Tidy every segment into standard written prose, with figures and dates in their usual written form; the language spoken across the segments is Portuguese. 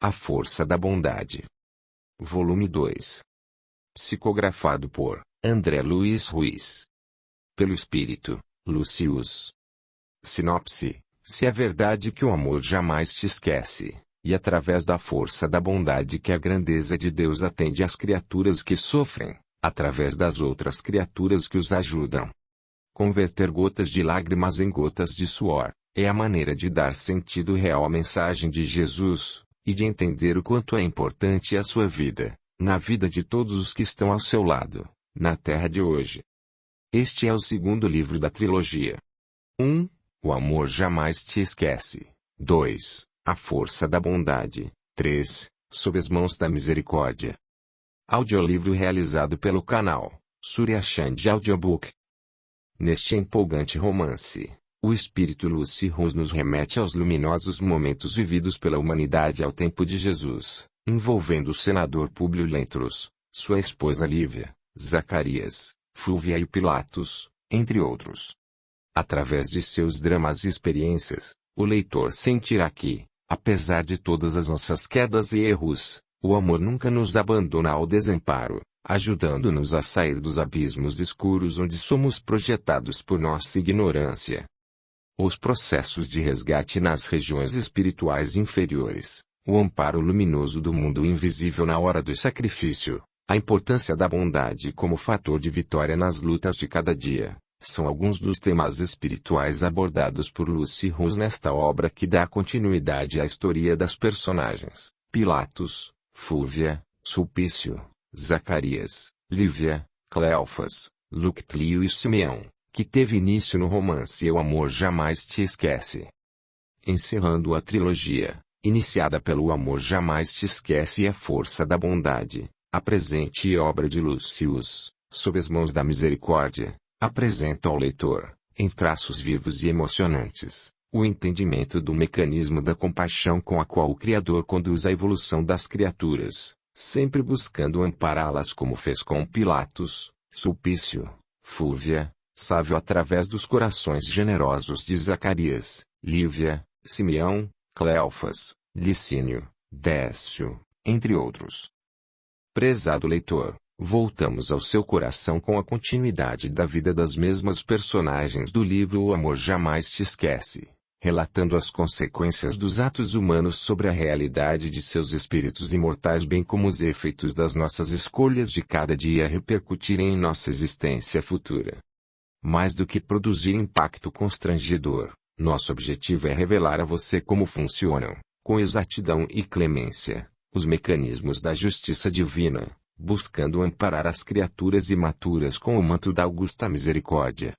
A Força da Bondade. Volume 2. Psicografado por André Luiz Ruiz. Pelo Espírito, Lucius. Sinopse: se é verdade que o amor jamais te esquece, e através da força da bondade que a grandeza de Deus atende às criaturas que sofrem, através das outras criaturas que os ajudam. Converter gotas de lágrimas em gotas de suor, é a maneira de dar sentido real à mensagem de Jesus, e de entender o quanto é importante a sua vida, na vida de todos os que estão ao seu lado, na terra de hoje. Este é o segundo livro da trilogia. 1. O amor jamais te esquece. 2. A força da bondade. 3. Sob as mãos da misericórdia. Audiolivro realizado pelo canal Surya Chand Audiobook. Neste empolgante romance, o espírito Lucy Rose nos remete aos luminosos momentos vividos pela humanidade ao tempo de Jesus, envolvendo o senador Públio Lentulus, sua esposa Lívia, Zacarias, Fúvia e Pilatos, entre outros. Através de seus dramas e experiências, o leitor sentirá que, apesar de todas as nossas quedas e erros, o amor nunca nos abandona ao desamparo, ajudando-nos a sair dos abismos escuros onde somos projetados por nossa ignorância. Os processos de resgate nas regiões espirituais inferiores, o amparo luminoso do mundo invisível na hora do sacrifício, a importância da bondade como fator de vitória nas lutas de cada dia, são alguns dos temas espirituais abordados por Lucy Rose nesta obra que dá continuidade à história das personagens: Pilatos, Fúvia, Sulpício, Zacarias, Lívia, Cleofas, Luctílio e Simeão, que teve início no romance O Amor Jamais Te Esquece. Encerrando a trilogia, iniciada pelo O Amor Jamais Te Esquece e A Força da Bondade, a presente obra de Lucius, sob as mãos da misericórdia, apresenta ao leitor, em traços vivos e emocionantes, o entendimento do mecanismo da compaixão com a qual o Criador conduz a evolução das criaturas, sempre buscando ampará-las como fez com Pilatos, Sulpício, Fúvia, Sávio através dos corações generosos de Zacarias, Lívia, Simeão, Cleofas, Licínio, Décio, entre outros. Prezado leitor, voltamos ao seu coração com a continuidade da vida das mesmas personagens do livro O Amor Jamais Te Esquece, relatando as consequências dos atos humanos sobre a realidade de seus espíritos imortais bem como os efeitos das nossas escolhas de cada dia repercutirem em nossa existência futura. Mais do que produzir impacto constrangedor, nosso objetivo é revelar a você como funcionam, com exatidão e clemência, os mecanismos da justiça divina, buscando amparar as criaturas imaturas com o manto da augusta misericórdia.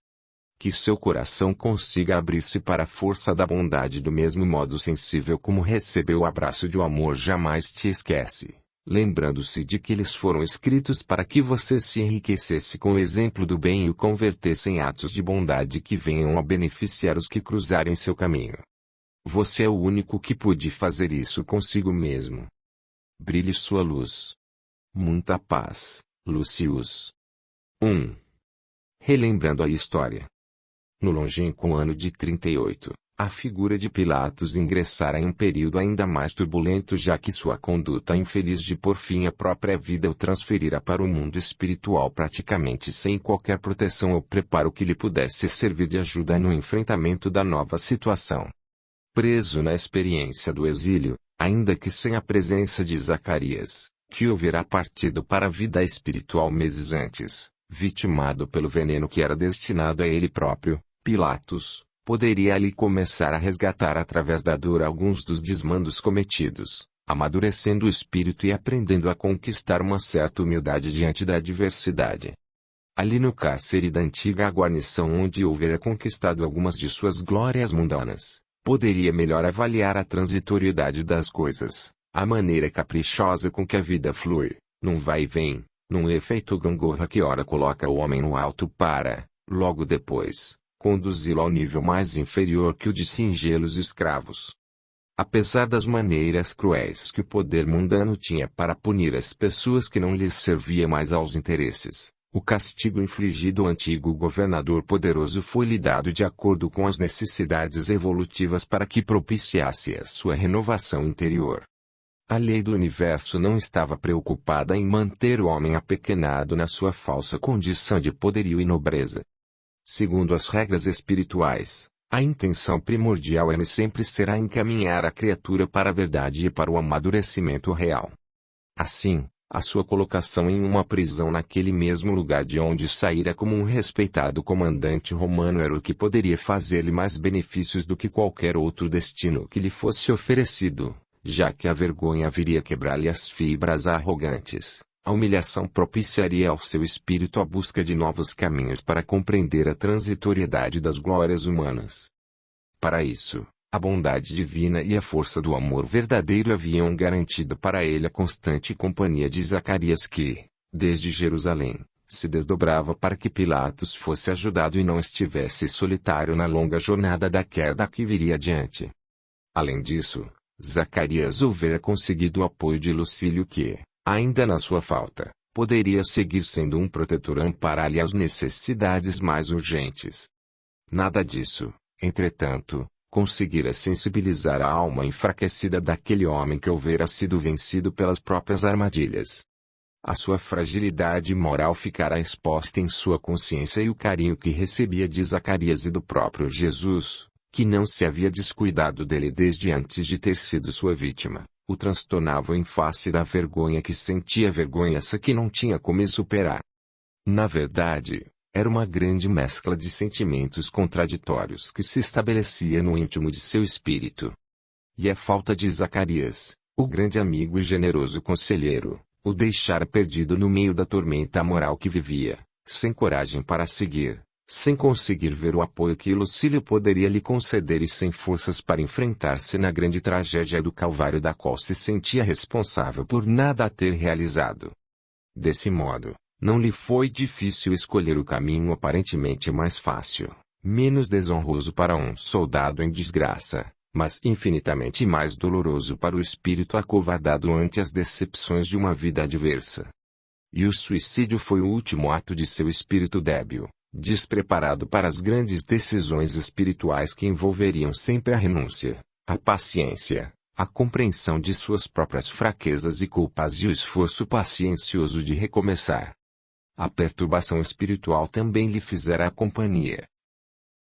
Que seu coração consiga abrir-se para a força da bondade do mesmo modo sensível como recebeu o abraço de O Amor Jamais Te Esquece, lembrando-se de que eles foram escritos para que você se enriquecesse com o exemplo do bem e o convertesse em atos de bondade que venham a beneficiar os que cruzarem seu caminho. Você é o único que pôde fazer isso consigo mesmo. Brilhe sua luz. Muita paz, Lucius. 1. Relembrando a história. No longínquo ano de 38, a figura de Pilatos ingressara em um período ainda mais turbulento já que sua conduta infeliz de por fim a própria vida o transferira para o mundo espiritual praticamente sem qualquer proteção ou preparo que lhe pudesse servir de ajuda no enfrentamento da nova situação. Preso na experiência do exílio, ainda que sem a presença de Zacarias, que houvera partido para a vida espiritual meses antes, vitimado pelo veneno que era destinado a ele próprio, Pilatos poderia ali começar a resgatar através da dor alguns dos desmandos cometidos, amadurecendo o espírito e aprendendo a conquistar uma certa humildade diante da adversidade. Ali no cárcere da antiga guarnição onde houvera conquistado algumas de suas glórias mundanas, poderia melhor avaliar a transitoriedade das coisas, a maneira caprichosa com que a vida flui, num vai e vem, num efeito gangorra que ora coloca o homem no alto para, logo depois, conduzi-lo ao nível mais inferior que o de singelos escravos. Apesar das maneiras cruéis que o poder mundano tinha para punir as pessoas que não lhes servia mais aos interesses, o castigo infligido ao antigo governador poderoso foi-lhe dado de acordo com as necessidades evolutivas para que propiciasse a sua renovação interior. A lei do universo não estava preocupada em manter o homem apequenado na sua falsa condição de poderio e nobreza. Segundo as regras espirituais, a intenção primordial é e sempre será encaminhar a criatura para a verdade e para o amadurecimento real. Assim, a sua colocação em uma prisão naquele mesmo lugar de onde saíra como um respeitado comandante romano era o que poderia fazer-lhe mais benefícios do que qualquer outro destino que lhe fosse oferecido, já que a vergonha viria quebrar-lhe as fibras arrogantes. A humilhação propiciaria ao seu espírito a busca de novos caminhos para compreender a transitoriedade das glórias humanas. Para isso, a bondade divina e a força do amor verdadeiro haviam garantido para ele a constante companhia de Zacarias que, desde Jerusalém, se desdobrava para que Pilatos fosse ajudado e não estivesse solitário na longa jornada da queda que viria adiante. Além disso, Zacarias houvera conseguido o apoio de Lucílio que, ainda na sua falta, poderia seguir sendo um protetor a amparar-lhe as necessidades mais urgentes. Nada disso, entretanto, conseguira sensibilizar a alma enfraquecida daquele homem que houvera sido vencido pelas próprias armadilhas. A sua fragilidade moral ficara exposta em sua consciência e o carinho que recebia de Zacarias e do próprio Jesus, que não se havia descuidado dele desde antes de ter sido sua vítima, o transtornava em face da vergonha que sentia, vergonha essa que não tinha como superar. Na verdade, era uma grande mescla de sentimentos contraditórios que se estabelecia no íntimo de seu espírito. E a falta de Zacarias, o grande amigo e generoso conselheiro, o deixara perdido no meio da tormenta moral que vivia, sem coragem para seguir, sem conseguir ver o apoio que Lucílio poderia lhe conceder e sem forças para enfrentar-se na grande tragédia do Calvário da qual se sentia responsável por nada a ter realizado. Desse modo, não lhe foi difícil escolher o caminho aparentemente mais fácil, menos desonroso para um soldado em desgraça, mas infinitamente mais doloroso para o espírito acovardado ante as decepções de uma vida adversa. E o suicídio foi o último ato de seu espírito débil, despreparado para as grandes decisões espirituais que envolveriam sempre a renúncia, a paciência, a compreensão de suas próprias fraquezas e culpas e o esforço paciencioso de recomeçar. A perturbação espiritual também lhe fizera a companhia.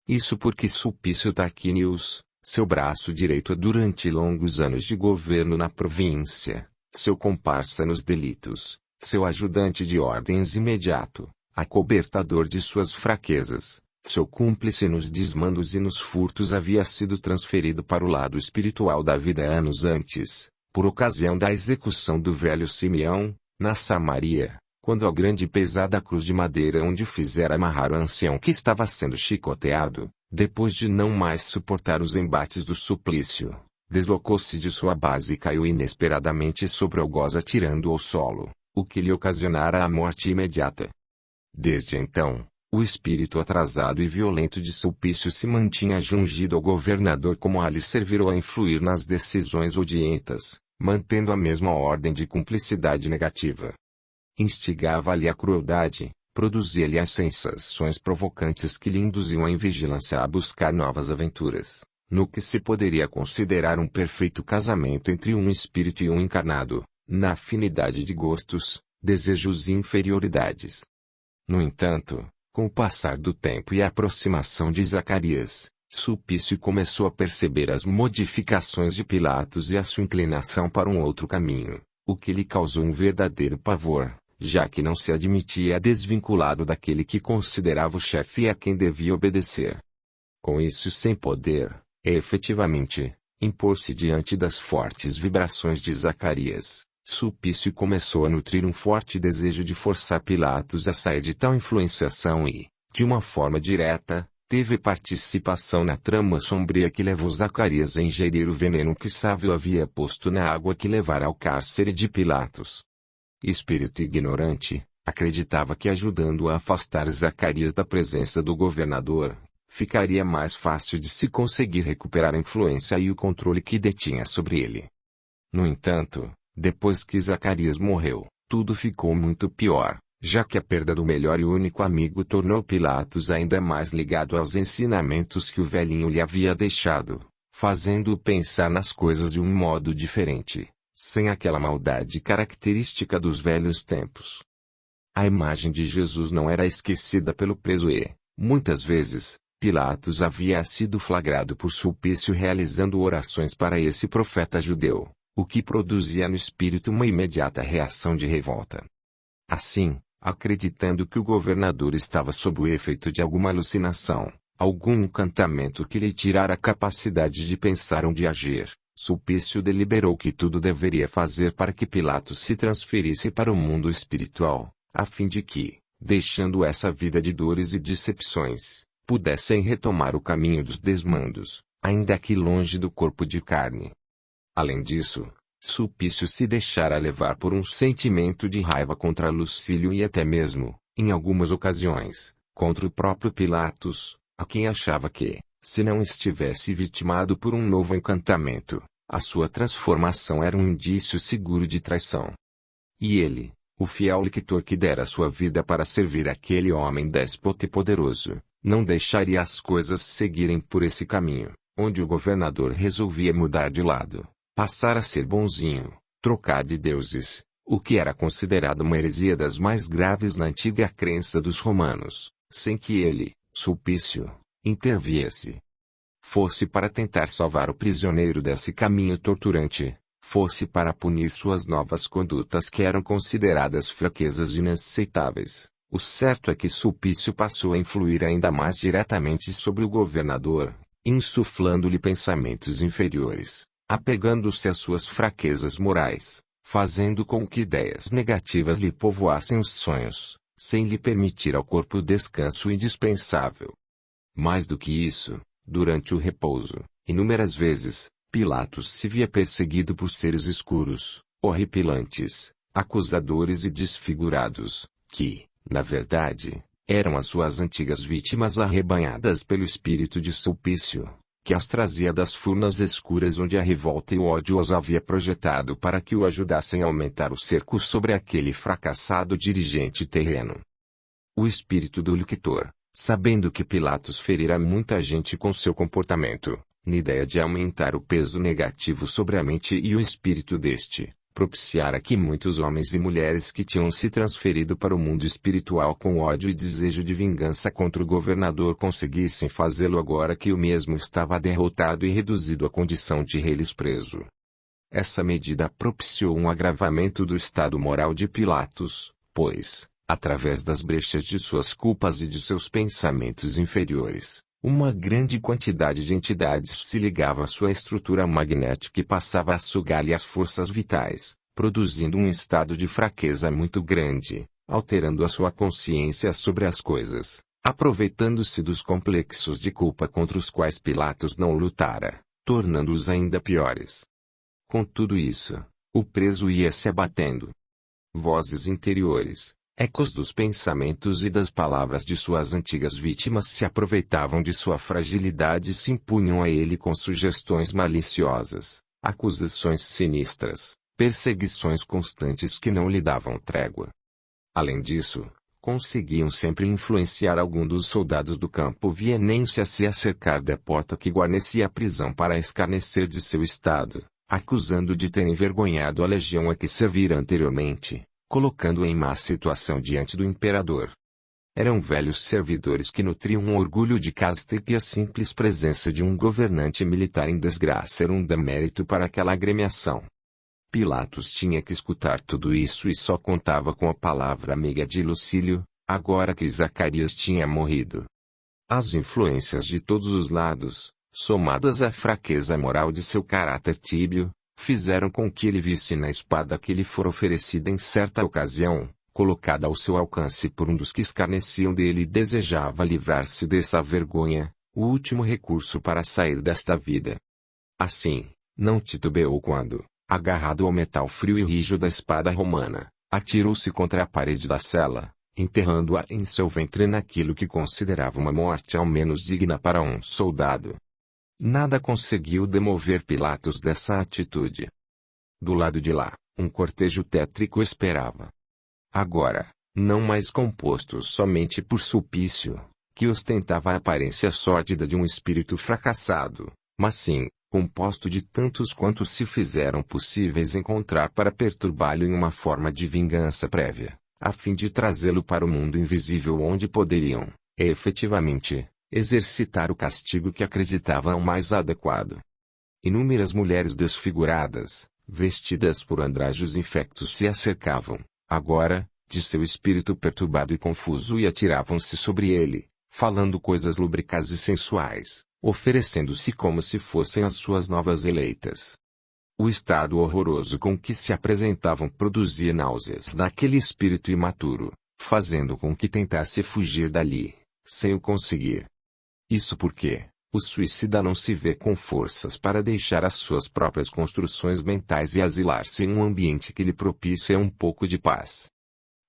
Isso porque Sulpício Tarquinius, seu braço direito durante longos anos de governo na província, seu comparsa nos delitos, seu ajudante de ordens imediato, acobertador de suas fraquezas, seu cúmplice nos desmandos e nos furtos havia sido transferido para o lado espiritual da vida anos antes, por ocasião da execução do velho Simeão, na Samaria, quando a grande e pesada cruz de madeira onde fizera amarrar o ancião que estava sendo chicoteado, depois de não mais suportar os embates do suplício, deslocou-se de sua base e caiu inesperadamente sobre o algoz atirando-o ao solo, o que lhe ocasionara a morte imediata. Desde então, o espírito atrasado e violento de Sulpício se mantinha jungido ao governador como a lhe serviram a influir nas decisões odientas, mantendo a mesma ordem de cumplicidade negativa. Instigava-lhe a crueldade, produzia-lhe as sensações provocantes que lhe induziam a invigilância a buscar novas aventuras, no que se poderia considerar um perfeito casamento entre um espírito e um encarnado, na afinidade de gostos, desejos e inferioridades. No entanto, com o passar do tempo e a aproximação de Zacarias, Sulpício começou a perceber as modificações de Pilatos e a sua inclinação para um outro caminho, o que lhe causou um verdadeiro pavor, já que não se admitia desvinculado daquele que considerava o chefe e a quem devia obedecer. Com isso sem poder, efetivamente, impor-se diante das fortes vibrações de Zacarias, Sulpício começou a nutrir um forte desejo de forçar Pilatos a sair de tal influenciação e, de uma forma direta, teve participação na trama sombria que levou Zacarias a ingerir o veneno que Sávio havia posto na água que levara ao cárcere de Pilatos. Espírito ignorante, acreditava que ajudando a afastar Zacarias da presença do governador, ficaria mais fácil de se conseguir recuperar a influência e o controle que detinha sobre ele. No entanto, depois que Zacarias morreu, tudo ficou muito pior, já que a perda do melhor e único amigo tornou Pilatos ainda mais ligado aos ensinamentos que o velhinho lhe havia deixado, fazendo-o pensar nas coisas de um modo diferente, sem aquela maldade característica dos velhos tempos. A imagem de Jesus não era esquecida pelo preso e, muitas vezes, Pilatos havia sido flagrado por Sulpício realizando orações para esse profeta judeu, o que produzia no espírito uma imediata reação de revolta. Assim, acreditando que o governador estava sob o efeito de alguma alucinação, algum encantamento que lhe tirara a capacidade de pensar ou de agir, Sulpício deliberou que tudo deveria fazer para que Pilatos se transferisse para o mundo espiritual, a fim de que, deixando essa vida de dores e decepções, pudessem retomar o caminho dos desmandos, ainda que longe do corpo de carne. Além disso, Sulpício se deixara levar por um sentimento de raiva contra Lucílio e até mesmo, em algumas ocasiões, contra o próprio Pilatos, a quem achava que, se não estivesse vitimado por um novo encantamento, a sua transformação era um indício seguro de traição. E ele, o fiel lictor que dera sua vida para servir aquele homem déspota e poderoso, não deixaria as coisas seguirem por esse caminho, onde o governador resolvia mudar de lado, passar a ser bonzinho, trocar de deuses, o que era considerado uma heresia das mais graves na antiga crença dos romanos, sem que ele, Sulpício, interviesse. Fosse para tentar salvar o prisioneiro desse caminho torturante, fosse para punir suas novas condutas que eram consideradas fraquezas inaceitáveis. O certo é que Sulpício passou a influir ainda mais diretamente sobre o governador, insuflando-lhe pensamentos inferiores, apegando-se às suas fraquezas morais, fazendo com que ideias negativas lhe povoassem os sonhos, sem lhe permitir ao corpo o descanso indispensável. Mais do que isso, durante o repouso, inúmeras vezes, Pilatos se via perseguido por seres escuros, horripilantes, acusadores e desfigurados, que, na verdade, eram as suas antigas vítimas arrebanhadas pelo espírito de Sulpício, que as trazia das furnas escuras onde a revolta e o ódio os havia projetado para que o ajudassem a aumentar o cerco sobre aquele fracassado dirigente terreno. O espírito do lictor, sabendo que Pilatos ferira muita gente com seu comportamento, na ideia de aumentar o peso negativo sobre a mente e o espírito deste, propiciara que muitos homens e mulheres que tinham se transferido para o mundo espiritual com ódio e desejo de vingança contra o governador conseguissem fazê-lo agora que o mesmo estava derrotado e reduzido à condição de reles preso. Essa medida propiciou um agravamento do estado moral de Pilatos, pois, através das brechas de suas culpas e de seus pensamentos inferiores, uma grande quantidade de entidades se ligava à sua estrutura magnética e passava a sugar-lhe as forças vitais, produzindo um estado de fraqueza muito grande, alterando a sua consciência sobre as coisas, aproveitando-se dos complexos de culpa contra os quais Pilatos não lutara, tornando-os ainda piores. Com tudo isso, o preso ia se abatendo. Vozes interiores, ecos dos pensamentos e das palavras de suas antigas vítimas se aproveitavam de sua fragilidade e se impunham a ele com sugestões maliciosas, acusações sinistras, perseguições constantes que não lhe davam trégua. Além disso, conseguiam sempre influenciar algum dos soldados do campo vienense a se acercar da porta que guarnecia a prisão para escarnecer de seu estado, acusando de ter envergonhado a legião a que servira anteriormente, colocando-o em má situação diante do imperador. Eram velhos servidores que nutriam um orgulho de casta e que a simples presença de um governante militar em desgraça era um demérito para aquela agremiação. Pilatos tinha que escutar tudo isso e só contava com a palavra amiga de Lucílio, agora que Zacarias tinha morrido. As influências de todos os lados, somadas à fraqueza moral de seu caráter tíbio, fizeram com que ele visse na espada que lhe fora oferecida em certa ocasião, colocada ao seu alcance por um dos que escarneciam dele e desejava livrar-se dessa vergonha, o último recurso para sair desta vida. Assim, não titubeou quando, agarrado ao metal frio e rijo da espada romana, atirou-se contra a parede da cela, enterrando-a em seu ventre naquilo que considerava uma morte ao menos digna para um soldado. Nada conseguiu demover Pilatos dessa atitude. Do lado de lá, um cortejo tétrico esperava. Agora, não mais composto somente por Sulpício, que ostentava a aparência sórdida de um espírito fracassado, mas sim, composto de tantos quantos se fizeram possíveis encontrar para perturbá-lo em uma forma de vingança prévia, a fim de trazê-lo para o mundo invisível onde poderiam, efetivamente, exercitar o castigo que acreditavam mais adequado. Inúmeras mulheres desfiguradas, vestidas por andrajos infectos se acercavam, agora, de seu espírito perturbado e confuso e atiravam-se sobre ele, falando coisas lúbricas e sensuais, oferecendo-se como se fossem as suas novas eleitas. O estado horroroso com que se apresentavam produzia náuseas naquele espírito imaturo, fazendo com que tentasse fugir dali, sem o conseguir. Isso porque o suicida não se vê com forças para deixar as suas próprias construções mentais e asilar-se em um ambiente que lhe propicia um pouco de paz.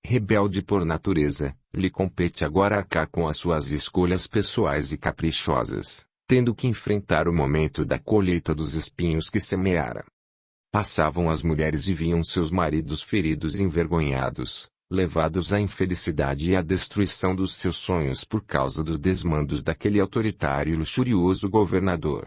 Rebelde por natureza, lhe compete agora arcar com as suas escolhas pessoais e caprichosas, tendo que enfrentar o momento da colheita dos espinhos que semeara. Passavam as mulheres e viam seus maridos feridos e envergonhados, levados à infelicidade e à destruição dos seus sonhos por causa dos desmandos daquele autoritário e luxurioso governador.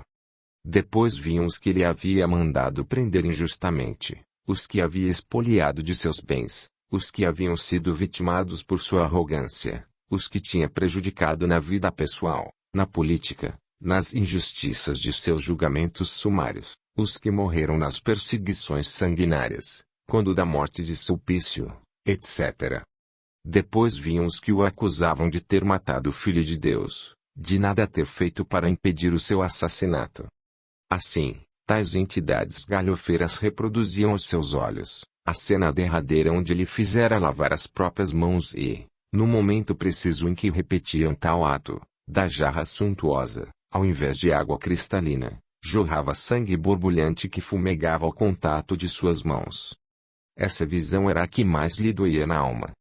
Depois vinham os que ele havia mandado prender injustamente, os que havia expoliado de seus bens, os que haviam sido vitimados por sua arrogância, os que tinha prejudicado na vida pessoal, na política, nas injustiças de seus julgamentos sumários, os que morreram nas perseguições sanguinárias, quando da morte de Sulpício, etc. Depois vinham os que o acusavam de ter matado o Filho de Deus, de nada ter feito para impedir o seu assassinato. Assim, tais entidades galhofeiras reproduziam aos seus olhos a cena derradeira onde ele fizera lavar as próprias mãos e, no momento preciso em que repetiam tal ato, da jarra suntuosa, ao invés de água cristalina, jorrava sangue borbulhante que fumegava ao contato de suas mãos. Essa visão era a que mais lhe doía na alma.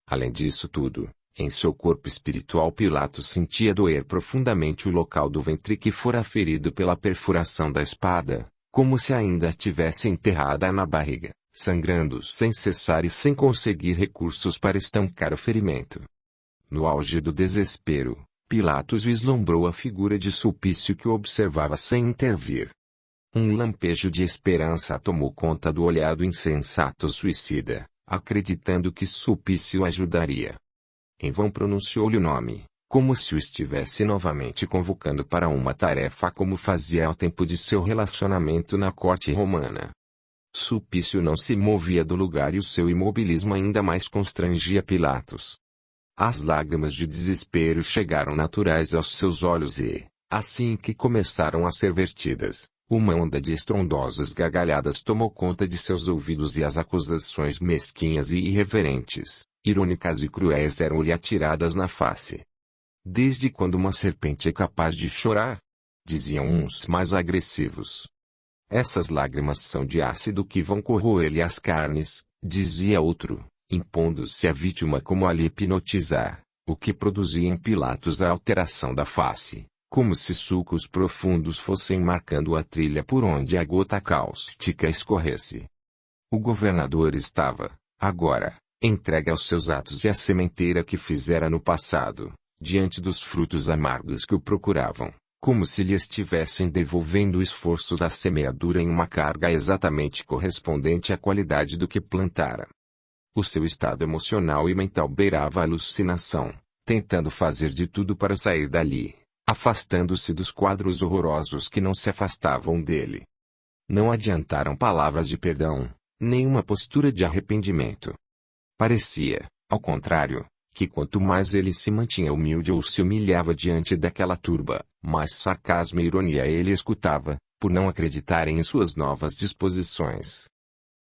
Além disso tudo, em seu corpo espiritual Pilatos sentia doer profundamente o local do ventre que fora ferido pela perfuração da espada, como se ainda tivesse enterrada na barriga, sangrando sem cessar e sem conseguir recursos para estancar o ferimento. No auge do desespero, Pilatos vislumbrou a figura de Sulpício que o observava sem intervir. Um lampejo de esperança tomou conta do olhar do insensato suicida, acreditando que Sulpício ajudaria. Em vão pronunciou-lhe o nome, como se o estivesse novamente convocando para uma tarefa como fazia ao tempo de seu relacionamento na corte romana. Sulpício não se movia do lugar e o seu imobilismo ainda mais constrangia Pilatos. As lágrimas de desespero chegaram naturais aos seus olhos e, assim que começaram a ser vertidas, uma onda de estrondosas gargalhadas tomou conta de seus ouvidos e as acusações mesquinhas e irreverentes, irônicas e cruéis eram-lhe atiradas na face. Desde quando uma serpente é capaz de chorar? Diziam uns mais agressivos. Essas lágrimas são de ácido que vão corroer-lhe as carnes, dizia outro, impondo-se à vítima como a lhe hipnotizar, o que produzia em Pilatos a alteração da face, como se sulcos profundos fossem marcando a trilha por onde a gota cáustica escorresse. O governador estava, agora, entregue aos seus atos e à sementeira que fizera no passado, diante dos frutos amargos que o procuravam, como se lhe estivessem devolvendo o esforço da semeadura em uma carga exatamente correspondente à qualidade do que plantara. O seu estado emocional e mental beirava a alucinação, tentando fazer de tudo para sair dali, afastando-se dos quadros horrorosos que não se afastavam dele. Não adiantaram palavras de perdão, nem uma postura de arrependimento. Parecia, ao contrário, que quanto mais ele se mantinha humilde ou se humilhava diante daquela turba, mais sarcasmo e ironia ele escutava, por não acreditarem em suas novas disposições.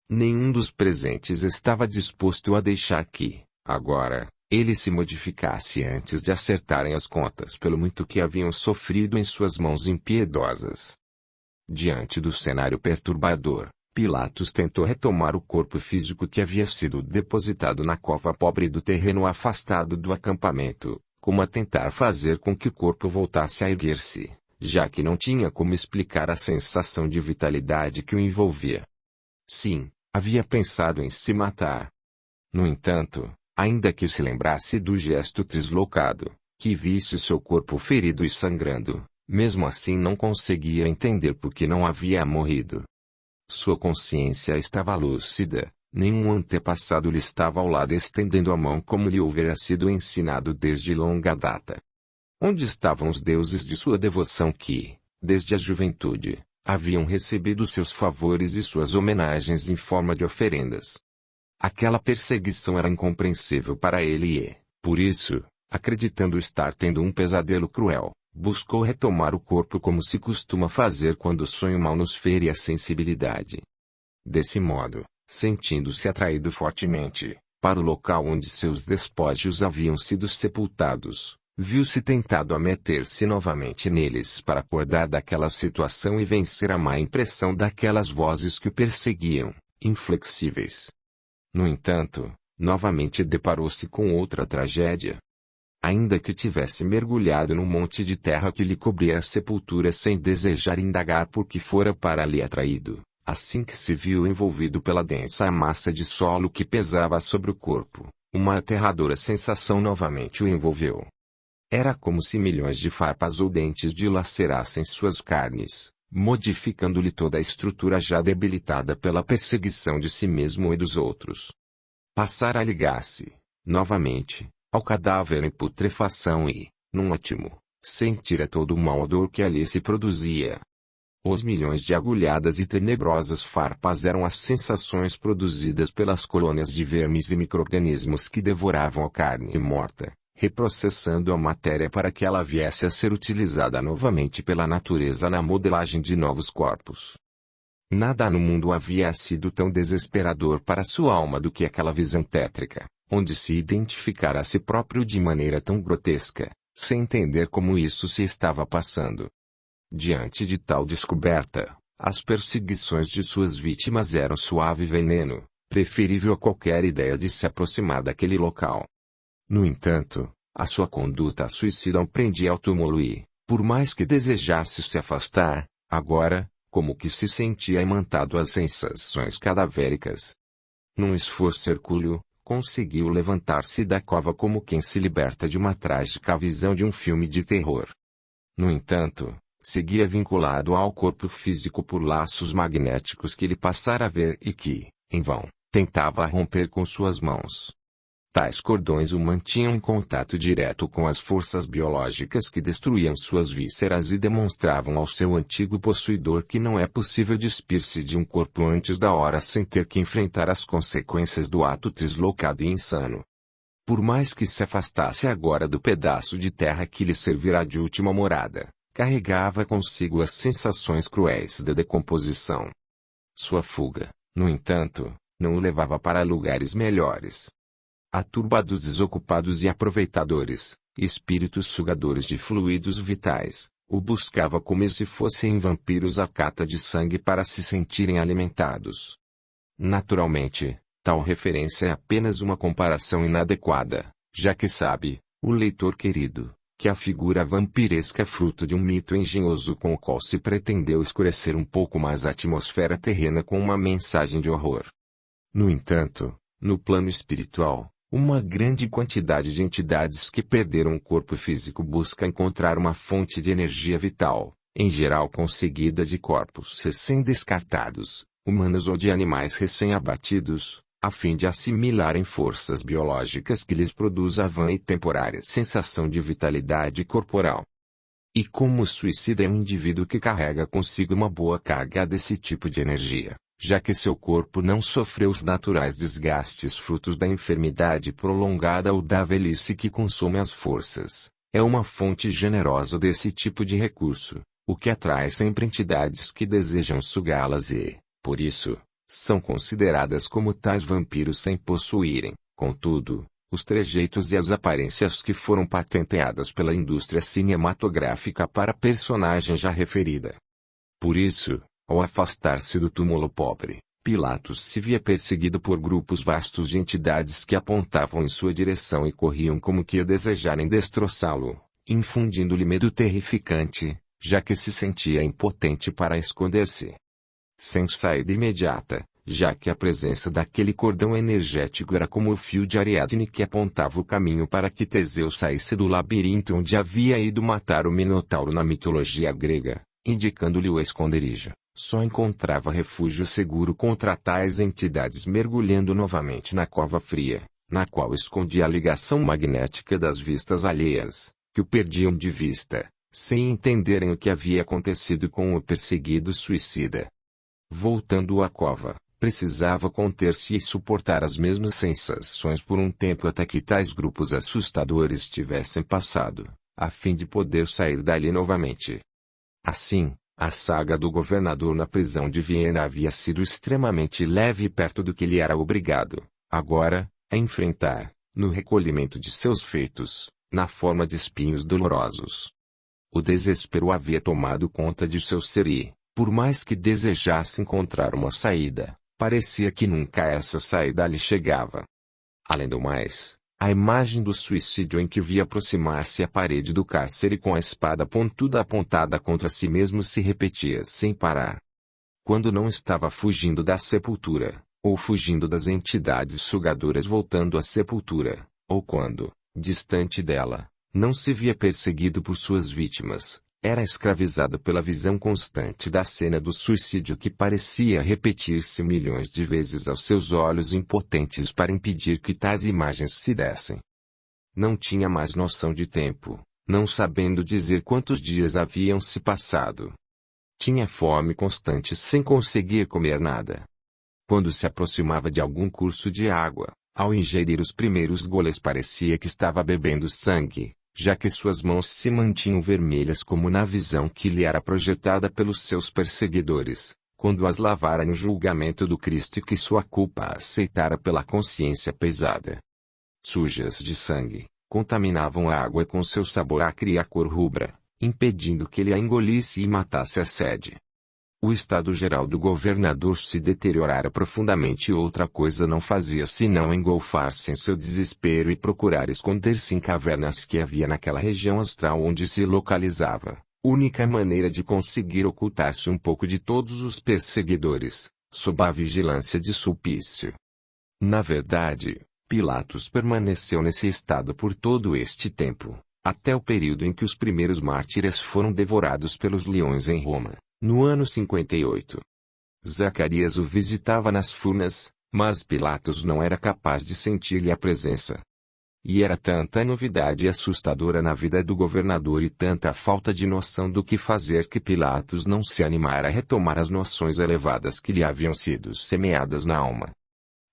Nenhum dos presentes estava disposto a deixar que, agora, ele se modificasse antes de acertarem as contas pelo muito que haviam sofrido em suas mãos impiedosas. Diante do cenário perturbador, Pilatos tentou retomar o corpo físico que havia sido depositado na cova pobre do terreno afastado do acampamento, como a tentar fazer com que o corpo voltasse a erguer-se, já que não tinha como explicar a sensação de vitalidade que o envolvia. Sim, havia pensado em se matar. No entanto, ainda que se lembrasse do gesto deslocado, que visse seu corpo ferido e sangrando, Mesmo assim não conseguia entender por que não havia morrido. Sua consciência estava lúcida, nenhum antepassado lhe estava ao lado estendendo a mão como lhe houvera sido ensinado desde longa data. Onde estavam os deuses de sua devoção que, desde a juventude, haviam recebido seus favores e suas homenagens em forma de oferendas? Aquela perseguição era incompreensível para ele e, por isso, acreditando estar tendo um pesadelo cruel, buscou retomar o corpo como se costuma fazer quando o sonho mal nos fere a sensibilidade. Desse modo, sentindo-se atraído fortemente para o local onde seus despojos haviam sido sepultados, viu-se tentado a meter-se novamente neles para acordar daquela situação e vencer a má impressão daquelas vozes que o perseguiam, inflexíveis. No entanto, novamente deparou-se com outra tragédia. Ainda que tivesse mergulhado no monte de terra que lhe cobria a sepultura sem desejar indagar por que fora para ali atraído, assim que se viu envolvido pela densa massa de solo que pesava sobre o corpo, uma aterradora sensação novamente o envolveu. Era como se milhões de farpas ou dentes dilacerassem suas carnes, modificando-lhe toda a estrutura já debilitada pela perseguição de si mesmo e dos outros. Passara a ligar-se, novamente, ao cadáver em putrefação e, num átimo, sentira todo o mau odor que ali se produzia. Os milhões de agulhadas e tenebrosas farpas eram as sensações produzidas pelas colônias de vermes e micro-organismos que devoravam a carne morta, reprocessando a matéria para que ela viesse a ser utilizada novamente pela natureza na modelagem de novos corpos. Nada no mundo havia sido tão desesperador para sua alma do que aquela visão tétrica, onde se identificara a si próprio de maneira tão grotesca, sem entender como isso se estava passando. Diante de tal descoberta, as perseguições de suas vítimas eram suave veneno, preferível a qualquer ideia de se aproximar daquele local. No entanto, a sua conduta suicida o prendia ao túmulo e, por mais que desejasse se afastar, agora, como que se sentia imantado às sensações cadavéricas. Num esforço hercúleo, conseguiu levantar-se da cova como quem se liberta de uma trágica visão de um filme de terror. No entanto, seguia vinculado ao corpo físico por laços magnéticos que lhe passara a ver e que, em vão, tentava romper com suas mãos. Tais cordões o mantinham em contato direto com as forças biológicas que destruíam suas vísceras e demonstravam ao seu antigo possuidor que não é possível despir-se de um corpo antes da hora sem ter que enfrentar as consequências do ato deslocado e insano. Por mais que se afastasse agora do pedaço de terra que lhe servirá de última morada, carregava consigo as sensações cruéis da decomposição. Sua fuga, no entanto, não o levava para lugares melhores. A turba dos desocupados e aproveitadores, espíritos sugadores de fluidos vitais, o buscava como se fossem vampiros à cata de sangue para se sentirem alimentados. Naturalmente, tal referência é apenas uma comparação inadequada, já que sabe, o leitor querido, que a figura vampiresca é fruto de um mito engenhoso com o qual se pretendeu escurecer um pouco mais a atmosfera terrena com uma mensagem de horror. No entanto, no plano espiritual, uma grande quantidade de entidades que perderam o corpo físico busca encontrar uma fonte de energia vital, em geral conseguida de corpos recém-descartados, humanos ou de animais recém-abatidos, a fim de assimilarem forças biológicas que lhes produza a vã e temporária sensação de vitalidade corporal. E como o suicida é um indivíduo que carrega consigo uma boa carga desse tipo de energia, já que seu corpo não sofreu os naturais desgastes frutos da enfermidade prolongada ou da velhice que consome as forças, é uma fonte generosa desse tipo de recurso, o que atrai sempre entidades que desejam sugá-las e, por isso, são consideradas como tais vampiros sem possuírem, contudo, os trejeitos e as aparências que foram patenteadas pela indústria cinematográfica para a personagem já referida. Por isso, ao afastar-se do túmulo pobre, Pilatos se via perseguido por grupos vastos de entidades que apontavam em sua direção e corriam como que a desejarem destroçá-lo, infundindo-lhe medo terrificante, já que se sentia impotente para esconder-se. Sem saída imediata, já que a presença daquele cordão energético era como o fio de Ariadne que apontava o caminho para que Teseu saísse do labirinto onde havia ido matar o Minotauro na mitologia grega, indicando-lhe o esconderijo. Só encontrava refúgio seguro contra tais entidades mergulhando novamente na cova fria, na qual escondia a ligação magnética das vistas alheias, que o perdiam de vista, sem entenderem o que havia acontecido com o perseguido suicida. Voltando à cova, precisava conter-se e suportar as mesmas sensações por um tempo até que tais grupos assustadores tivessem passado, a fim de poder sair dali novamente. Assim, a saga do governador na prisão de Viena havia sido extremamente leve perto do que ele era obrigado, agora, a enfrentar, no recolhimento de seus feitos, na forma de espinhos dolorosos. O desespero havia tomado conta de seu ser e, por mais que desejasse encontrar uma saída, parecia que nunca essa saída lhe chegava. Além do mais, a imagem do suicídio em que via aproximar-se a parede do cárcere com a espada pontuda apontada contra si mesmo se repetia sem parar. Quando não estava fugindo da sepultura, ou fugindo das entidades sugadoras voltando à sepultura, ou quando, distante dela, não se via perseguido por suas vítimas, era escravizado pela visão constante da cena do suicídio que parecia repetir-se milhões de vezes aos seus olhos impotentes para impedir que tais imagens se dessem. Não tinha mais noção de tempo, não sabendo dizer quantos dias haviam se passado. Tinha fome constante sem conseguir comer nada. Quando se aproximava de algum curso de água, ao ingerir os primeiros goles parecia que estava bebendo sangue, já que suas mãos se mantinham vermelhas como na visão que lhe era projetada pelos seus perseguidores, quando as lavara no julgamento do Cristo e que sua culpa aceitara pela consciência pesada. Sujas de sangue, contaminavam a água com seu sabor acre e a cor rubra, impedindo que ele a engolisse e matasse a sede. O estado geral do governador se deteriorara profundamente e outra coisa não fazia senão engolfar-se em seu desespero e procurar esconder-se em cavernas que havia naquela região astral onde se localizava, única maneira de conseguir ocultar-se um pouco de todos os perseguidores, sob a vigilância de Sulpício. Na verdade, Pilatos permaneceu nesse estado por todo este tempo, até o período em que os primeiros mártires foram devorados pelos leões em Roma. No ano 58. Zacarias o visitava nas furnas, mas Pilatos não era capaz de sentir-lhe a presença. E era tanta novidade assustadora na vida do governador e tanta falta de noção do que fazer que Pilatos não se animara a retomar as noções elevadas que lhe haviam sido semeadas na alma.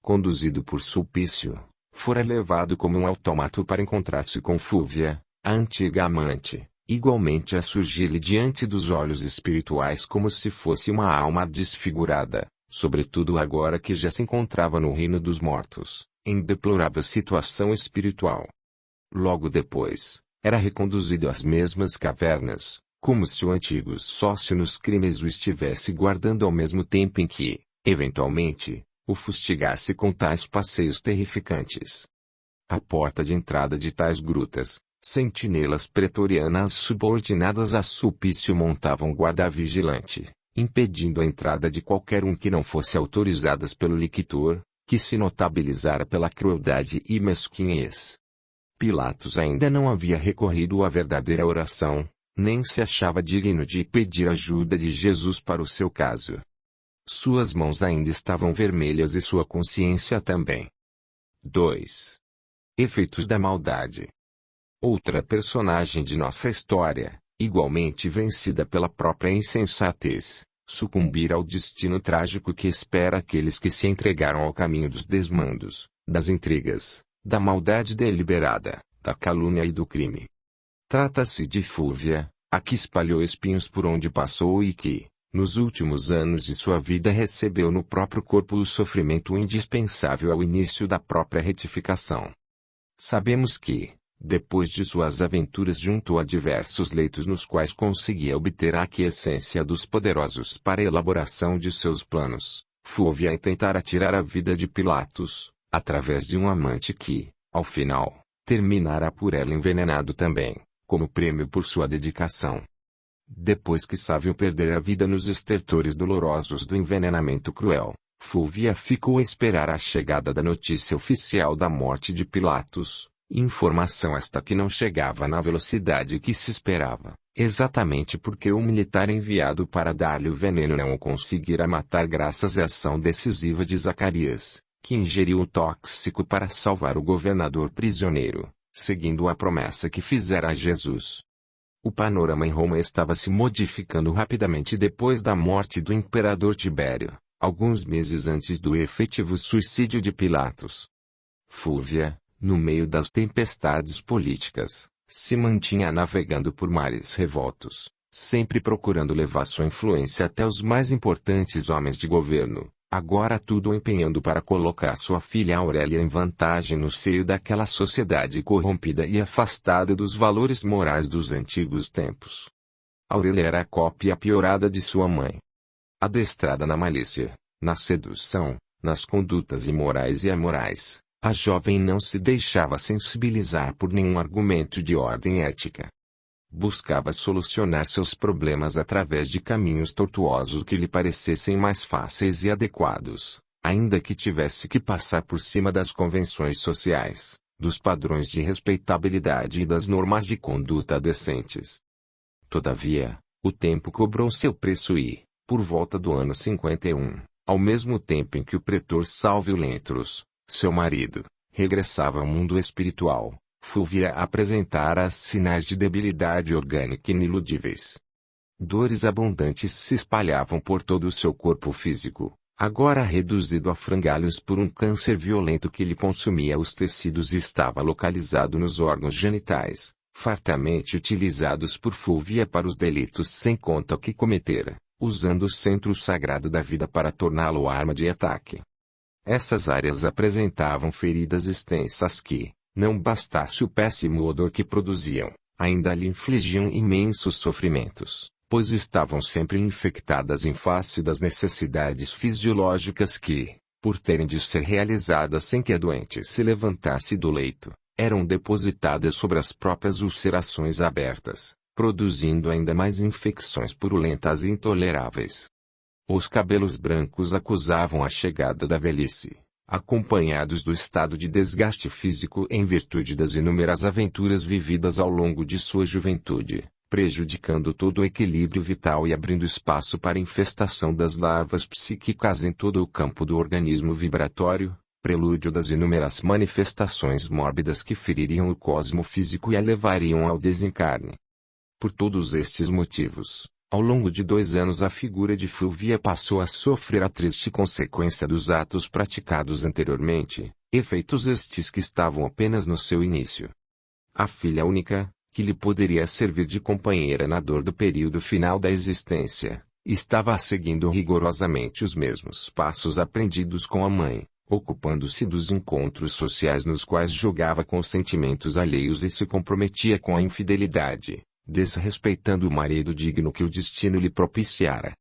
Conduzido por Sulpício, fora levado como um autômato para encontrar-se com Fúvia, a antiga amante, igualmente a surgir-lhe diante dos olhos espirituais como se fosse uma alma desfigurada, sobretudo agora que já se encontrava no reino dos mortos, em deplorável situação espiritual. Logo depois, era reconduzido às mesmas cavernas, como se o antigo sócio nos crimes o estivesse guardando ao mesmo tempo em que, eventualmente, o fustigasse com tais passeios terrificantes. À porta de entrada de tais grutas, sentinelas pretorianas subordinadas a Sulpício montavam guarda vigilante, impedindo a entrada de qualquer um que não fosse autorizadas pelo lictor, que se notabilizara pela crueldade e mesquinhez. Pilatos ainda não havia recorrido à verdadeira oração, nem se achava digno de pedir ajuda de Jesus para o seu caso. Suas mãos ainda estavam vermelhas e sua consciência também. 2. Efeitos da maldade. Outra personagem de nossa história, igualmente vencida pela própria insensatez, sucumbir ao destino trágico que espera aqueles que se entregaram ao caminho dos desmandos, das intrigas, da maldade deliberada, da calúnia e do crime. Trata-se de Fúvia, a que espalhou espinhos por onde passou e que, nos últimos anos de sua vida recebeu no próprio corpo o sofrimento indispensável ao início da própria retificação. Sabemos que, depois de suas aventuras junto a diversos leitos nos quais conseguia obter a aquiescência dos poderosos para a elaboração de seus planos, Fúvia tentara tirar a vida de Pilatos, através de um amante que, ao final, terminara por ela envenenado também, como prêmio por sua dedicação. Depois que Sávio perdera a vida nos estertores dolorosos do envenenamento cruel, Fúlvia ficou a esperar a chegada da notícia oficial da morte de Pilatos, informação esta que não chegava na velocidade que se esperava, exatamente porque o militar enviado para dar-lhe o veneno não o conseguira matar graças à ação decisiva de Zacarias, que ingeriu o tóxico para salvar o governador prisioneiro, seguindo a promessa que fizera a Jesus. O panorama em Roma estava se modificando rapidamente depois da morte do imperador Tibério, alguns meses antes do efetivo suicídio de Pilatos. Fúlvia, no meio das tempestades políticas, se mantinha navegando por mares revoltos, sempre procurando levar sua influência até os mais importantes homens de governo, agora tudo empenhando para colocar sua filha Aurélia em vantagem no seio daquela sociedade corrompida e afastada dos valores morais dos antigos tempos. Aurélia era a cópia piorada de sua mãe. Adestrada na malícia, na sedução, nas condutas imorais e amorais, a jovem não se deixava sensibilizar por nenhum argumento de ordem ética. Buscava solucionar seus problemas através de caminhos tortuosos que lhe parecessem mais fáceis e adequados, ainda que tivesse que passar por cima das convenções sociais, dos padrões de respeitabilidade e das normas de conduta decentes. Todavia, o tempo cobrou seu preço e, por volta do ano 51, ao mesmo tempo em que o pretor Salvio Lentulus, seu marido, regressava ao mundo espiritual, Fúlvia apresentara sinais de debilidade orgânica iniludíveis. Dores abundantes se espalhavam por todo o seu corpo físico, agora reduzido a frangalhos por um câncer violento que lhe consumia os tecidos e estava localizado nos órgãos genitais, fartamente utilizados por Fúlvia para os delitos sem conta que cometera, usando o centro sagrado da vida para torná-lo arma de ataque. Essas áreas apresentavam feridas extensas que, não bastasse o péssimo odor que produziam, ainda lhe infligiam imensos sofrimentos, pois estavam sempre infectadas em face das necessidades fisiológicas que, por terem de ser realizadas sem que a doente se levantasse do leito, eram depositadas sobre as próprias ulcerações abertas, produzindo ainda mais infecções purulentas e intoleráveis. Os cabelos brancos acusavam a chegada da velhice, acompanhados do estado de desgaste físico em virtude das inúmeras aventuras vividas ao longo de sua juventude, prejudicando todo o equilíbrio vital e abrindo espaço para a infestação das larvas psíquicas em todo o campo do organismo vibratório, prelúdio das inúmeras manifestações mórbidas que feririam o cosmo físico e a levariam ao desencarne. Por todos estes motivos, ao longo de 2 anos a figura de Fúlvia passou a sofrer a triste consequência dos atos praticados anteriormente, efeitos estes que estavam apenas no seu início. A filha única, que lhe poderia servir de companheira na dor do período final da existência, estava seguindo rigorosamente os mesmos passos aprendidos com a mãe, ocupando-se dos encontros sociais nos quais jogava com os sentimentos alheios e se comprometia com a infidelidade, desrespeitando o marido digno que o destino lhe propiciara.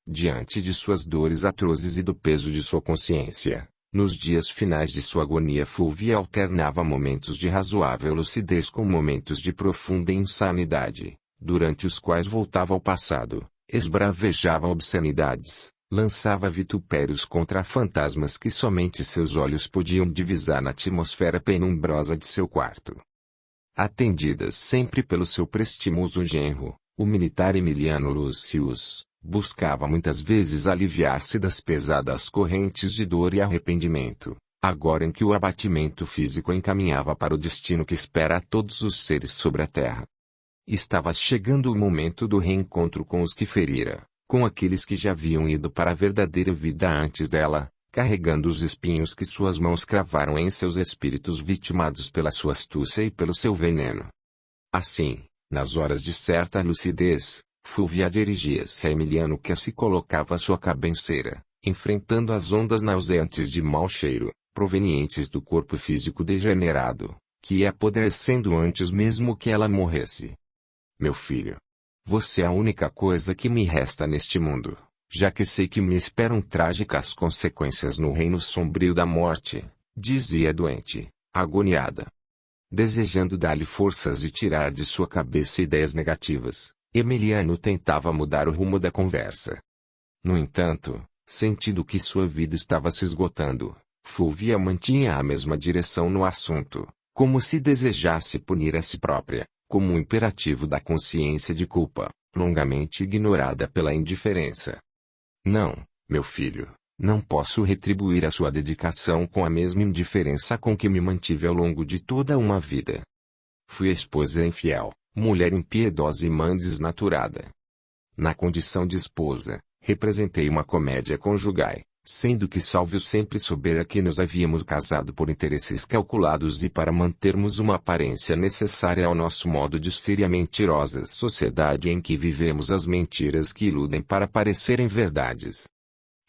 Diante de suas dores atrozes e do peso de sua consciência, nos dias finais de sua agonia Fúlvia alternava momentos de razoável lucidez com momentos de profunda insanidade, durante os quais voltava ao passado, esbravejava obscenidades, lançava vitupérios contra fantasmas que somente seus olhos podiam divisar na atmosfera penumbrosa de seu quarto. Atendidas sempre pelo seu prestimoso genro, o militar Emiliano Lucius, buscava muitas vezes aliviar-se das pesadas correntes de dor e arrependimento, agora em que o abatimento físico encaminhava para o destino que espera a todos os seres sobre a terra. Estava chegando o momento do reencontro com os que ferira, com aqueles que já haviam ido para a verdadeira vida antes dela, carregando os espinhos que suas mãos cravaram em seus espíritos vitimados pela sua astúcia e pelo seu veneno. Assim, nas horas de certa lucidez, Fúlvia dirigia-se a Emiliano que se colocava à sua cabeceira, enfrentando as ondas nauseantes de mau cheiro, provenientes do corpo físico degenerado, que ia apodrecendo antes mesmo que ela morresse. Meu filho, você é a única coisa que me resta neste mundo, já que sei que me esperam trágicas consequências no reino sombrio da morte, dizia a doente, agoniada. Desejando dar-lhe forças e tirar de sua cabeça ideias negativas, Emiliano tentava mudar o rumo da conversa. No entanto, Sentindo que sua vida estava se esgotando, Fulvia mantinha a mesma direção no assunto, como se desejasse punir a si própria, como um imperativo da consciência de culpa, longamente ignorada pela indiferença. Não, meu filho, não posso retribuir a sua dedicação com a mesma indiferença com que me mantive ao longo de toda uma vida. Fui a esposa infiel, mulher impiedosa e mãe desnaturada. Na condição de esposa, representei uma comédia conjugal, sendo que Salvio sempre soubera que nos havíamos casado por interesses calculados e para mantermos uma aparência necessária ao nosso modo de ser e a mentirosa sociedade em que vivemos, as mentiras que iludem para parecerem verdades.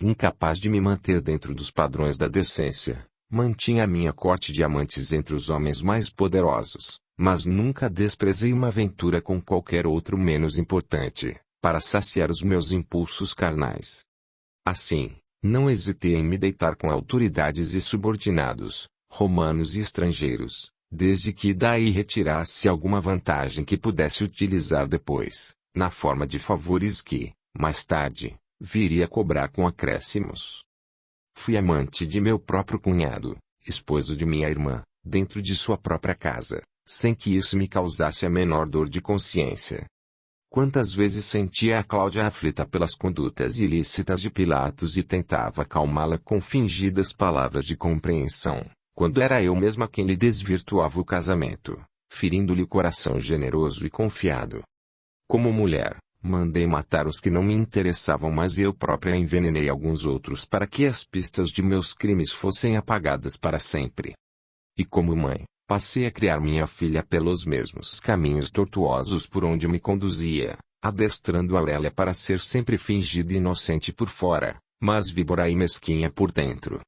Incapaz de me manter dentro dos padrões da decência, mantinha a minha corte de amantes entre os homens mais poderosos, mas nunca desprezei uma aventura com qualquer outro menos importante, para saciar os meus impulsos carnais. Assim, não hesitei em me deitar com autoridades e subordinados, romanos e estrangeiros, desde que daí retirasse alguma vantagem que pudesse utilizar depois, na forma de favores que, mais tarde, viria a cobrar com acréscimos. Fui amante de meu próprio cunhado, esposo de minha irmã, dentro de sua própria casa, sem que isso me causasse a menor dor de consciência. Quantas vezes sentia a Cláudia aflita pelas condutas ilícitas de Pilatos e tentava acalmá-la com fingidas palavras de compreensão, quando era eu mesma quem lhe desvirtuava o casamento, ferindo-lhe o coração generoso e confiado. Como mulher, mandei matar os que não me interessavam, mas eu própria envenenei alguns outros para que as pistas de meus crimes fossem apagadas para sempre. E como mãe, passei a criar minha filha pelos mesmos caminhos tortuosos por onde me conduzia, adestrando Aurélia para ser sempre fingida e inocente por fora, mas víbora e mesquinha por dentro.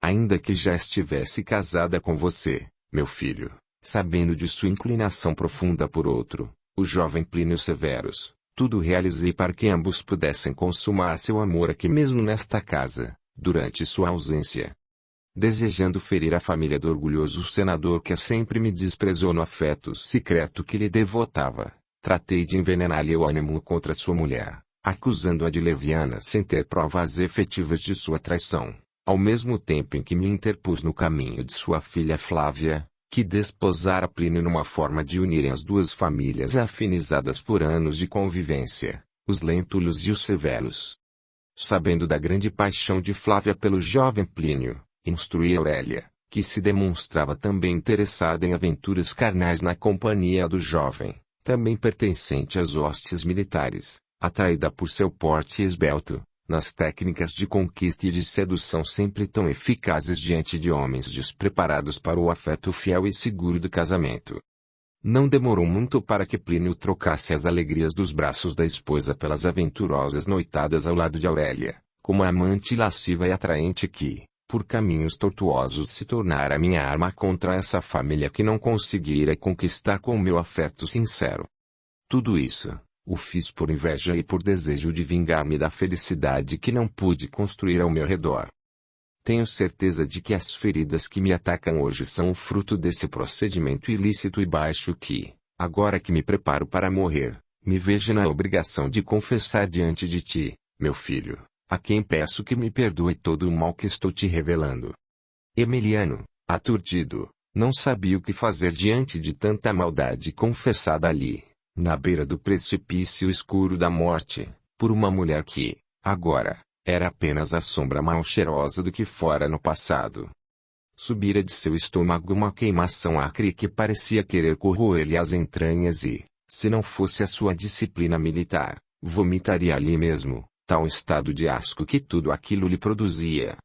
Ainda que já estivesse casada com você, meu filho, sabendo de sua inclinação profunda por outro, o jovem Plínio Severus, tudo realizei para que ambos pudessem consumar seu amor aqui mesmo nesta casa, durante sua ausência. Desejando ferir a família do orgulhoso senador que sempre me desprezou no afeto secreto que lhe devotava, tratei de envenenar-lhe o ânimo contra sua mulher, acusando-a de leviana sem ter provas efetivas de sua traição, ao mesmo tempo em que me interpus no caminho de sua filha Flávia, que desposara Plínio numa forma de unirem as duas famílias afinizadas por anos de convivência, os Lentulus e os Severos. Sabendo da grande paixão de Flávia pelo jovem Plínio, instruí Aurélia, que se demonstrava também interessada em aventuras carnais na companhia do jovem, também pertencente às hostes militares, atraída por seu porte esbelto, nas técnicas de conquista e de sedução sempre tão eficazes diante de homens despreparados para o afeto fiel e seguro do casamento. Não demorou muito para que Plínio trocasse as alegrias dos braços da esposa pelas aventurosas noitadas ao lado de Aurélia, como a amante lasciva e atraente que, por caminhos tortuosos, se tornara minha arma contra essa família que não conseguira conquistar com meu afeto sincero. Tudo isso o fiz por inveja e por desejo de vingar-me da felicidade que não pude construir ao meu redor. Tenho certeza de que as feridas que me atacam hoje são o fruto desse procedimento ilícito e baixo que, agora que me preparo para morrer, me vejo na obrigação de confessar diante de ti, meu filho, a quem peço que me perdoe todo o mal que estou te revelando. Emiliano, aturdido, não sabia o que fazer diante de tanta maldade confessada ali, na beira do precipício escuro da morte, por uma mulher que, agora, era apenas a sombra mal cheirosa do que fora no passado. Subira de seu estômago uma queimação acre que parecia querer corroer-lhe as entranhas e, se não fosse a sua disciplina militar, vomitaria ali mesmo, tal estado de asco que tudo aquilo lhe produzia.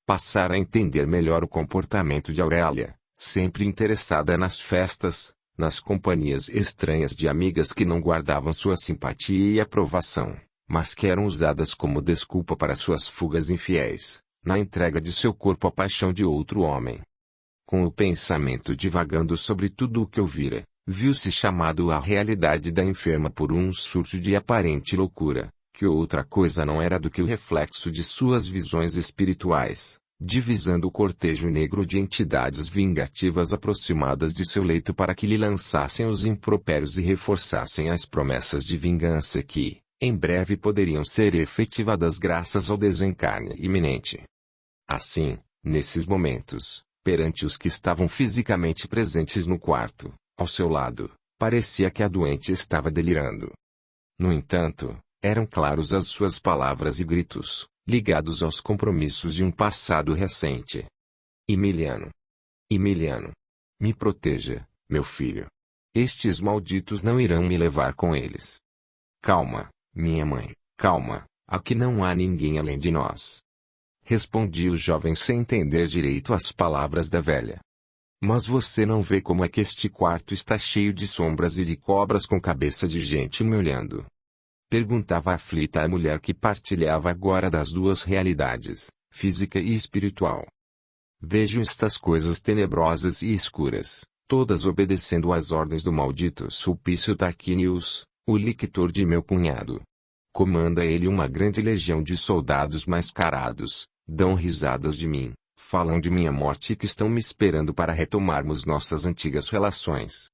Passara a entender melhor o comportamento de Aurélia, sempre interessada nas festas, nas companhias estranhas de amigas que não guardavam sua simpatia e aprovação, mas que eram usadas como desculpa para suas fugas infiéis, na entrega de seu corpo à paixão de outro homem. Com o pensamento divagando sobre tudo o que ouvira, viu-se chamado à realidade da enferma por um surto de aparente loucura, que outra coisa não era do que o reflexo de suas visões espirituais, divisando o cortejo negro de entidades vingativas aproximadas de seu leito para que lhe lançassem os impropérios e reforçassem as promessas de vingança que, em breve poderiam ser efetivadas graças ao desencarne iminente. Assim, nesses momentos, perante os que estavam fisicamente presentes no quarto, ao seu lado, parecia que a doente estava delirando. No entanto, eram claros as suas palavras e gritos, ligados aos compromissos de um passado recente. Emiliano. Emiliano. Me proteja, meu filho. Estes malditos não irão me levar com eles. Calma, minha mãe, calma, aqui não há ninguém além de nós. Respondia o jovem sem entender direito as palavras da velha. Mas você não vê como é que este quarto está cheio de sombras e de cobras com cabeça de gente me olhando? Perguntava aflita a mulher que partilhava agora das duas realidades, física e espiritual. Vejo estas coisas tenebrosas e escuras, todas obedecendo às ordens do maldito Sulpício Tarquinius, o lictor de meu cunhado. Comanda ele uma grande legião de soldados mascarados, dão risadas de mim, falam de minha morte e que estão me esperando para retomarmos nossas antigas relações.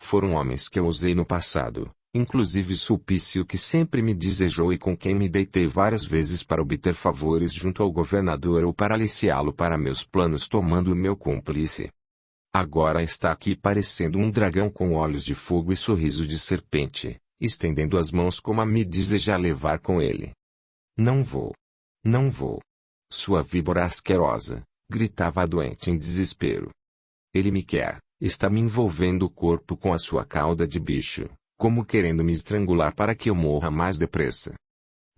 Foram homens que eu usei no passado, inclusive Sulpício que sempre me desejou e com quem me deitei várias vezes para obter favores junto ao governador ou para aliciá-lo para meus planos tomando meu cúmplice. Agora está aqui parecendo um dragão com olhos de fogo e sorriso de serpente, estendendo as mãos como a me desejar levar com ele. Não vou. Não vou. Sua víbora asquerosa, gritava a doente em desespero. Ele me quer, está me envolvendo o corpo com a sua cauda de bicho, como querendo me estrangular para que eu morra mais depressa.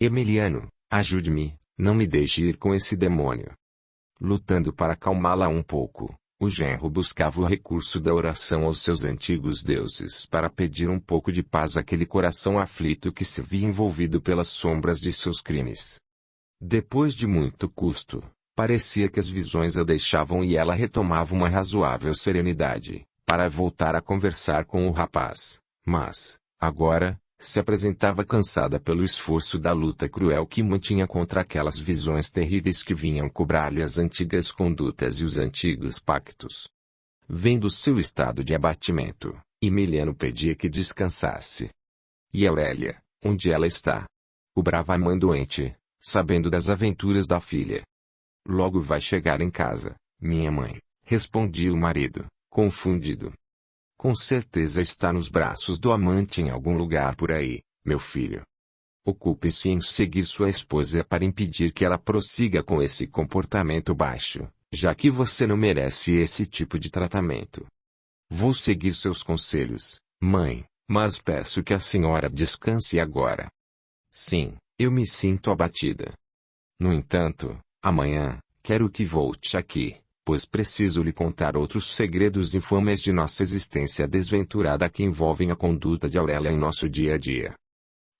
Emiliano, ajude-me, não me deixe ir com esse demônio. Lutando para acalmá-la um pouco, o genro buscava o recurso da oração aos seus antigos deuses para pedir um pouco de paz àquele coração aflito que se via envolvido pelas sombras de seus crimes. Depois de muito custo, parecia que as visões a deixavam e ela retomava uma razoável serenidade, para voltar a conversar com o rapaz, mas, agora, se apresentava cansada pelo esforço da luta cruel que mantinha contra aquelas visões terríveis que vinham cobrar-lhe as antigas condutas e os antigos pactos. Vendo seu estado de abatimento, Emiliano pedia que descansasse. E Aurélia, onde ela está? Cobrava a mãe doente, sabendo das aventuras da filha. Logo vai chegar em casa, minha mãe, respondia o marido, confundido. Com certeza está nos braços do amante em algum lugar por aí, meu filho. Ocupe-se em seguir sua esposa para impedir que ela prossiga com esse comportamento baixo, já que você não merece esse tipo de tratamento. Vou seguir seus conselhos, mãe, mas peço que a senhora descanse agora. Sim, eu me sinto abatida. No entanto, amanhã, quero que volte aqui, pois preciso lhe contar outros segredos infames de nossa existência desventurada que envolvem a conduta de Aurélia em nosso dia a dia.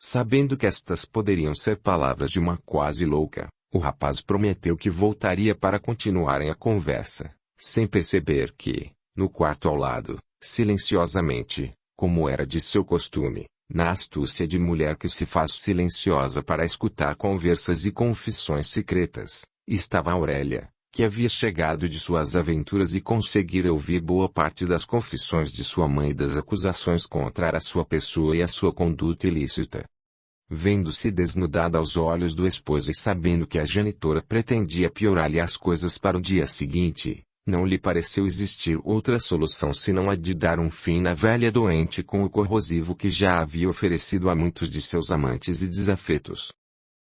Sabendo que estas poderiam ser palavras de uma quase louca, o rapaz prometeu que voltaria para continuarem a conversa, sem perceber que, no quarto ao lado, silenciosamente, como era de seu costume, na astúcia de mulher que se faz silenciosa para escutar conversas e confissões secretas, estava Aurélia, que havia chegado de suas aventuras e conseguira ouvir boa parte das confissões de sua mãe e das acusações contra a sua pessoa e a sua conduta ilícita. Vendo-se desnudada aos olhos do esposo e sabendo que a genitora pretendia piorar-lhe as coisas para o dia seguinte, não lhe pareceu existir outra solução senão a de dar um fim na velha doente com o corrosivo que já havia oferecido a muitos de seus amantes e desafetos.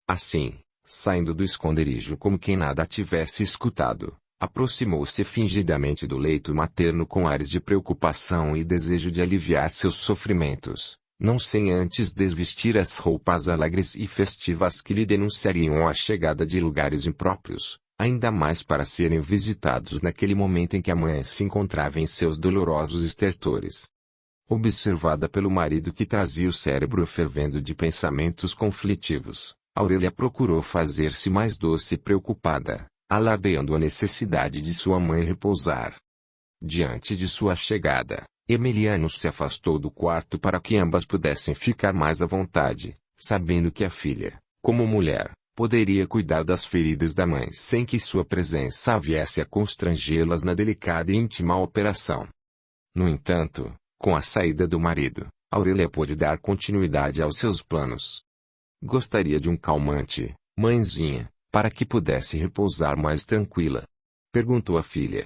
Assim, saindo do esconderijo como quem nada tivesse escutado, aproximou-se fingidamente do leito materno com ares de preocupação e desejo de aliviar seus sofrimentos, não sem antes desvestir as roupas alegres e festivas que lhe denunciariam a chegada de lugares impróprios, ainda mais para serem visitados naquele momento em que a mãe se encontrava em seus dolorosos estertores. Observada pelo marido que trazia o cérebro fervendo de pensamentos conflitivos, Aurélia procurou fazer-se mais doce e preocupada, alardeando a necessidade de sua mãe repousar. Diante de sua chegada, Emiliano se afastou do quarto para que ambas pudessem ficar mais à vontade, sabendo que a filha, como mulher, poderia cuidar das feridas da mãe sem que sua presença viesse a constrangê-las na delicada e íntima operação. No entanto, com a saída do marido, Aurélia pôde dar continuidade aos seus planos. Gostaria de um calmante, mãezinha, para que pudesse repousar mais tranquila? Perguntou a filha.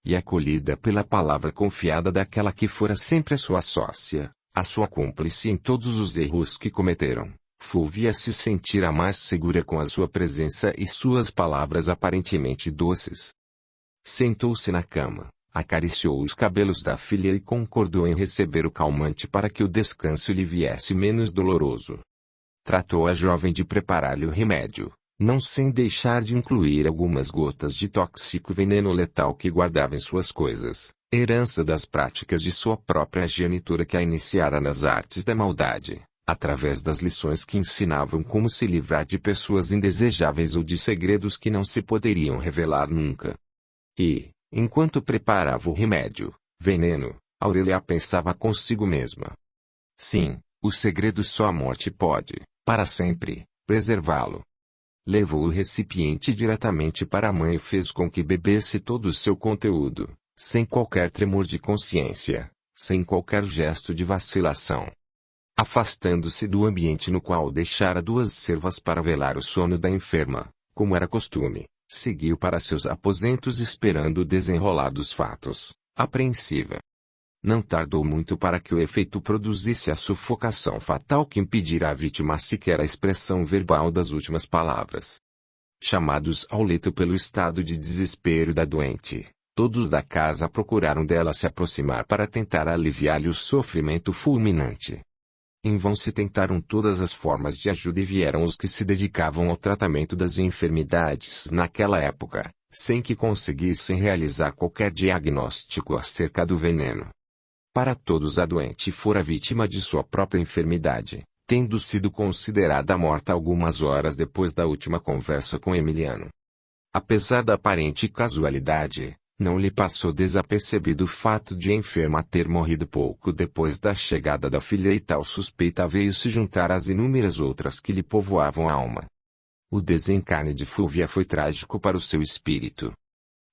E acolhida pela palavra confiada daquela que fora sempre a sua sócia, a sua cúmplice em todos os erros que cometeram, Fúvia se sentira mais segura com a sua presença e suas palavras aparentemente doces. Sentou-se na cama, acariciou os cabelos da filha e concordou em receber o calmante para que o descanso lhe viesse menos doloroso. Tratou a jovem de preparar-lhe o remédio, não sem deixar de incluir algumas gotas de tóxico veneno letal que guardava em suas coisas, herança das práticas de sua própria genitora que a iniciara nas artes da maldade, através das lições que ensinavam como se livrar de pessoas indesejáveis ou de segredos que não se poderiam revelar nunca. E, enquanto preparava o remédio, veneno, Aurélia pensava consigo mesma. Sim, o segredo só a morte pode, para sempre, preservá-lo. Levou o recipiente diretamente para a mãe e fez com que bebesse todo o seu conteúdo, sem qualquer tremor de consciência, sem qualquer gesto de vacilação. Afastando-se do ambiente no qual deixara duas servas para velar o sono da enferma, como era costume, seguiu para seus aposentos esperando o desenrolar dos fatos, apreensiva. Não tardou muito para que o efeito produzisse a sufocação fatal que impedirá à vítima sequer a expressão verbal das últimas palavras. Chamados ao leito pelo estado de desespero da doente, todos da casa procuraram dela se aproximar para tentar aliviar-lhe o sofrimento fulminante. Em vão se tentaram todas as formas de ajuda e vieram os que se dedicavam ao tratamento das enfermidades naquela época, sem que conseguissem realizar qualquer diagnóstico acerca do veneno. Para todos a doente fora vítima de sua própria enfermidade, tendo sido considerada morta algumas horas depois da última conversa com Emiliano. Apesar da aparente casualidade, não lhe passou desapercebido o fato de a enferma ter morrido pouco depois da chegada da filha e tal suspeita veio se juntar às inúmeras outras que lhe povoavam a alma. O desencarne de Fúvia foi trágico para o seu espírito.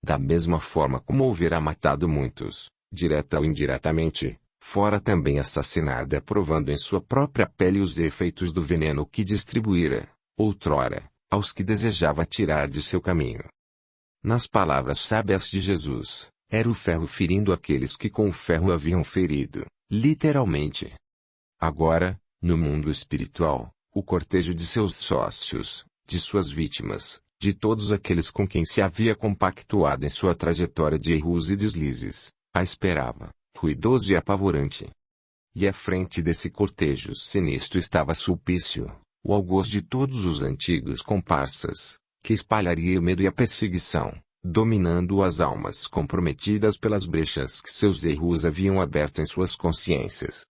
Da mesma forma como houvera matado muitos, direta ou indiretamente, fora também assassinada provando em sua própria pele os efeitos do veneno que distribuíra, outrora, aos que desejava tirar de seu caminho. Nas palavras sábias de Jesus, era o ferro ferindo aqueles que com o ferro haviam ferido, literalmente. Agora, no mundo espiritual, o cortejo de seus sócios, de suas vítimas, de todos aqueles com quem se havia compactuado em sua trajetória de erros e deslizes, a esperava, ruidoso e apavorante. E à frente desse cortejo sinistro estava Sulpício, o algoz de todos os antigos comparsas, que espalharia o medo e a perseguição, dominando as almas comprometidas pelas brechas que seus erros haviam aberto em suas consciências.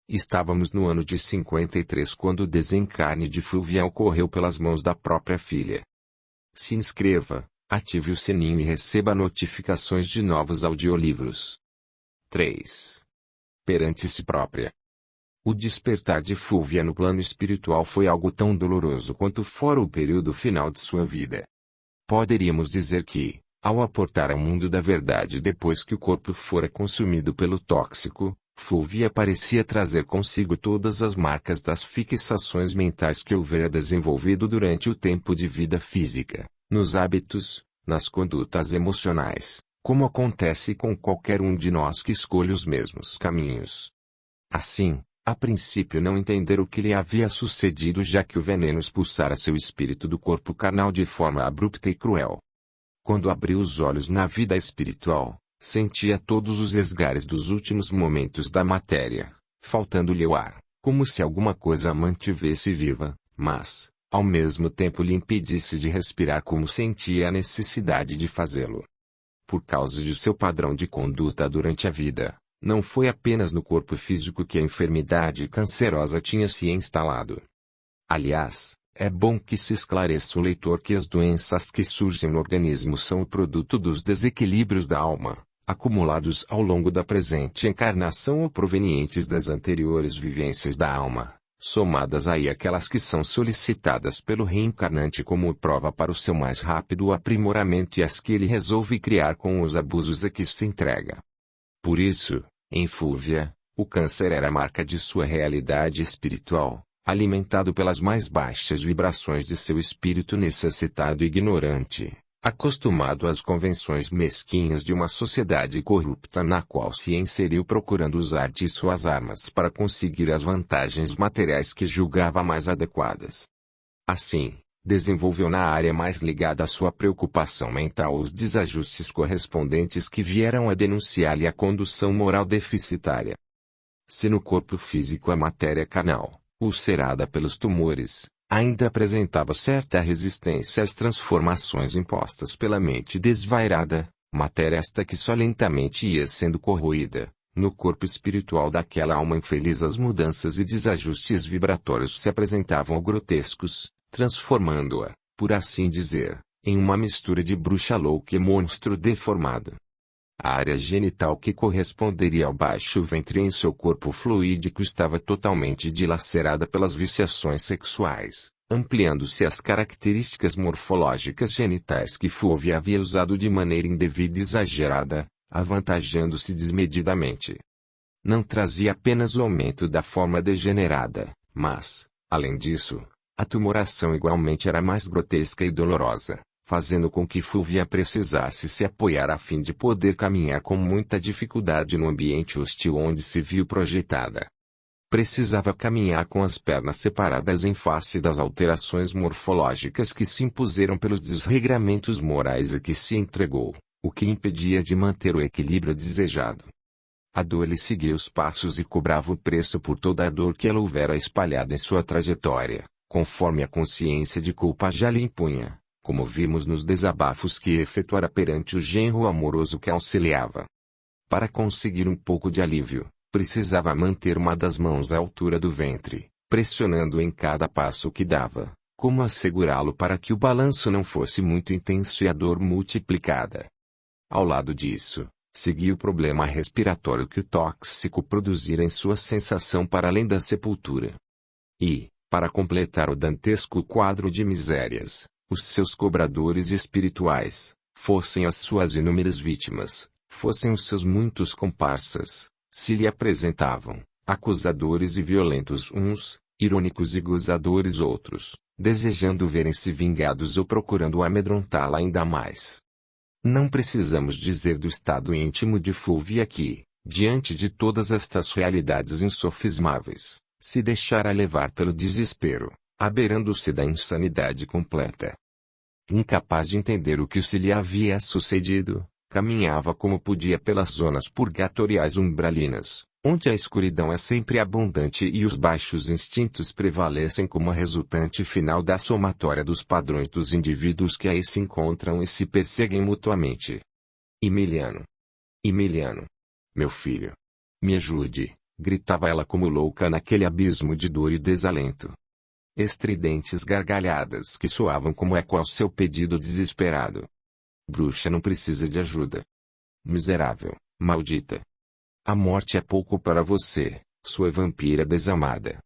Estávamos no ano de 53 quando o desencarne de Fúvia ocorreu pelas mãos da própria filha. Se inscreva, ative o sininho e receba notificações de novos audiolivros. 3. Perante si própria. O despertar de Fúvia no plano espiritual foi algo tão doloroso quanto fora o período final de sua vida. Poderíamos dizer que, ao aportar ao mundo da verdade depois que o corpo fora consumido pelo tóxico, Fúvia parecia trazer consigo todas as marcas das fixações mentais que houvera desenvolvido durante o tempo de vida física, nos hábitos, nas condutas emocionais, como acontece com qualquer um de nós que escolhe os mesmos caminhos. Assim, a princípio não entender o que lhe havia sucedido já que o veneno expulsara seu espírito do corpo carnal de forma abrupta e cruel. Quando abriu os olhos na vida espiritual, sentia todos os esgares dos últimos momentos da matéria, faltando-lhe o ar, como se alguma coisa a mantivesse viva, mas, ao mesmo tempo lhe impedisse de respirar como sentia a necessidade de fazê-lo. Por causa de seu padrão de conduta durante a vida, não foi apenas no corpo físico que a enfermidade cancerosa tinha se instalado. Aliás, é bom que se esclareça o leitor que as doenças que surgem no organismo são o produto dos desequilíbrios da alma, acumulados ao longo da presente encarnação ou provenientes das anteriores vivências da alma, somadas aí aquelas que são solicitadas pelo reencarnante como prova para o seu mais rápido aprimoramento e as que ele resolve criar com os abusos a que se entrega. Por isso, em Fúvia, o câncer era a marca de sua realidade espiritual, Alimentado pelas mais baixas vibrações de seu espírito necessitado e ignorante, acostumado às convenções mesquinhas de uma sociedade corrupta na qual se inseriu procurando usar de suas armas para conseguir as vantagens materiais que julgava mais adequadas. Assim, desenvolveu na área mais ligada à sua preocupação mental os desajustes correspondentes que vieram a denunciar-lhe a condução moral deficitária. Se no corpo físico a matéria carnal, ulcerada pelos tumores, ainda apresentava certa resistência às transformações impostas pela mente desvairada, matéria esta que só lentamente ia sendo corroída, no corpo espiritual daquela alma infeliz as mudanças e desajustes vibratórios se apresentavam grotescos, transformando-a, por assim dizer, em uma mistura de bruxa louca e monstro deformado. A área genital que corresponderia ao baixo ventre em seu corpo fluídico estava totalmente dilacerada pelas viciações sexuais, ampliando-se as características morfológicas genitais que Fulvia havia usado de maneira indevida e exagerada, avantajando-se desmedidamente. Não trazia apenas o aumento da forma degenerada, mas, além disso, a tumoração igualmente era mais grotesca e dolorosa, fazendo com que Fulvia precisasse se apoiar a fim de poder caminhar com muita dificuldade no ambiente hostil onde se viu projetada. Precisava caminhar com as pernas separadas em face das alterações morfológicas que se impuseram pelos desregramentos morais e que se entregou, o que impedia de manter o equilíbrio desejado. A dor lhe seguia os passos e cobrava o preço por toda a dor que ela houvera espalhada em sua trajetória, conforme a consciência de culpa já lhe impunha, como vimos nos desabafos que efetuara perante o genro amoroso que a auxiliava. Para conseguir um pouco de alívio, precisava manter uma das mãos à altura do ventre, pressionando em cada passo que dava, como assegurá-lo para que o balanço não fosse muito intenso e a dor multiplicada. Ao lado disso, seguia o problema respiratório que o tóxico produzira em sua sensação para além da sepultura. E, para completar o dantesco quadro de misérias, os seus cobradores espirituais, fossem as suas inúmeras vítimas, fossem os seus muitos comparsas, se lhe apresentavam, acusadores e violentos uns, irônicos e gozadores outros, desejando verem-se vingados ou procurando amedrontá-la ainda mais. Não precisamos dizer do estado íntimo de Fulvia que, diante de todas estas realidades insofismáveis, se deixara levar pelo desespero, abeirando-se da insanidade completa. Incapaz de entender o que se lhe havia sucedido, caminhava como podia pelas zonas purgatoriais umbralinas, onde a escuridão é sempre abundante e os baixos instintos prevalecem como a resultante final da somatória dos padrões dos indivíduos que aí se encontram e se perseguem mutuamente. Emiliano! Emiliano! Meu filho! Me ajude! Gritava ela como louca naquele abismo de dor e desalento. Estridentes gargalhadas que soavam como eco ao seu pedido desesperado. Bruxa não precisa de ajuda. Miserável, maldita. A morte é pouco para você, sua vampira desamada.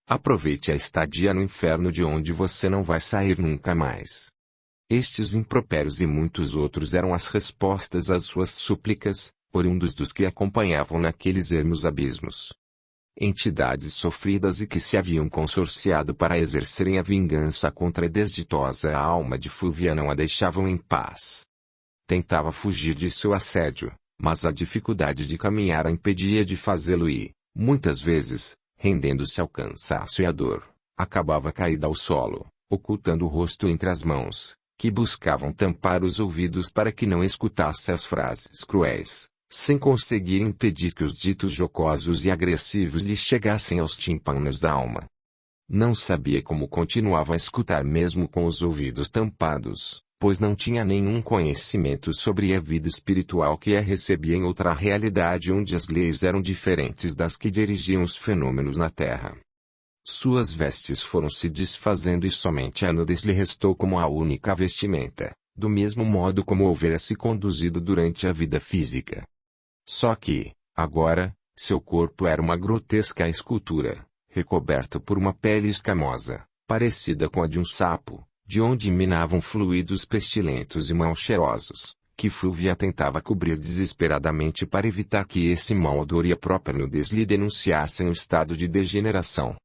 Aproveite a estadia no inferno de onde você não vai sair nunca mais. Estes impropérios e muitos outros eram as respostas às suas súplicas, oriundos dos que acompanhavam naqueles ermos abismos. Entidades sofridas e que se haviam consorciado para exercerem a vingança contra a desditosa alma de Fulvia não a deixavam em paz. Tentava fugir de seu assédio, mas a dificuldade de caminhar a impedia de fazê-lo e, muitas vezes, rendendo-se ao cansaço e à dor, acabava caída ao solo, ocultando o rosto entre as mãos, que buscavam tampar os ouvidos para que não escutasse as frases cruéis, sem conseguir impedir que os ditos jocosos e agressivos lhe chegassem aos tímpanos da alma. Não sabia como continuava a escutar mesmo com os ouvidos tampados, pois não tinha nenhum conhecimento sobre a vida espiritual que a recebia em outra realidade onde as leis eram diferentes das que dirigiam os fenômenos na Terra. Suas vestes foram se desfazendo e somente a nudez lhe restou como a única vestimenta, do mesmo modo como houvera se conduzido durante a vida física. Só que, agora, seu corpo era uma grotesca escultura, recoberto por uma pele escamosa, parecida com a de um sapo, de onde emanavam fluidos pestilentos e mal cheirosos, que Fulvia tentava cobrir desesperadamente para evitar que esse mau odor e a própria nudez lhe denunciassem o estado de degeneração.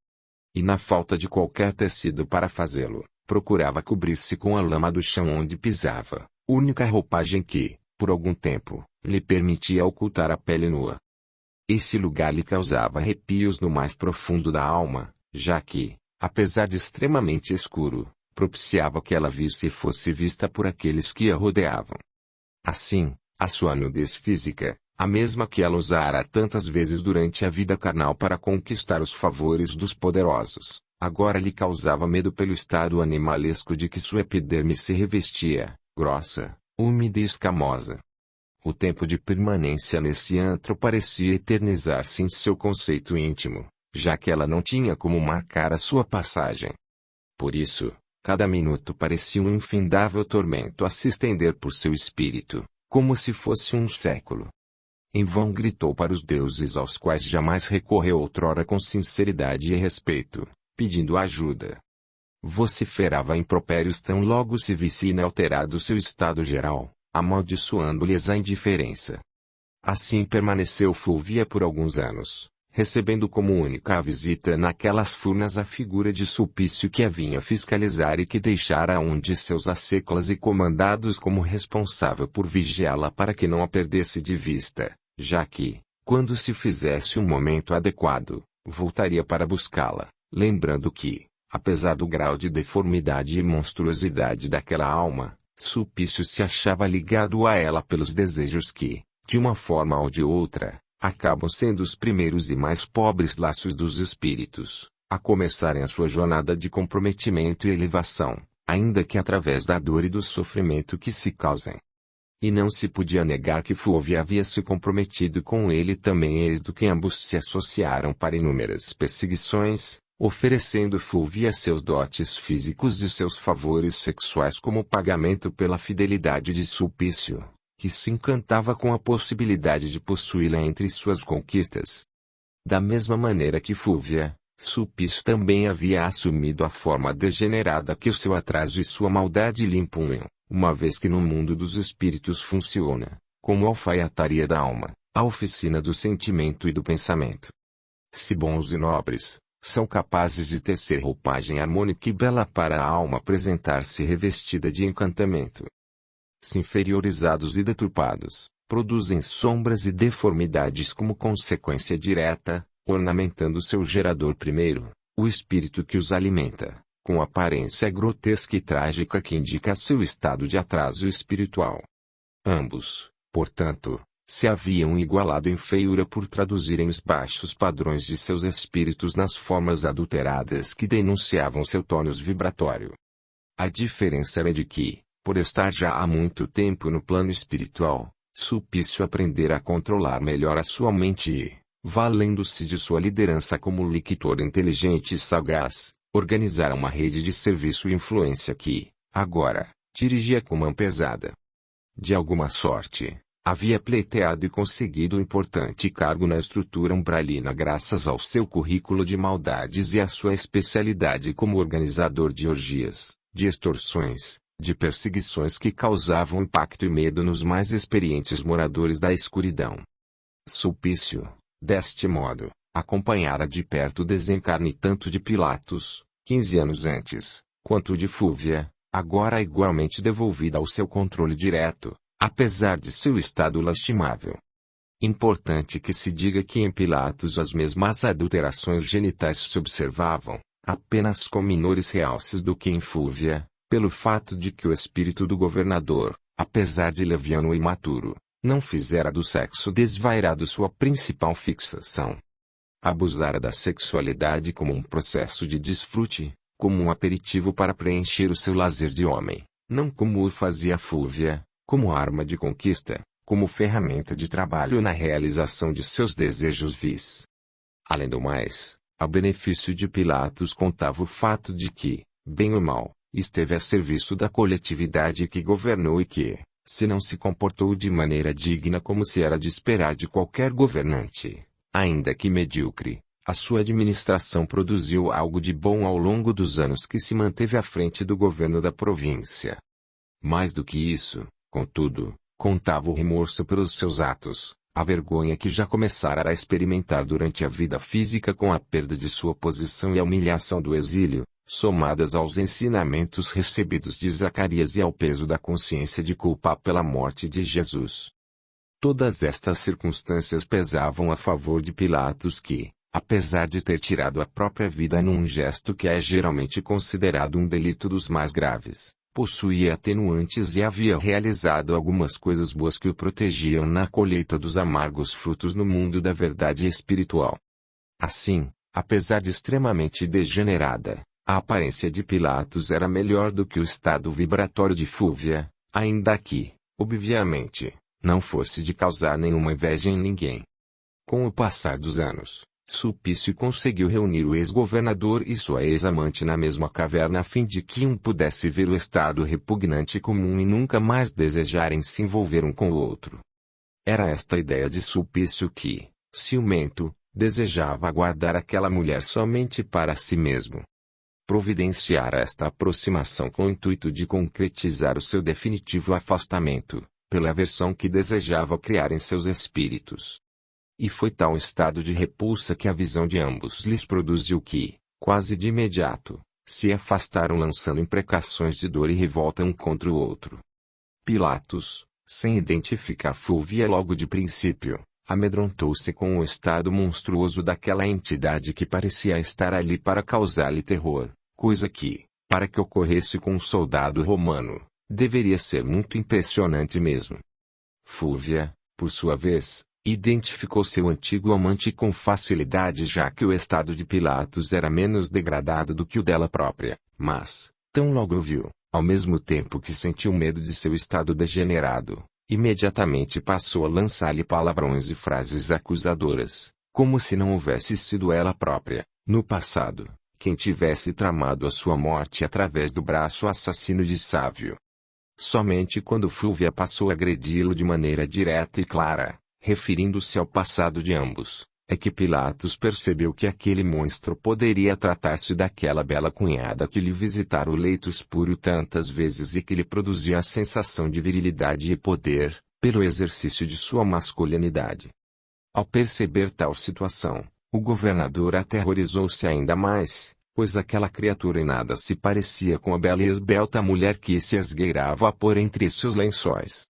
e na falta de qualquer tecido para fazê-lo, procurava cobrir-se com a lama do chão onde pisava, única roupagem que, por algum tempo, lhe permitia ocultar a pele nua. Esse lugar lhe causava arrepios no mais profundo da alma, já que, apesar de extremamente escuro, propiciava que ela visse e fosse vista por aqueles que a rodeavam. Assim, a sua nudez física, a mesma que ela usara tantas vezes durante a vida carnal para conquistar os favores dos poderosos, agora lhe causava medo pelo estado animalesco de que sua epiderme se revestia, grossa, úmida e escamosa. O tempo de permanência nesse antro parecia eternizar-se em seu conceito íntimo, já que ela não tinha como marcar a sua passagem. Por isso, cada minuto parecia um infindável tormento a se estender por seu espírito, como se fosse um século. Em vão gritou para os deuses aos quais jamais recorreu outrora com sinceridade e respeito, pedindo ajuda. Vociferava impropérios tão logo se visse inalterado seu estado geral, amaldiçoando-lhes a indiferença. Assim permaneceu Fúvia por alguns anos, recebendo como única visita naquelas furnas a figura de Sulpício que a vinha fiscalizar e que deixara um de seus asseclas e comandados como responsável por vigiá-la para que não a perdesse de vista, já que, quando se fizesse um momento adequado, voltaria para buscá-la, lembrando que, apesar do grau de deformidade e monstruosidade daquela alma, Sulpício se achava ligado a ela pelos desejos que, de uma forma ou de outra, acabam sendo os primeiros e mais pobres laços dos espíritos, a começarem a sua jornada de comprometimento e elevação, ainda que através da dor e do sofrimento que se causem. E não se podia negar que Fúvia havia se comprometido com ele também, eis do que ambos se associaram para inúmeras perseguições, oferecendo Fúvia seus dotes físicos e seus favores sexuais como pagamento pela fidelidade de Sulpício, que se encantava com a possibilidade de possuí-la entre suas conquistas. Da mesma maneira que Fúvia, Sulpício também havia assumido a forma degenerada que o seu atraso e sua maldade lhe impunham, uma vez que no mundo dos espíritos funciona, como alfaiataria da alma, a oficina do sentimento e do pensamento. Se bons e nobres, são capazes de tecer roupagem harmônica e bela para a alma apresentar-se revestida de encantamento. Se inferiorizados e deturpados, produzem sombras e deformidades como consequência direta, ornamentando seu gerador primeiro, o espírito que os alimenta, com aparência grotesca e trágica que indica seu estado de atraso espiritual. Ambos, portanto, se haviam igualado em feiura por traduzirem os baixos padrões de seus espíritos nas formas adulteradas que denunciavam seu tônus vibratório. A diferença era de que, por estar já há muito tempo no plano espiritual, Sulpício aprendera a controlar melhor a sua mente e, valendo-se de sua liderança como lictor inteligente e sagaz, organizara uma rede de serviço e influência que, agora, dirigia com mão pesada. De alguma sorte, havia pleiteado e conseguido um importante cargo na estrutura umbralina graças ao seu currículo de maldades e à sua especialidade como organizador de orgias, de extorsões, de perseguições que causavam impacto e medo nos mais experientes moradores da escuridão. Sulpício, deste modo, acompanhara de perto o desencarne tanto de Pilatos, 15 anos antes, quanto de Fúvia, agora igualmente devolvida ao seu controle direto, apesar de seu estado lastimável. Importante que se diga que em Pilatos as mesmas adulterações genitais se observavam, apenas com menores realces do que em Fúvia, pelo fato de que o espírito do governador, apesar de leviano e imaturo, não fizera do sexo desvairado sua principal fixação. Abusara da sexualidade como um processo de desfrute, como um aperitivo para preencher o seu lazer de homem, não como o fazia Fúvia, como arma de conquista, como ferramenta de trabalho na realização de seus desejos vis. Além do mais, ao benefício de Pilatos contava o fato de que, bem ou mal, esteve a serviço da coletividade que governou e que, se não se comportou de maneira digna como se era de esperar de qualquer governante, ainda que medíocre, a sua administração produziu algo de bom ao longo dos anos que se manteve à frente do governo da província. Mais do que isso, contudo, contava o remorso pelos seus atos, A vergonha que já começara a experimentar durante a vida física com a perda de sua posição e a humilhação do exílio, somadas aos ensinamentos recebidos de Zacarias e ao peso da consciência de culpa pela morte de Jesus. Todas estas circunstâncias pesavam a favor de Pilatos que, apesar de ter tirado a própria vida num gesto que é geralmente considerado um delito dos mais graves, possuía atenuantes e havia realizado algumas coisas boas que o protegiam na colheita dos amargos frutos no mundo da verdade espiritual. Assim, apesar de extremamente degenerada, a aparência de Pilatos era melhor do que o estado vibratório de Fúvia, ainda que, obviamente, não fosse de causar nenhuma inveja em ninguém. Com o passar dos anos, Sulpício conseguiu reunir o ex-governador e sua ex-amante na mesma caverna a fim de que um pudesse ver o estado repugnante comum e nunca mais desejarem se envolver um com o outro. Era esta a ideia de Sulpício que, ciumento, desejava guardar aquela mulher somente para si mesmo. Providenciara esta aproximação com o intuito de concretizar o seu definitivo afastamento, pela aversão que desejava criar em seus espíritos. E foi tal estado de repulsa que a visão de ambos lhes produziu que, quase de imediato, se afastaram lançando imprecações de dor e revolta um contra o outro. Pilatos, sem identificar Fúvia logo de princípio, amedrontou-se com o estado monstruoso daquela entidade que parecia estar ali para causar-lhe terror, coisa que, para que ocorresse com um soldado romano, deveria ser muito impressionante mesmo. Fúvia, por sua vez, identificou seu antigo amante com facilidade já que o estado de Pilatos era menos degradado do que o dela própria, mas, tão logo o viu, ao mesmo tempo que sentiu medo de seu estado degenerado, imediatamente passou a lançar-lhe palavrões e frases acusadoras, como se não houvesse sido ela própria, no passado, quem tivesse tramado a sua morte através do braço assassino de Sávio. Somente quando Fúvia passou a agredi-lo de maneira direta e clara, referindo-se ao passado de ambos, é que Pilatos percebeu que aquele monstro poderia tratar-se daquela bela cunhada que lhe visitara o leito escuro tantas vezes e que lhe produzia a sensação de virilidade e poder, pelo exercício de sua masculinidade. Ao perceber tal situação, o governador aterrorizou-se ainda mais, pois aquela criatura em nada se parecia com a bela e esbelta mulher que se esgueirava a pôr entre seus lençóis.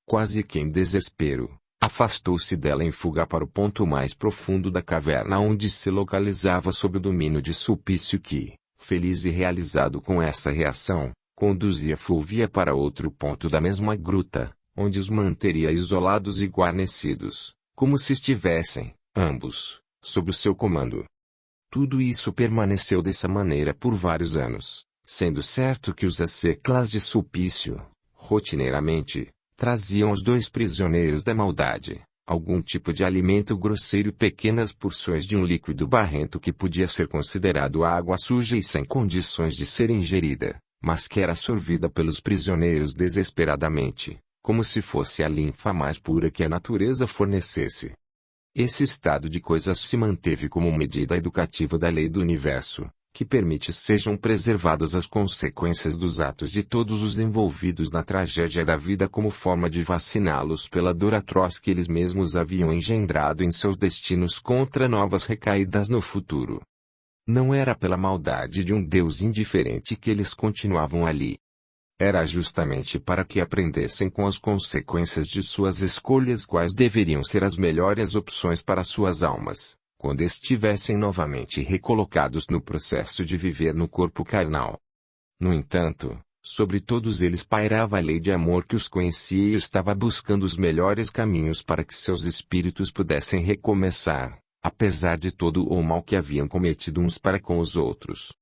Quase que em desespero, afastou-se dela em fuga para o ponto mais profundo da caverna onde se localizava sob o domínio de Sulpício que, feliz e realizado com essa reação, conduzia Fúvia para outro ponto da mesma gruta, onde os manteria isolados e guarnecidos, como se estivessem, ambos, sob o seu comando. Tudo isso permaneceu dessa maneira por vários anos, sendo certo que os asseclas de Sulpício, rotineiramente, traziam aos dois prisioneiros da maldade, algum tipo de alimento grosseiro e pequenas porções de um líquido barrento que podia ser considerado água suja e sem condições de ser ingerida, mas que era sorvida pelos prisioneiros desesperadamente, como se fosse a linfa mais pura que a natureza fornecesse. Esse estado de coisas se manteve como medida educativa da lei do universo, que permite sejam preservadas as consequências dos atos de todos os envolvidos na tragédia da vida como forma de vaciná-los pela dor atroz que eles mesmos haviam engendrado em seus destinos contra novas recaídas no futuro. Não era pela maldade de um Deus indiferente que eles continuavam ali. Era justamente para que aprendessem com as consequências de suas escolhas quais deveriam ser as melhores opções para suas almas, quando estivessem novamente recolocados no processo de viver no corpo carnal. No entanto, sobre todos eles pairava a lei de amor que os conhecia e estava buscando os melhores caminhos para que seus espíritos pudessem recomeçar, apesar de todo o mal que haviam cometido uns para com os outros.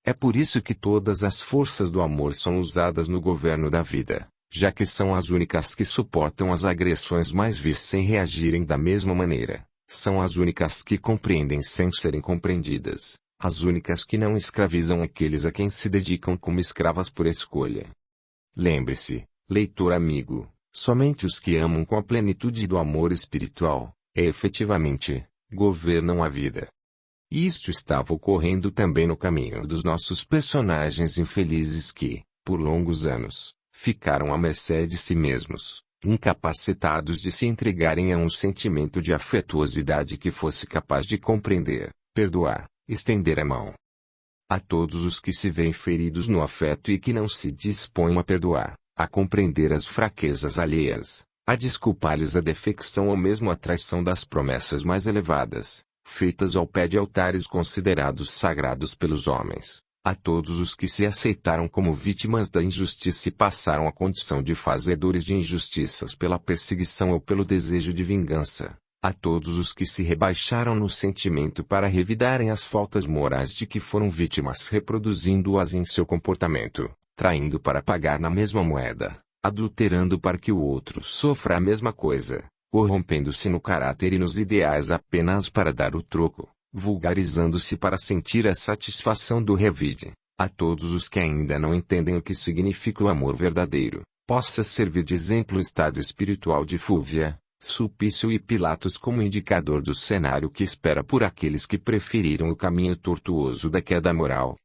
É por isso que todas as forças do amor são usadas no governo da vida, já que são as únicas que suportam as agressões mais vis sem reagirem da mesma maneira. São as únicas que compreendem sem serem compreendidas, as únicas que não escravizam aqueles a quem se dedicam como escravas por escolha. Lembre-se, leitor amigo, somente os que amam com a plenitude do amor espiritual, efetivamente, governam a vida. Isto estava ocorrendo também no caminho dos nossos personagens infelizes que, por longos anos, ficaram à mercê de si mesmos, incapacitados de se entregarem a um sentimento de afetuosidade que fosse capaz de compreender, perdoar, estender a mão. A todos os que se veem feridos no afeto e que não se dispõem a perdoar, a compreender as fraquezas alheias, a desculpar-lhes a defecção ou mesmo a traição das promessas mais elevadas, feitas ao pé de altares considerados sagrados pelos homens, a todos os que se aceitaram como vítimas da injustiça e passaram a condição de fazedores de injustiças pela perseguição ou pelo desejo de vingança, a todos os que se rebaixaram no sentimento para revidarem as faltas morais de que foram vítimas reproduzindo-as em seu comportamento, traindo para pagar na mesma moeda, adulterando para que o outro sofra a mesma coisa, corrompendo-se no caráter e nos ideais apenas para dar o troco, vulgarizando-se para sentir a satisfação do revide, a todos os que ainda não entendem o que significa o amor verdadeiro, possa servir de exemplo o estado espiritual de Fúvia, Sulpício e Pilatos como indicador do cenário que espera por aqueles que preferiram o caminho tortuoso da queda moral.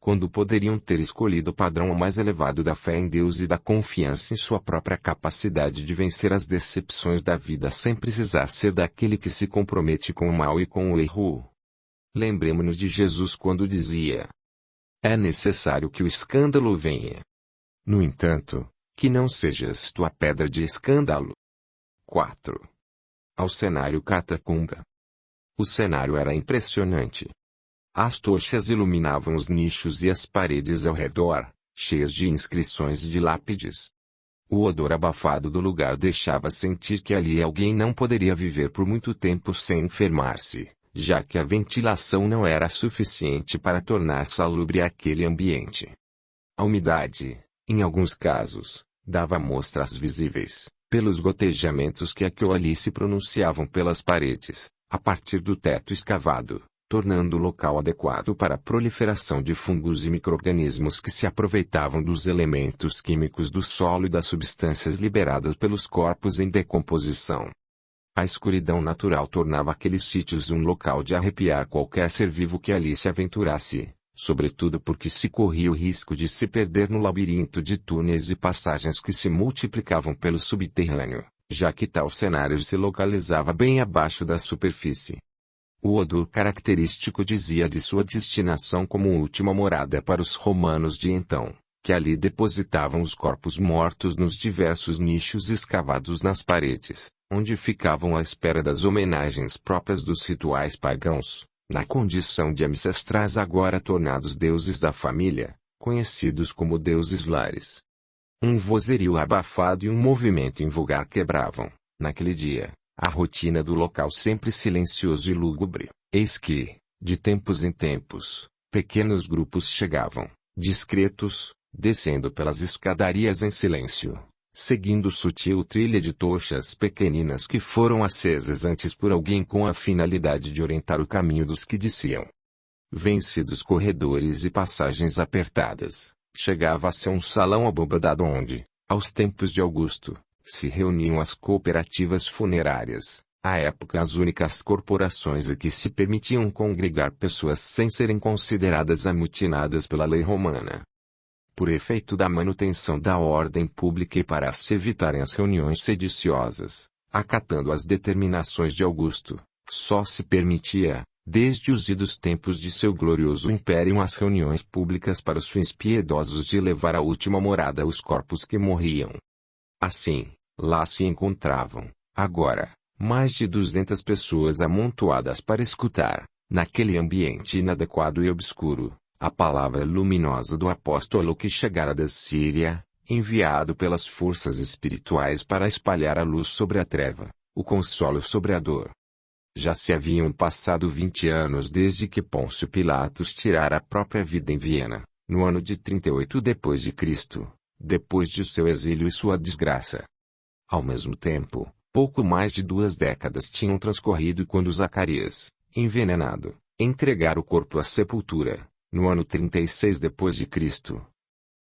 Quando poderiam ter escolhido o padrão mais elevado da fé em Deus e da confiança em sua própria capacidade de vencer as decepções da vida sem precisar ser daquele que se compromete com o mal e com o erro. Lembremos-nos de Jesus quando dizia: é necessário que o escândalo venha. No entanto, que não sejas tu a pedra de escândalo. 4. Ao cenário catacumba. O cenário era impressionante. As tochas iluminavam os nichos e as paredes ao redor, cheias de inscrições e de lápides. O odor abafado do lugar deixava sentir que ali alguém não poderia viver por muito tempo sem enfermar-se, já que a ventilação não era suficiente para tornar salubre aquele ambiente. A umidade, em alguns casos, dava mostras visíveis, pelos gotejamentos que aqui ou ali se pronunciavam pelas paredes, a partir do teto escavado, tornando o local adequado para a proliferação de fungos e micro-organismos que se aproveitavam dos elementos químicos do solo e das substâncias liberadas pelos corpos em decomposição. A escuridão natural tornava aqueles sítios um local de arrepiar qualquer ser vivo que ali se aventurasse, sobretudo porque se corria o risco de se perder no labirinto de túneis e passagens que se multiplicavam pelo subterrâneo, já que tal cenário se localizava bem abaixo da superfície. O odor característico dizia de sua destinação como última morada para os romanos de então, que ali depositavam os corpos mortos nos diversos nichos escavados nas paredes, onde ficavam à espera das homenagens próprias dos rituais pagãos, na condição de ancestrais agora tornados deuses da família, conhecidos como deuses lares. Um vozerio abafado e um movimento invulgar quebravam, naquele dia, a rotina do local sempre silencioso e lúgubre. Eis que, de tempos em tempos, pequenos grupos chegavam, discretos, descendo pelas escadarias em silêncio, seguindo sutil trilha de tochas pequeninas que foram acesas antes por alguém com a finalidade de orientar o caminho dos que desciam. Vencidos corredores e passagens apertadas, chegava-se a um salão abobadado onde, aos tempos de Augusto, se reuniam as cooperativas funerárias, à época as únicas corporações a que se permitiam congregar pessoas sem serem consideradas amotinadas pela lei romana. Por efeito da manutenção da ordem pública e para se evitarem as reuniões sediciosas, acatando as determinações de Augusto, só se permitia, desde os idos tempos de seu glorioso império, as reuniões públicas para os fins piedosos de levar à última morada os corpos que morriam. Assim, lá se encontravam, agora, mais de 200 pessoas amontoadas para escutar, naquele ambiente inadequado e obscuro, a palavra luminosa do apóstolo que chegara da Síria, enviado pelas forças espirituais para espalhar a luz sobre a treva, o consolo sobre a dor. Já se haviam passado 20 anos desde que Pôncio Pilatos tirara a própria vida em Viena, no ano de 38 d.C., depois de seu exílio e sua desgraça. Ao mesmo tempo, pouco mais de 2 décadas tinham transcorrido quando Zacarias, envenenado, entregara o corpo à sepultura, no ano 36 d.C.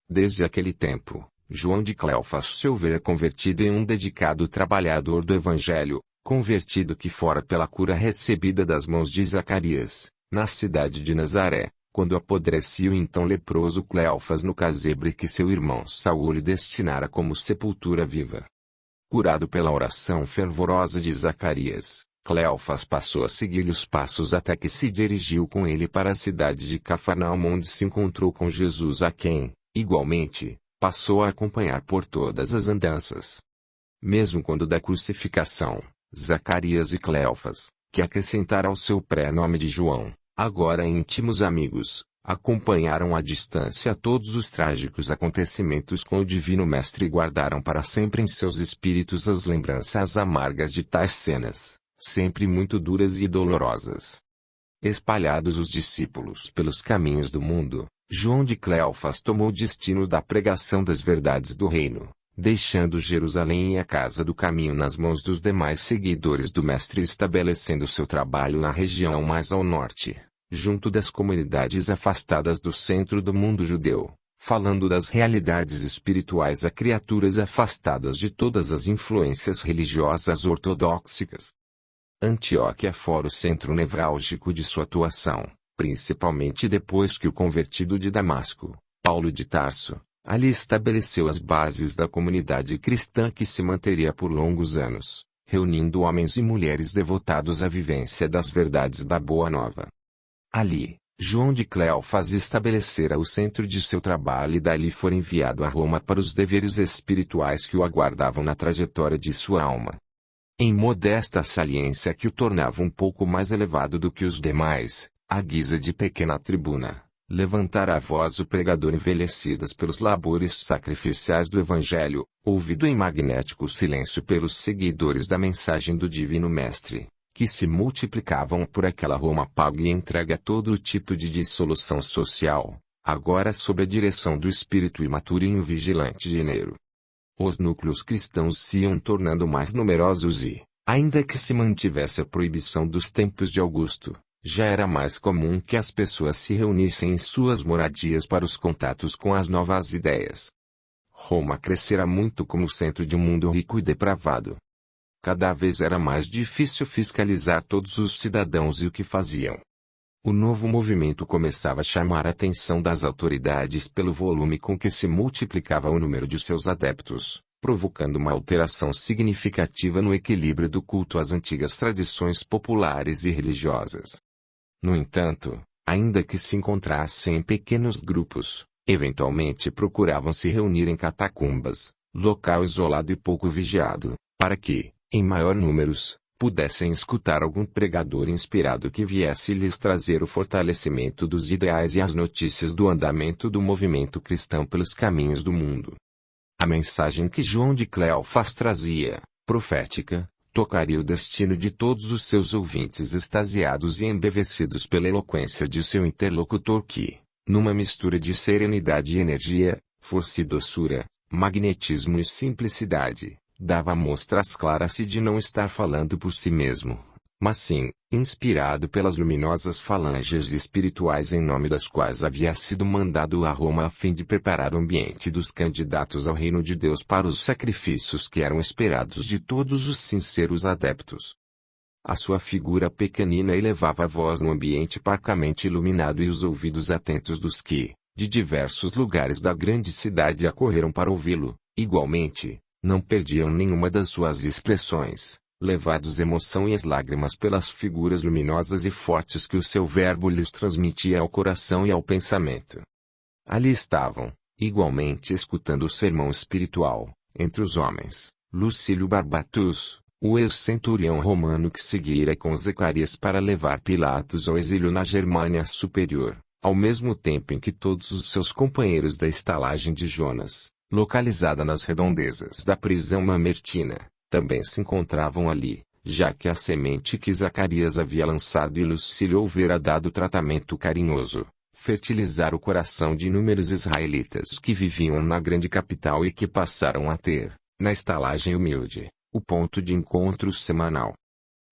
Desde aquele tempo, João de Cleofas se houvera convertido em um dedicado trabalhador do Evangelho, convertido que fora pela cura recebida das mãos de Zacarias, na cidade de Nazaré, quando apodrecia o então leproso Cleofas no casebre que seu irmão Saul lhe destinara como sepultura viva. Curado pela oração fervorosa de Zacarias, Cleófas passou a seguir-lhe os passos até que se dirigiu com ele para a cidade de Cafarnaum, onde se encontrou com Jesus, a quem, igualmente, passou a acompanhar por todas as andanças. Mesmo quando da crucificação, Zacarias e Cleófas, que acrescentara ao seu pré-nome de João, agora íntimos amigos, acompanharam à distância todos os trágicos acontecimentos com o Divino Mestre e guardaram para sempre em seus espíritos as lembranças amargas de tais cenas, sempre muito duras e dolorosas. Espalhados os discípulos pelos caminhos do mundo, João de Cleófas tomou o destino da pregação das verdades do reino, deixando Jerusalém e a casa do caminho nas mãos dos demais seguidores do Mestre, estabelecendo seu trabalho na região mais ao norte, junto das comunidades afastadas do centro do mundo judeu, falando das realidades espirituais a criaturas afastadas de todas as influências religiosas ortodoxas. Antioquia fora o centro nevrálgico de sua atuação, principalmente depois que o convertido de Damasco, Paulo de Tarso, ali estabeleceu as bases da comunidade cristã que se manteria por longos anos, reunindo homens e mulheres devotados à vivência das verdades da Boa Nova. Ali, João de Cleófas estabelecera o centro de seu trabalho e dali foi enviado a Roma para os deveres espirituais que o aguardavam na trajetória de sua alma. Em modesta saliência que o tornava um pouco mais elevado do que os demais, à guisa de pequena tribuna, levantara a voz o pregador envelhecidas pelos labores sacrificiais do Evangelho, ouvido em magnético silêncio pelos seguidores da mensagem do Divino Mestre, que se multiplicavam por aquela Roma paga e entregue a todo tipo de dissolução social, agora sob a direção do espírito imaturo e vigilante de Nero. Os núcleos cristãos se iam tornando mais numerosos e, ainda que se mantivesse a proibição dos tempos de Augusto, já era mais comum que as pessoas se reunissem em suas moradias para os contatos com as novas ideias. Roma crescera muito como centro de um mundo rico e depravado. Cada vez era mais difícil fiscalizar todos os cidadãos e o que faziam. O novo movimento começava a chamar a atenção das autoridades pelo volume com que se multiplicava o número de seus adeptos, provocando uma alteração significativa no equilíbrio do culto às antigas tradições populares e religiosas. No entanto, ainda que se encontrassem em pequenos grupos, eventualmente procuravam se reunir em catacumbas, local isolado e pouco vigiado, para que, em maior números, pudessem escutar algum pregador inspirado que viesse lhes trazer o fortalecimento dos ideais e as notícias do andamento do movimento cristão pelos caminhos do mundo. A mensagem que João de Cleófas trazia, profética, tocaria o destino de todos os seus ouvintes extasiados e embevecidos pela eloquência de seu interlocutor que, numa mistura de serenidade e energia, força e doçura, magnetismo e simplicidade, dava mostras claras de não estar falando por si mesmo, mas sim, inspirado pelas luminosas falanges espirituais em nome das quais havia sido mandado a Roma a fim de preparar o ambiente dos candidatos ao reino de Deus para os sacrifícios que eram esperados de todos os sinceros adeptos. A sua figura pequenina elevava a voz no ambiente parcamente iluminado e os ouvidos atentos dos que, de diversos lugares da grande cidade acorreram para ouvi-lo, igualmente, não perdiam nenhuma das suas expressões, levados emoção e as lágrimas pelas figuras luminosas e fortes que o seu verbo lhes transmitia ao coração e ao pensamento. Ali estavam, igualmente escutando o sermão espiritual, entre os homens, Lucílio Barbatus, o ex-centurião romano que seguira com Zacarias para levar Pilatos ao exílio na Germânia Superior, ao mesmo tempo em que todos os seus companheiros da estalagem de Jonas, localizada nas redondezas da prisão mamertina, também se encontravam ali, já que a semente que Zacarias havia lançado e Lucílio houvera dado tratamento carinhoso, fertilizar o coração de inúmeros israelitas que viviam na grande capital e que passaram a ter, na estalagem humilde, o ponto de encontro semanal.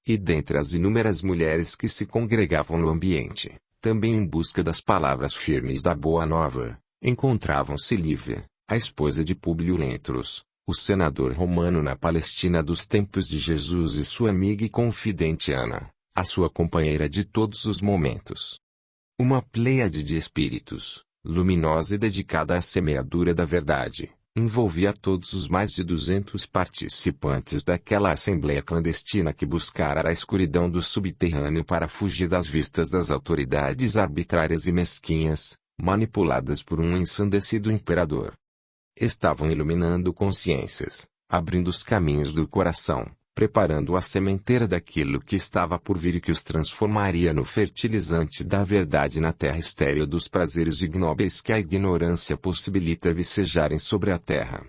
E dentre as inúmeras mulheres que se congregavam no ambiente, também em busca das palavras firmes da Boa Nova, encontravam-se Lívia, a esposa de Públio Lentulus, o senador romano na Palestina dos tempos de Jesus, e sua amiga e confidente Ana, a sua companheira de todos os momentos. Uma pleiade de espíritos, luminosa e dedicada à semeadura da verdade, envolvia todos os mais de 200 participantes daquela assembleia clandestina que buscara a escuridão do subterrâneo para fugir das vistas das autoridades arbitrárias e mesquinhas, manipuladas por um ensandecido imperador. Estavam iluminando consciências, abrindo os caminhos do coração, preparando a sementeira daquilo que estava por vir e que os transformaria no fertilizante da verdade na terra estéril dos prazeres ignóbeis que a ignorância possibilita vicejarem sobre a terra.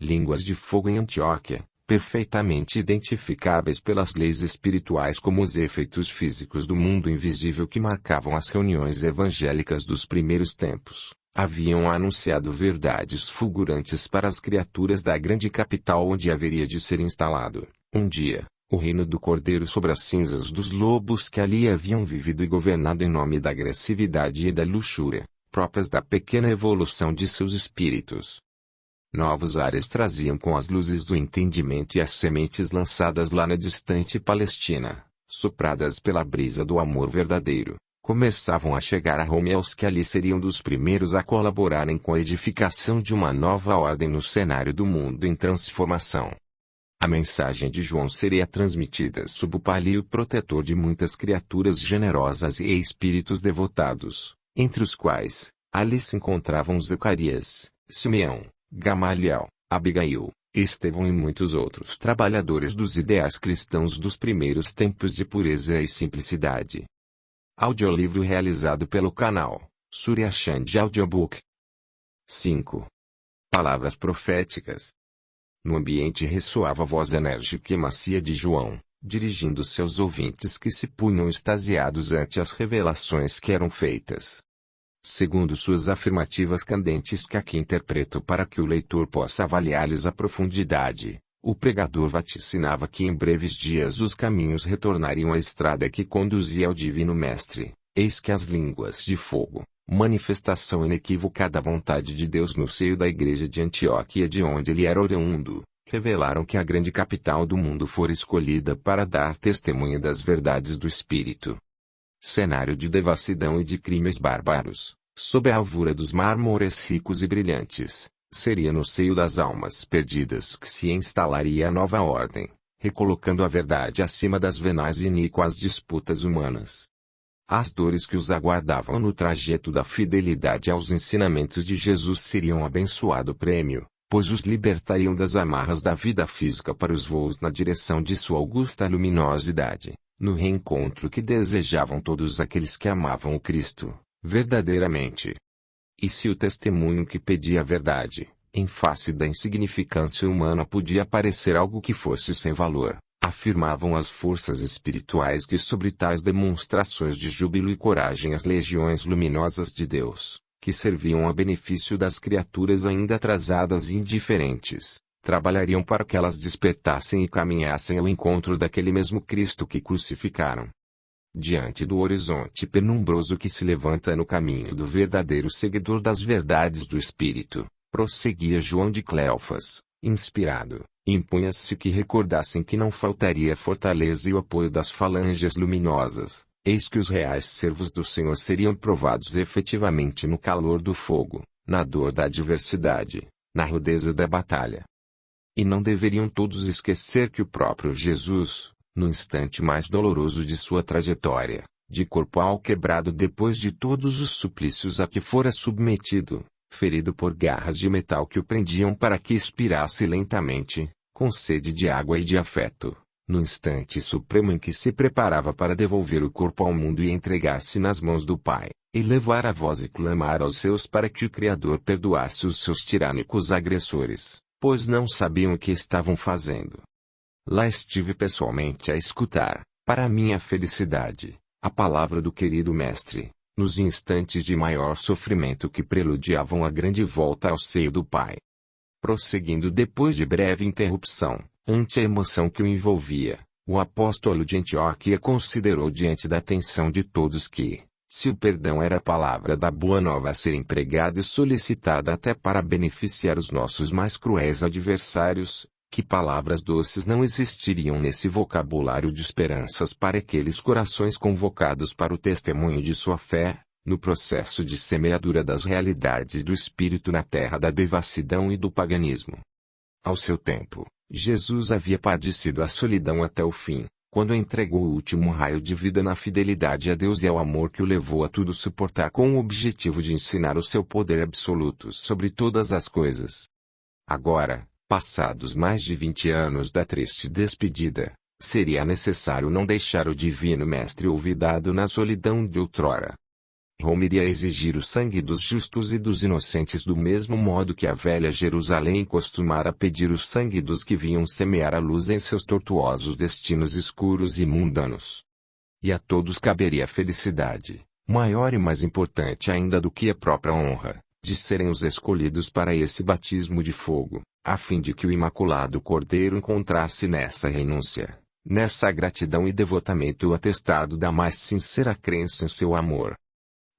Línguas de fogo em Antioquia, perfeitamente identificáveis pelas leis espirituais como os efeitos físicos do mundo invisível que marcavam as reuniões evangélicas dos primeiros tempos, haviam anunciado verdades fulgurantes para as criaturas da grande capital onde haveria de ser instalado, um dia, o reino do Cordeiro sobre as cinzas dos lobos que ali haviam vivido e governado em nome da agressividade e da luxúria, próprias da pequena evolução de seus espíritos. Novos ares traziam com as luzes do entendimento e as sementes lançadas lá na distante Palestina, sopradas pela brisa do amor verdadeiro, começavam a chegar a Roma e aos que ali seriam dos primeiros a colaborarem com a edificação de uma nova ordem no cenário do mundo em transformação. A mensagem de João seria transmitida sob o palio protetor de muitas criaturas generosas e espíritos devotados, entre os quais, ali se encontravam Zacarias, Simeão, Gamaliel, Abigail, Estevão e muitos outros trabalhadores dos ideais cristãos dos primeiros tempos de pureza e simplicidade. Audiolivro realizado pelo canal Surya Chand Audiobook. 5. Palavras proféticas. No ambiente ressoava a voz enérgica e macia de João, dirigindo seus ouvintes que se punham extasiados ante as revelações que eram feitas. Segundo suas afirmativas candentes que aqui interpreto para que o leitor possa avaliar-lhes a profundidade, o pregador vaticinava que em breves dias os caminhos retornariam à estrada que conduzia ao Divino Mestre, eis que as línguas de fogo, manifestação inequívoca da vontade de Deus no seio da igreja de Antioquia de onde ele era oriundo, revelaram que a grande capital do mundo fora escolhida para dar testemunho das verdades do Espírito. Cenário de devassidão e de crimes bárbaros, sob a alvura dos mármores ricos e brilhantes, seria no seio das almas perdidas que se instalaria a nova ordem, recolocando a verdade acima das venais e iníquas disputas humanas. As dores que os aguardavam no trajeto da fidelidade aos ensinamentos de Jesus seriam um abençoado prêmio, pois os libertariam das amarras da vida física para os voos na direção de sua augusta luminosidade, no reencontro que desejavam todos aqueles que amavam o Cristo, verdadeiramente. E se o testemunho que pedia a verdade, em face da insignificância humana podia parecer algo que fosse sem valor, afirmavam as forças espirituais que sobre tais demonstrações de júbilo e coragem as legiões luminosas de Deus, que serviam a benefício das criaturas ainda atrasadas e indiferentes, trabalhariam para que elas despertassem e caminhassem ao encontro daquele mesmo Cristo que crucificaram. Diante do horizonte penumbroso que se levanta no caminho do verdadeiro seguidor das verdades do Espírito, prosseguia João de Cleofas, inspirado, impunha-se que recordassem que não faltaria a fortaleza e o apoio das falanges luminosas, eis que os reais servos do Senhor seriam provados efetivamente no calor do fogo, na dor da adversidade, na rudeza da batalha. E não deveriam todos esquecer que o próprio Jesus, no instante mais doloroso de sua trajetória, de corpo alquebrado depois de todos os suplícios a que fora submetido, ferido por garras de metal que o prendiam para que expirasse lentamente, com sede de água e de afeto, no instante supremo em que se preparava para devolver o corpo ao mundo e entregar-se nas mãos do Pai, e levar a voz e clamar aos seus para que o Criador perdoasse os seus tirânicos agressores, pois não sabiam o que estavam fazendo. Lá estive pessoalmente a escutar, para minha felicidade, a palavra do querido Mestre, nos instantes de maior sofrimento que preludiavam a grande volta ao seio do Pai. Prosseguindo depois de breve interrupção, ante a emoção que o envolvia, o apóstolo de Antioquia considerou diante da atenção de todos que, se o perdão era a palavra da boa nova a ser empregada e solicitada até para beneficiar os nossos mais cruéis adversários, que palavras doces não existiriam nesse vocabulário de esperanças para aqueles corações convocados para o testemunho de sua fé, no processo de semeadura das realidades do espírito na terra da devassidão e do paganismo. Ao seu tempo, Jesus havia padecido a solidão até o fim, quando entregou o último raio de vida na fidelidade a Deus e ao amor que o levou a tudo suportar com o objetivo de ensinar o seu poder absoluto sobre todas as coisas. Agora, passados mais de 20 anos da triste despedida, seria necessário não deixar o divino mestre olvidado na solidão de outrora. Roma iria exigir o sangue dos justos e dos inocentes do mesmo modo que a velha Jerusalém costumara pedir o sangue dos que vinham semear a luz em seus tortuosos destinos escuros e mundanos. E a todos caberia a felicidade, maior e mais importante ainda do que a própria honra, de serem os escolhidos para esse batismo de fogo, a fim de que o Imaculado Cordeiro encontrasse nessa renúncia, nessa gratidão e devotamento o atestado da mais sincera crença em seu amor.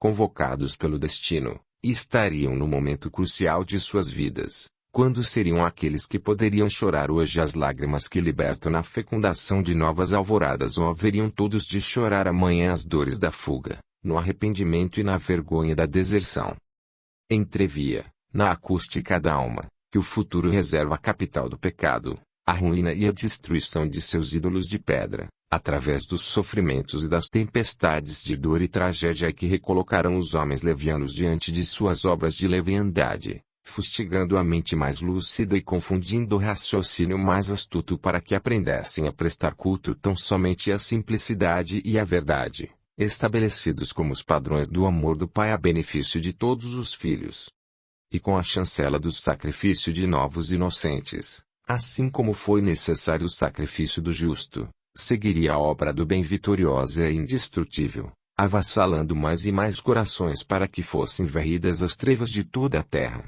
Convocados pelo destino, estariam no momento crucial de suas vidas, quando seriam aqueles que poderiam chorar hoje as lágrimas que libertam na fecundação de novas alvoradas, ou haveriam todos de chorar amanhã as dores da fuga, no arrependimento e na vergonha da deserção. Entrevia, na acústica da alma, que o futuro reserva a capital do pecado, a ruína e a destruição de seus ídolos de pedra, através dos sofrimentos e das tempestades de dor e tragédia que recolocarão os homens levianos diante de suas obras de leviandade, fustigando a mente mais lúcida e confundindo o raciocínio mais astuto para que aprendessem a prestar culto tão somente à simplicidade e à verdade, estabelecidos como os padrões do amor do Pai a benefício de todos os filhos. E com a chancela do sacrifício de novos inocentes, assim como foi necessário o sacrifício do justo, seguiria a obra do bem vitoriosa e indestrutível, avassalando mais e mais corações para que fossem varridas as trevas de toda a terra.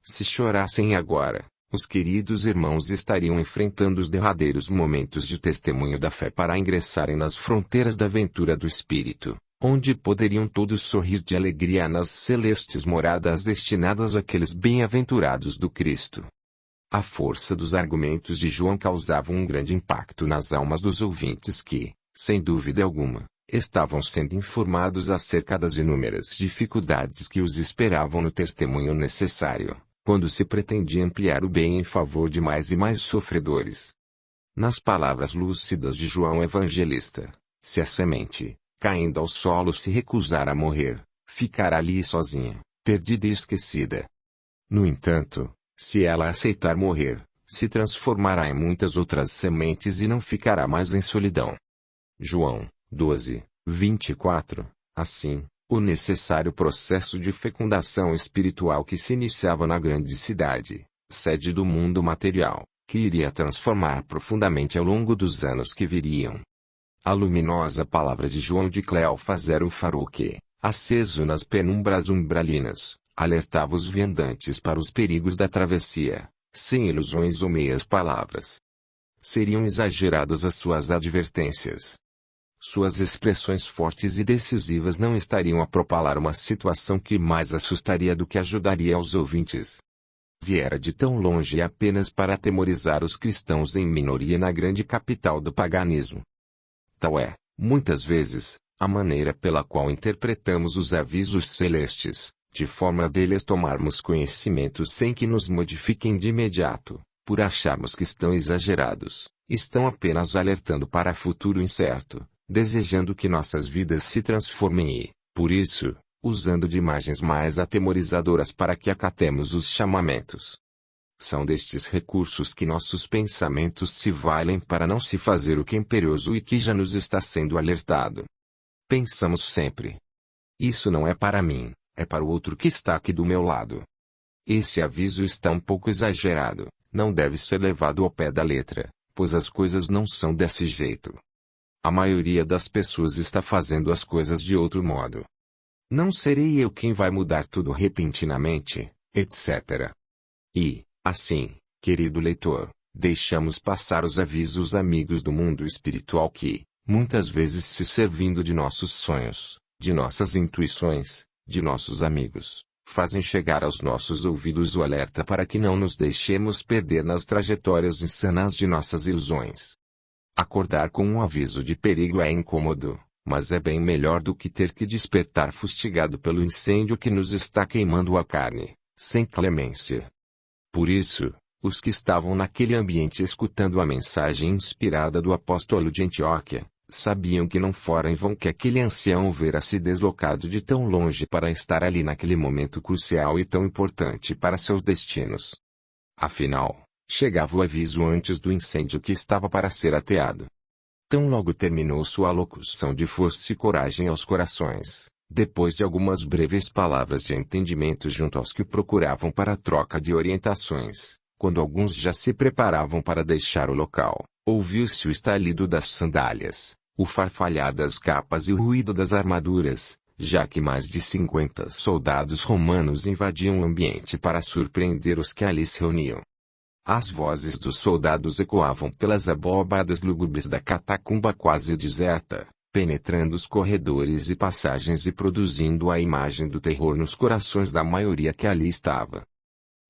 Se chorassem agora, os queridos irmãos estariam enfrentando os derradeiros momentos de testemunho da fé para ingressarem nas fronteiras da aventura do Espírito, onde poderiam todos sorrir de alegria nas celestes moradas destinadas àqueles bem-aventurados do Cristo. A força dos argumentos de João causava um grande impacto nas almas dos ouvintes que, sem dúvida alguma, estavam sendo informados acerca das inúmeras dificuldades que os esperavam no testemunho necessário, quando se pretendia ampliar o bem em favor de mais e mais sofredores. Nas palavras lúcidas de João Evangelista, se a semente, caindo ao solo, se recusar a morrer, ficará ali sozinha, perdida e esquecida. No entanto, se ela aceitar morrer, se transformará em muitas outras sementes e não ficará mais em solidão. João 12, 24. Assim, o necessário processo de fecundação espiritual que se iniciava na grande cidade, sede do mundo material, que iria transformar profundamente ao longo dos anos que viriam. A luminosa palavra de João de Cleófas era o farol que, aceso nas penumbras umbralinas, alertava os viandantes para os perigos da travessia, sem ilusões ou meias palavras. Seriam exageradas as suas advertências. Suas expressões fortes e decisivas não estariam a propalar uma situação que mais assustaria do que ajudaria aos ouvintes. Viera de tão longe apenas para atemorizar os cristãos em minoria na grande capital do paganismo. Tal é, muitas vezes, a maneira pela qual interpretamos os avisos celestes, de forma deles tomarmos conhecimento sem que nos modifiquem de imediato, por acharmos que estão exagerados, estão apenas alertando para futuro incerto, desejando que nossas vidas se transformem e, por isso, usando de imagens mais atemorizadoras para que acatemos os chamamentos. São destes recursos que nossos pensamentos se valem para não se fazer o que é imperioso e que já nos está sendo alertado. Pensamos sempre: isso não é para mim, é para o outro que está aqui do meu lado. Esse aviso está um pouco exagerado, não deve ser levado ao pé da letra, pois as coisas não são desse jeito. A maioria das pessoas está fazendo as coisas de outro modo. Não serei eu quem vai mudar tudo repentinamente, etc. E, assim, querido leitor, deixamos passar os avisos amigos do mundo espiritual que, muitas vezes se servindo de nossos sonhos, de nossas intuições, de nossos amigos, fazem chegar aos nossos ouvidos o alerta para que não nos deixemos perder nas trajetórias insanas de nossas ilusões. Acordar com um aviso de perigo é incômodo, mas é bem melhor do que ter que despertar fustigado pelo incêndio que nos está queimando a carne, sem clemência. Por isso, os que estavam naquele ambiente escutando a mensagem inspirada do apóstolo de Antioquia, sabiam que não fora em vão que aquele ancião houvera se deslocado de tão longe para estar ali naquele momento crucial e tão importante para seus destinos. Afinal, chegava o aviso antes do incêndio que estava para ser ateado. Tão logo terminou sua locução de força e coragem aos corações, depois de algumas breves palavras de entendimento junto aos que o procuravam para a troca de orientações, quando alguns já se preparavam para deixar o local, ouviu-se o estalido das sandálias, o farfalhar das capas e o ruído das armaduras, já que mais de 50 soldados romanos invadiam o ambiente para surpreender os que ali se reuniam. As vozes dos soldados ecoavam pelas abobadas lúgubres da catacumba quase deserta, penetrando os corredores e passagens e produzindo a imagem do terror nos corações da maioria que ali estava.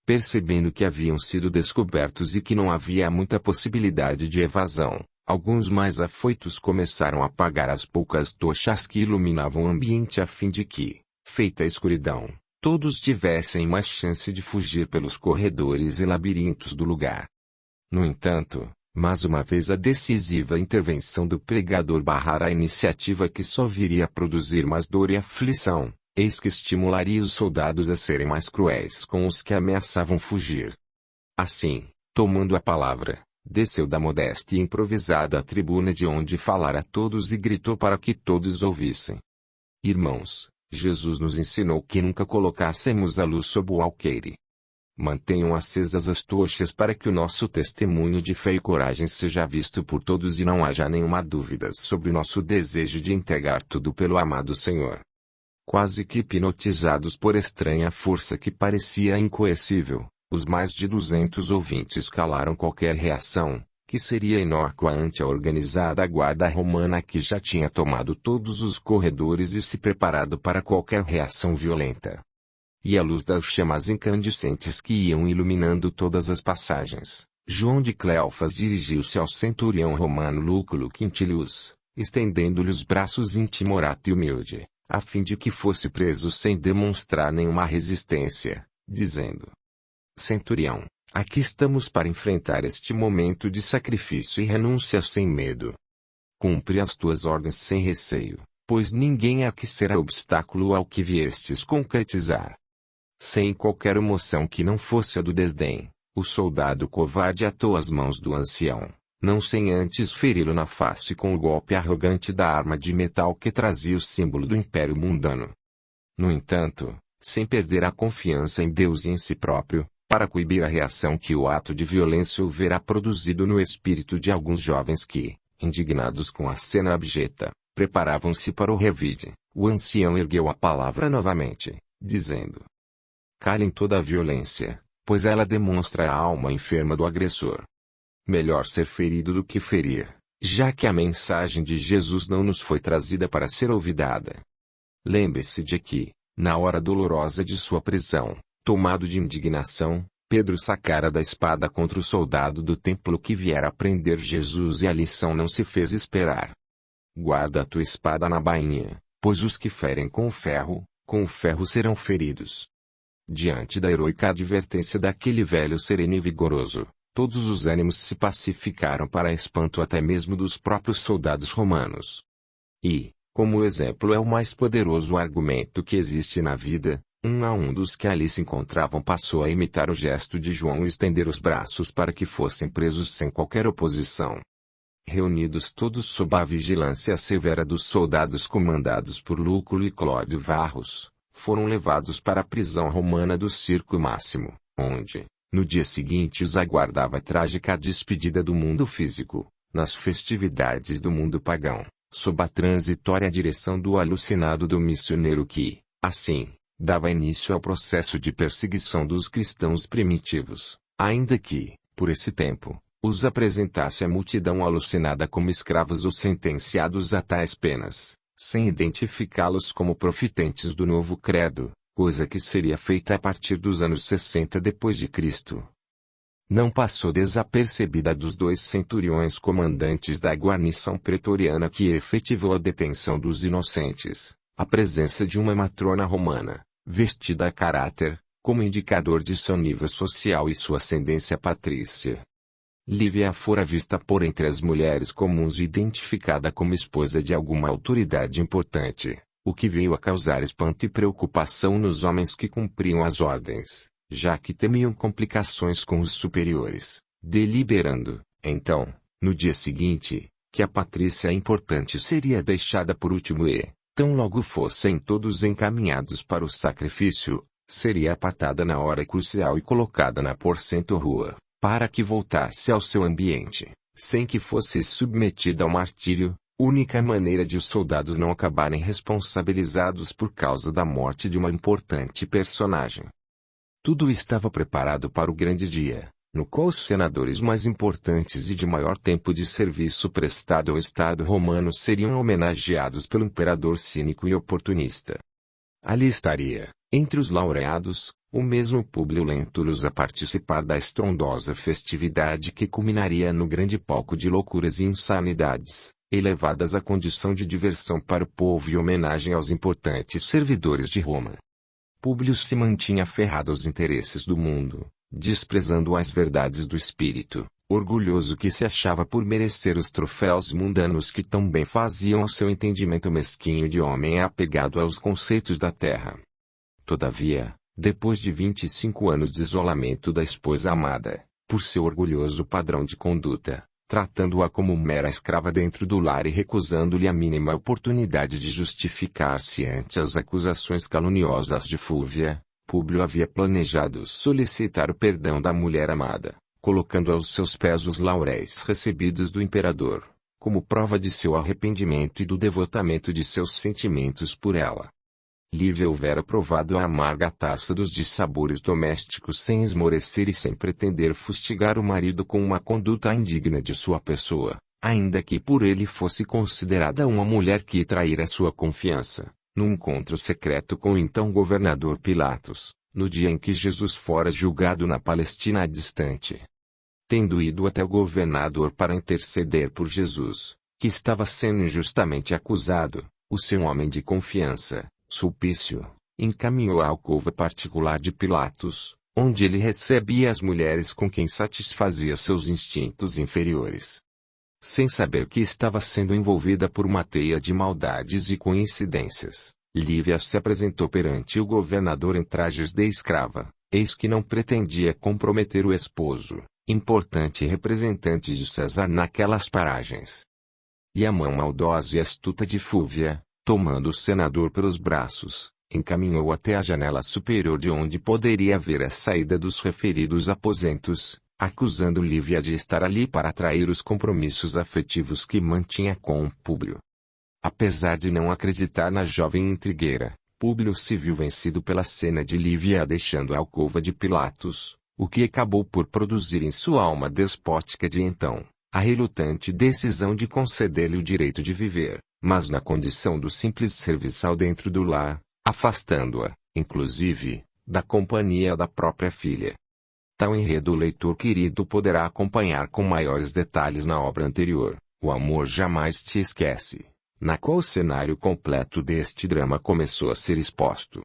Percebendo que haviam sido descobertos e que não havia muita possibilidade de evasão, alguns mais afoitos começaram a apagar as poucas tochas que iluminavam o ambiente a fim de que, feita a escuridão, todos tivessem mais chance de fugir pelos corredores e labirintos do lugar. No entanto, mais uma vez a decisiva intervenção do pregador barrara a iniciativa que só viria a produzir mais dor e aflição, eis que estimularia os soldados a serem mais cruéis com os que ameaçavam fugir. Assim, tomando a palavra, desceu da modesta e improvisada tribuna de onde falara a todos e gritou para que todos ouvissem. Irmãos, Jesus nos ensinou que nunca colocássemos a luz sob o alqueire. Mantenham acesas as tochas para que o nosso testemunho de fé e coragem seja visto por todos e não haja nenhuma dúvida sobre o nosso desejo de entregar tudo pelo amado Senhor. Quase que hipnotizados por estranha força que parecia incoercível, os mais de 200 ouvintes calaram qualquer reação, que seria inócua ante a organizada guarda romana que já tinha tomado todos os corredores e se preparado para qualquer reação violenta. E à luz das chamas incandescentes que iam iluminando todas as passagens, João de Cleofas dirigiu-se ao centurião romano Lúculo Quintilius, estendendo-lhe os braços intimorato e humilde, a fim de que fosse preso sem demonstrar nenhuma resistência, dizendo: Centurião, aqui estamos para enfrentar este momento de sacrifício e renúncia sem medo. Cumpre as tuas ordens sem receio, pois ninguém aqui será obstáculo ao que viestes concretizar. Sem qualquer emoção que não fosse a do desdém, o soldado covarde atou as mãos do ancião, não sem antes feri-lo na face com o golpe arrogante da arma de metal que trazia o símbolo do império mundano. No entanto, sem perder a confiança em Deus e em si próprio, para coibir a reação que o ato de violência houvera produzido no espírito de alguns jovens que, indignados com a cena abjeta, preparavam-se para o revide, o ancião ergueu a palavra novamente, dizendo: Calem toda a violência, pois ela demonstra a alma enferma do agressor. Melhor ser ferido do que ferir, já que a mensagem de Jesus não nos foi trazida para ser olvidada. Lembre-se de que, na hora dolorosa de sua prisão, tomado de indignação, Pedro sacara da espada contra o soldado do templo que viera prender Jesus e a lição não se fez esperar. Guarda a tua espada na bainha, pois os que ferem com o ferro serão feridos. Diante da heroica advertência daquele velho sereno e vigoroso, todos os ânimos se pacificaram para espanto até mesmo dos próprios soldados romanos. E, como o exemplo é o mais poderoso argumento que existe na vida, um a um dos que ali se encontravam passou a imitar o gesto de João e estender os braços para que fossem presos sem qualquer oposição. Reunidos todos sob a vigilância severa dos soldados comandados por Lúculo e Clódio Varros, foram levados para a prisão romana do Circo Máximo, onde, no dia seguinte os aguardava a trágica despedida do mundo físico, nas festividades do mundo pagão, sob a transitória direção do alucinado do missioneiro que, assim, dava início ao processo de perseguição dos cristãos primitivos, ainda que, por esse tempo, os apresentasse à multidão alucinada como escravos ou sentenciados a tais penas, sem identificá-los como profetantes do novo credo, coisa que seria feita a partir dos anos 60 depois de Cristo. não passou desapercebida dos 2 centuriões comandantes da guarnição pretoriana que efetivou a detenção dos inocentes, a presença de uma matrona romana, vestida a caráter, como indicador de seu nível social e sua ascendência patrícia. Lívia fora vista por entre as mulheres comuns e identificada como esposa de alguma autoridade importante, o que veio a causar espanto e preocupação nos homens que cumpriam as ordens, já que temiam complicações com os superiores, deliberando, então, no dia seguinte, que a patrícia importante seria deixada por último e, tão logo fossem todos encaminhados para o sacrifício, seria apartada na hora crucial e colocada na porcento rua, para que voltasse ao seu ambiente, sem que fosse submetida ao martírio, única maneira de os soldados não acabarem responsabilizados por causa da morte de uma importante personagem. Tudo estava preparado para o grande dia, no qual os senadores mais importantes e de maior tempo de serviço prestado ao Estado romano seriam homenageados pelo imperador cínico e oportunista. Ali estaria, entre os laureados, o mesmo Públio Lentulus a participar da estrondosa festividade que culminaria no grande palco de loucuras e insanidades, elevadas à condição de diversão para o povo e homenagem aos importantes servidores de Roma. Públio se mantinha aferrado aos interesses do mundo, desprezando as verdades do espírito, orgulhoso que se achava por merecer os troféus mundanos que tão bem faziam ao seu entendimento mesquinho de homem apegado aos conceitos da terra. Todavia, depois de 25 anos de isolamento da esposa amada, por seu orgulhoso padrão de conduta, tratando-a como mera escrava dentro do lar e recusando-lhe a mínima oportunidade de justificar-se ante as acusações caluniosas de Fúvia, Públio havia planejado solicitar o perdão da mulher amada, colocando aos seus pés os lauréis recebidos do imperador, como prova de seu arrependimento e do devotamento de seus sentimentos por ela. Lívia houvera provado a amarga taça dos dissabores domésticos sem esmorecer e sem pretender fustigar o marido com uma conduta indigna de sua pessoa, ainda que por ele fosse considerada uma mulher que traíra sua confiança, no encontro secreto com o então governador Pilatos, no dia em que Jesus fora julgado na Palestina distante. Tendo ido até o governador para interceder por Jesus, que estava sendo injustamente acusado, o seu homem de confiança, Sulpício, encaminhou à alcova particular de Pilatos, onde ele recebia as mulheres com quem satisfazia seus instintos inferiores. Sem saber que estava sendo envolvida por uma teia de maldades e coincidências, Lívia se apresentou perante o governador em trajes de escrava, eis que não pretendia comprometer o esposo, importante representante de César naquelas paragens. E a mão maldosa e astuta de Fúvia, tomando o senador pelos braços, encaminhou até a janela superior de onde poderia ver a saída dos referidos aposentos, acusando Lívia de estar ali para atrair os compromissos afetivos que mantinha com Públio. Apesar de não acreditar na jovem intrigueira, Públio se viu vencido pela cena de Lívia deixando a alcova de Pilatos, o que acabou por produzir em sua alma despótica de então, a relutante decisão de conceder-lhe o direito de viver, mas na condição do simples serviçal dentro do lar, afastando-a, inclusive, da companhia da própria filha. Tal enredo o leitor querido poderá acompanhar com maiores detalhes na obra anterior, O Amor Jamais Te Esquece, na qual o cenário completo deste drama começou a ser exposto.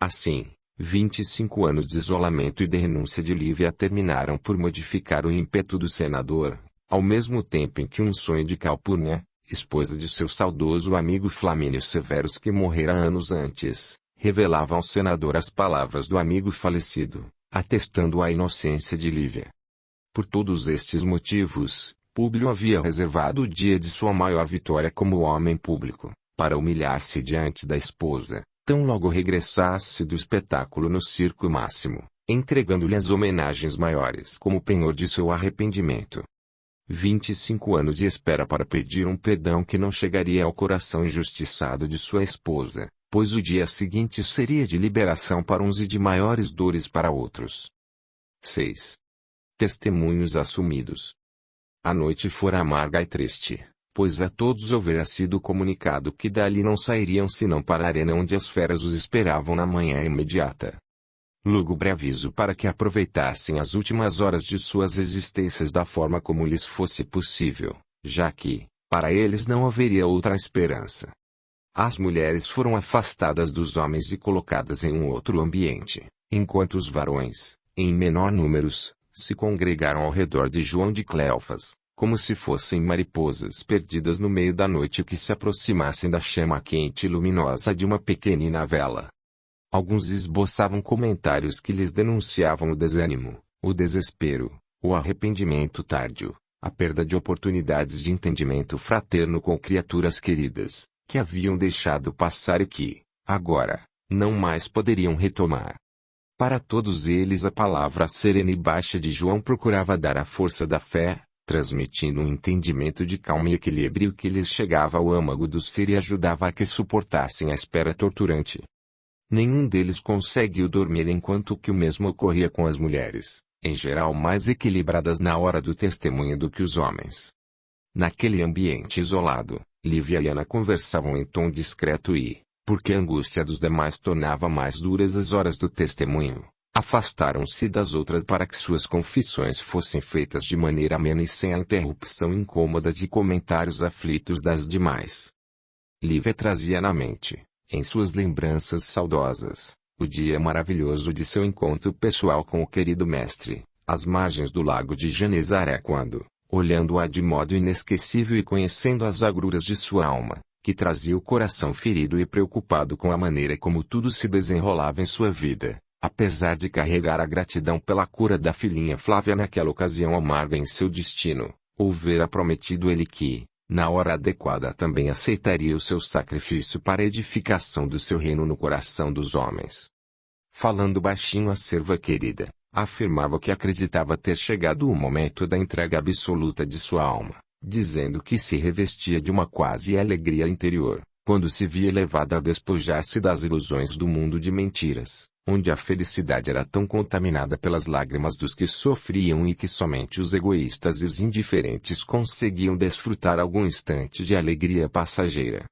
Assim, 25 anos de isolamento e de renúncia de Lívia terminaram por modificar o ímpeto do senador, ao mesmo tempo em que um sonho de Calpurnia, esposa de seu saudoso amigo Flamínio Severus que morrera anos antes, revelava ao senador as palavras do amigo falecido, atestando a inocência de Lívia. Por todos estes motivos, Públio havia reservado o dia de sua maior vitória como homem público, para humilhar-se diante da esposa, tão logo regressasse do espetáculo no circo máximo, entregando-lhe as homenagens maiores como penhor de seu arrependimento. 25 anos de espera para pedir um perdão que não chegaria ao coração injustiçado de sua esposa, pois o dia seguinte seria de liberação para uns e de maiores dores para outros. 6. Testemunhos assumidos. A noite fora amarga e triste, pois a todos houvera sido comunicado que dali não sairiam senão para a arena onde as feras os esperavam na manhã imediata. lúgubre aviso para que aproveitassem as últimas horas de suas existências da forma como lhes fosse possível, já que, para eles não haveria outra esperança. As mulheres foram afastadas dos homens e colocadas em um outro ambiente, enquanto os varões, em menor números, se congregaram ao redor de João de Cleofas, como se fossem mariposas perdidas no meio da noite que se aproximassem da chama quente e luminosa de uma pequenina vela. Alguns esboçavam comentários que lhes denunciavam o desânimo, o desespero, o arrependimento tardio, a perda de oportunidades de entendimento fraterno com criaturas queridas, que haviam deixado passar e que, agora, não mais poderiam retomar. Para todos eles a palavra serena e baixa de João procurava dar a força da fé, transmitindo um entendimento de calma e equilíbrio que lhes chegava ao âmago do ser e ajudava a que suportassem a espera torturante. Nenhum deles conseguiu dormir enquanto que o mesmo ocorria com as mulheres, em geral mais equilibradas na hora do testemunho do que os homens. Naquele ambiente isolado, Lívia e Ana conversavam em tom discreto e, porque a angústia dos demais tornava mais duras as horas do testemunho, afastaram-se das outras para que suas confissões fossem feitas de maneira amena e sem a interrupção incômoda de comentários aflitos das demais. Lívia trazia na mente, em suas lembranças saudosas, o dia maravilhoso de seu encontro pessoal com o querido mestre, às margens do lago de Genezaré quando, olhando-a de modo inesquecível e conhecendo as agruras de sua alma, que trazia o coração ferido e preocupado com a maneira como tudo se desenrolava em sua vida, apesar de carregar a gratidão pela cura da filhinha Flávia naquela ocasião amarga em seu destino, houvera prometido ele que, na hora adequada também aceitaria o seu sacrifício para a edificação do seu reino no coração dos homens. Falando baixinho à serva querida, afirmava que acreditava ter chegado o momento da entrega absoluta de sua alma, dizendo que se revestia de uma quase alegria interior, quando se via levada a despojar-se das ilusões do mundo de mentiras, onde a felicidade era tão contaminada pelas lágrimas dos que sofriam e que somente os egoístas e os indiferentes conseguiam desfrutar algum instante de alegria passageira.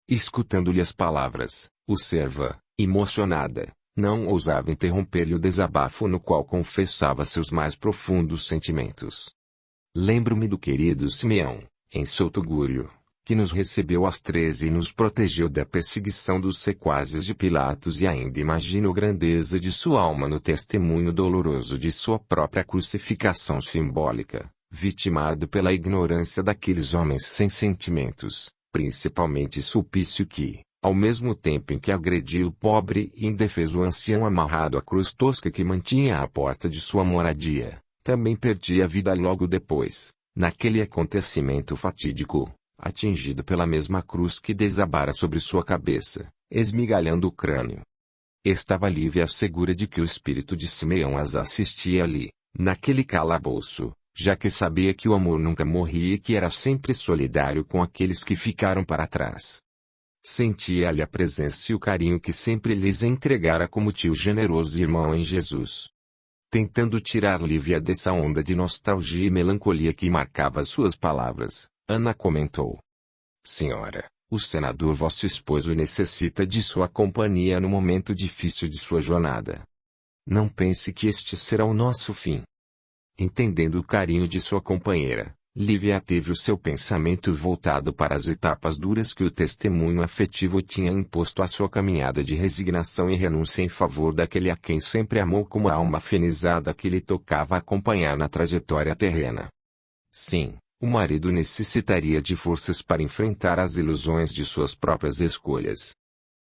Escutando-lhe as palavras, o serva, emocionada, não ousava interromper-lhe o desabafo no qual confessava seus mais profundos sentimentos. Lembro-me do querido Simeão, em seu tugúrio, que nos recebeu às 13 e nos protegeu da perseguição dos sequazes de Pilatos e ainda imagino a grandeza de sua alma no testemunho doloroso de sua própria crucificação simbólica, vitimado pela ignorância daqueles homens sem sentimentos, principalmente Sulpício que, ao mesmo tempo em que agredia o pobre e indefeso ancião amarrado à cruz tosca que mantinha à porta de sua moradia, também perdia a vida logo depois, naquele acontecimento fatídico, atingido pela mesma cruz que desabara sobre sua cabeça, esmigalhando o crânio. Estava Lívia segura de que o espírito de Simeão as assistia ali, naquele calabouço, já que sabia que o amor nunca morria e que era sempre solidário com aqueles que ficaram para trás. Sentia-lhe a presença e o carinho que sempre lhes entregara como tio generoso e irmão em Jesus. Tentando tirar Lívia dessa onda de nostalgia e melancolia que marcava suas palavras, Ana comentou: Senhora, o senador vosso esposo necessita de sua companhia no momento difícil de sua jornada. Não pense que este será o nosso fim. Entendendo o carinho de sua companheira, Lívia teve o seu pensamento voltado para as etapas duras que o testemunho afetivo tinha imposto à sua caminhada de resignação e renúncia em favor daquele a quem sempre amou como a alma afinizada que lhe tocava acompanhar na trajetória terrena. Sim, o marido necessitaria de forças para enfrentar as ilusões de suas próprias escolhas.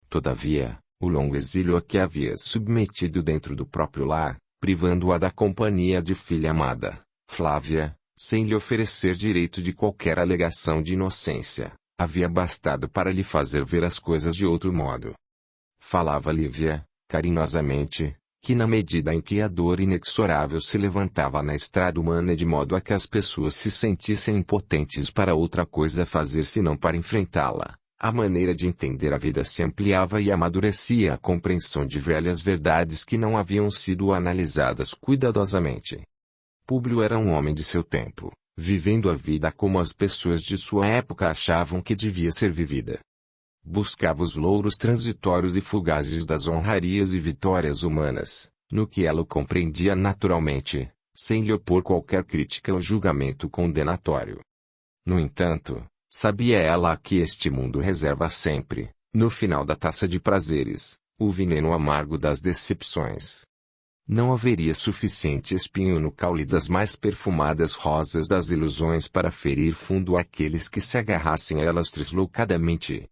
Todavia, o longo exílio a que havia submetido dentro do próprio lar, privando-a da companhia de filha amada, Flávia, sem lhe oferecer direito de qualquer alegação de inocência, havia bastado para lhe fazer ver as coisas de outro modo. Falava Lívia, carinhosamente, que na medida em que a dor inexorável se levantava na estrada humana de modo a que as pessoas se sentissem impotentes para outra coisa a fazer senão para enfrentá-la, a maneira de entender a vida se ampliava e amadurecia a compreensão de velhas verdades que não haviam sido analisadas cuidadosamente. Públio era um homem de seu tempo, vivendo a vida como as pessoas de sua época achavam que devia ser vivida. Buscava os louros transitórios e fugazes das honrarias e vitórias humanas, no que ela o compreendia naturalmente, sem lhe opor qualquer crítica ou julgamento condenatório. No entanto, sabia ela que este mundo reserva sempre, no final da taça de prazeres, o veneno amargo das decepções. Não haveria suficiente espinho no caule das mais perfumadas rosas das ilusões para ferir fundo aqueles que se agarrassem a elas deslocadamente.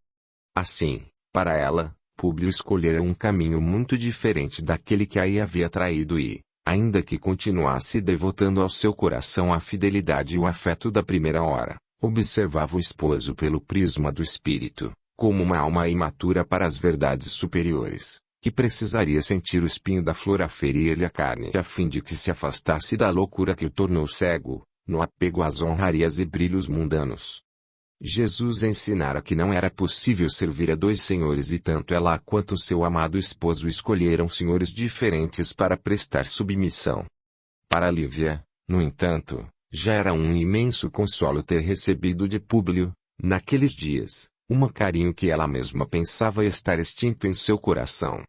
Assim, para ela, Públio escolhera um caminho muito diferente daquele que a havia traído e, ainda que continuasse devotando ao seu coração a fidelidade e o afeto da primeira hora, observava o esposo pelo prisma do espírito, como uma alma imatura para as verdades superiores, que precisaria sentir o espinho da flor a ferir-lhe a carne a fim de que se afastasse da loucura que o tornou cego, no apego às honrarias e brilhos mundanos. Jesus ensinara que não era possível servir a dois senhores e tanto ela quanto seu amado esposo escolheram senhores diferentes para prestar submissão. Para Lívia, no entanto, já era um imenso consolo ter recebido de Públio, naqueles dias, um carinho que ela mesma pensava estar extinto em seu coração.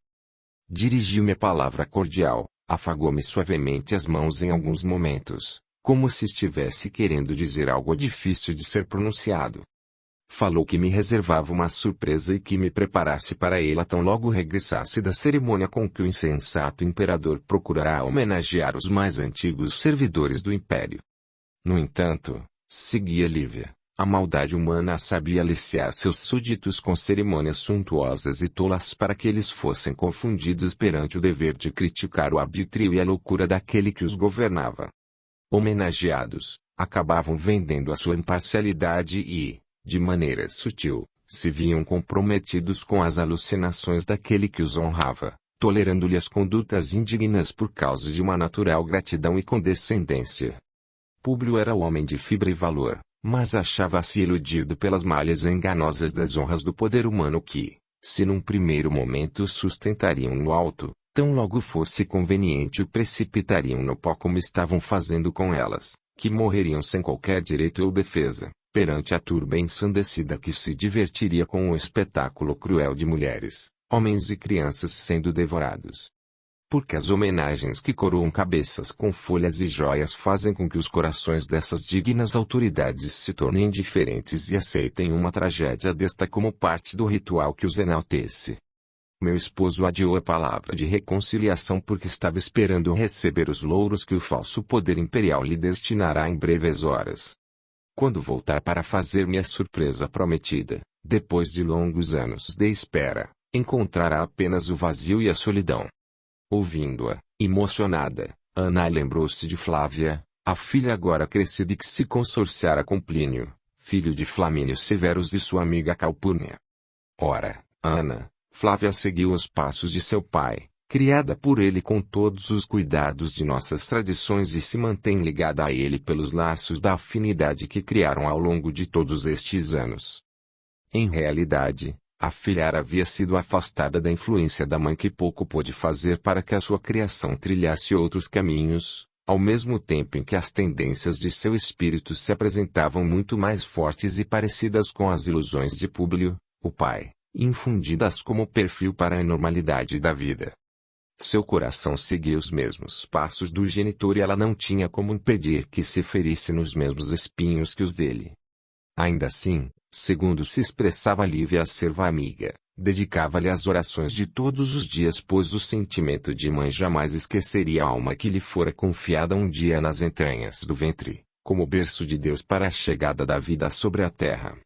Dirigiu-me a palavra cordial, afagou-me suavemente as mãos em alguns momentos, como se estivesse querendo dizer algo difícil de ser pronunciado. Falou que me reservava uma surpresa e que me preparasse para ela tão logo regressasse da cerimônia com que o insensato imperador procurará homenagear os mais antigos servidores do império. No entanto, seguia Lívia, a maldade humana sabia aliciar seus súditos com cerimônias suntuosas e tolas para que eles fossem confundidos perante o dever de criticar o arbítrio e a loucura daquele que os governava. Homenageados, acabavam vendendo a sua imparcialidade e, de maneira sutil, se viam comprometidos com as alucinações daquele que os honrava, tolerando-lhe as condutas indignas por causa de uma natural gratidão e condescendência. Públio era homem de fibra e valor, mas achava-se iludido pelas malhas enganosas das honras do poder humano que, se num primeiro momento sustentariam no alto, tão logo fosse conveniente o precipitariam no pó como estavam fazendo com elas, que morreriam sem qualquer direito ou defesa, perante a turba ensandecida que se divertiria com o espetáculo cruel de mulheres, homens e crianças sendo devorados. Porque as homenagens que coroam cabeças com folhas e joias fazem com que os corações dessas dignas autoridades se tornem indiferentes e aceitem uma tragédia desta como parte do ritual que os enaltece. Meu esposo adiou a palavra de reconciliação porque estava esperando receber os louros que o falso poder imperial lhe destinará em breves horas. Quando voltar para fazer-me a surpresa prometida, depois de longos anos de espera, encontrará apenas o vazio e a solidão. Ouvindo-a, emocionada, Ana lembrou-se de Flávia, a filha agora crescida e que se consorciara com Plínio, filho de Flamínio Severus e sua amiga Calpurnia. Ora, Ana, Flávia seguiu os passos de seu pai, criada por ele com todos os cuidados de nossas tradições e se mantém ligada a ele pelos laços da afinidade que criaram ao longo de todos estes anos. Em realidade, a filhara havia sido afastada da influência da mãe que pouco pôde fazer para que a sua criação trilhasse outros caminhos, ao mesmo tempo em que as tendências de seu espírito se apresentavam muito mais fortes e parecidas com as ilusões de Públio, o pai, infundidas como perfil para a normalidade da vida. Seu coração seguia os mesmos passos do genitor e ela não tinha como impedir que se ferisse nos mesmos espinhos que os dele. Ainda assim, segundo se expressava Lívia a serva amiga, dedicava-lhe as orações de todos os dias pois o sentimento de mãe jamais esqueceria a alma que lhe fora confiada um dia nas entranhas do ventre, como berço de Deus para a chegada da vida sobre a terra.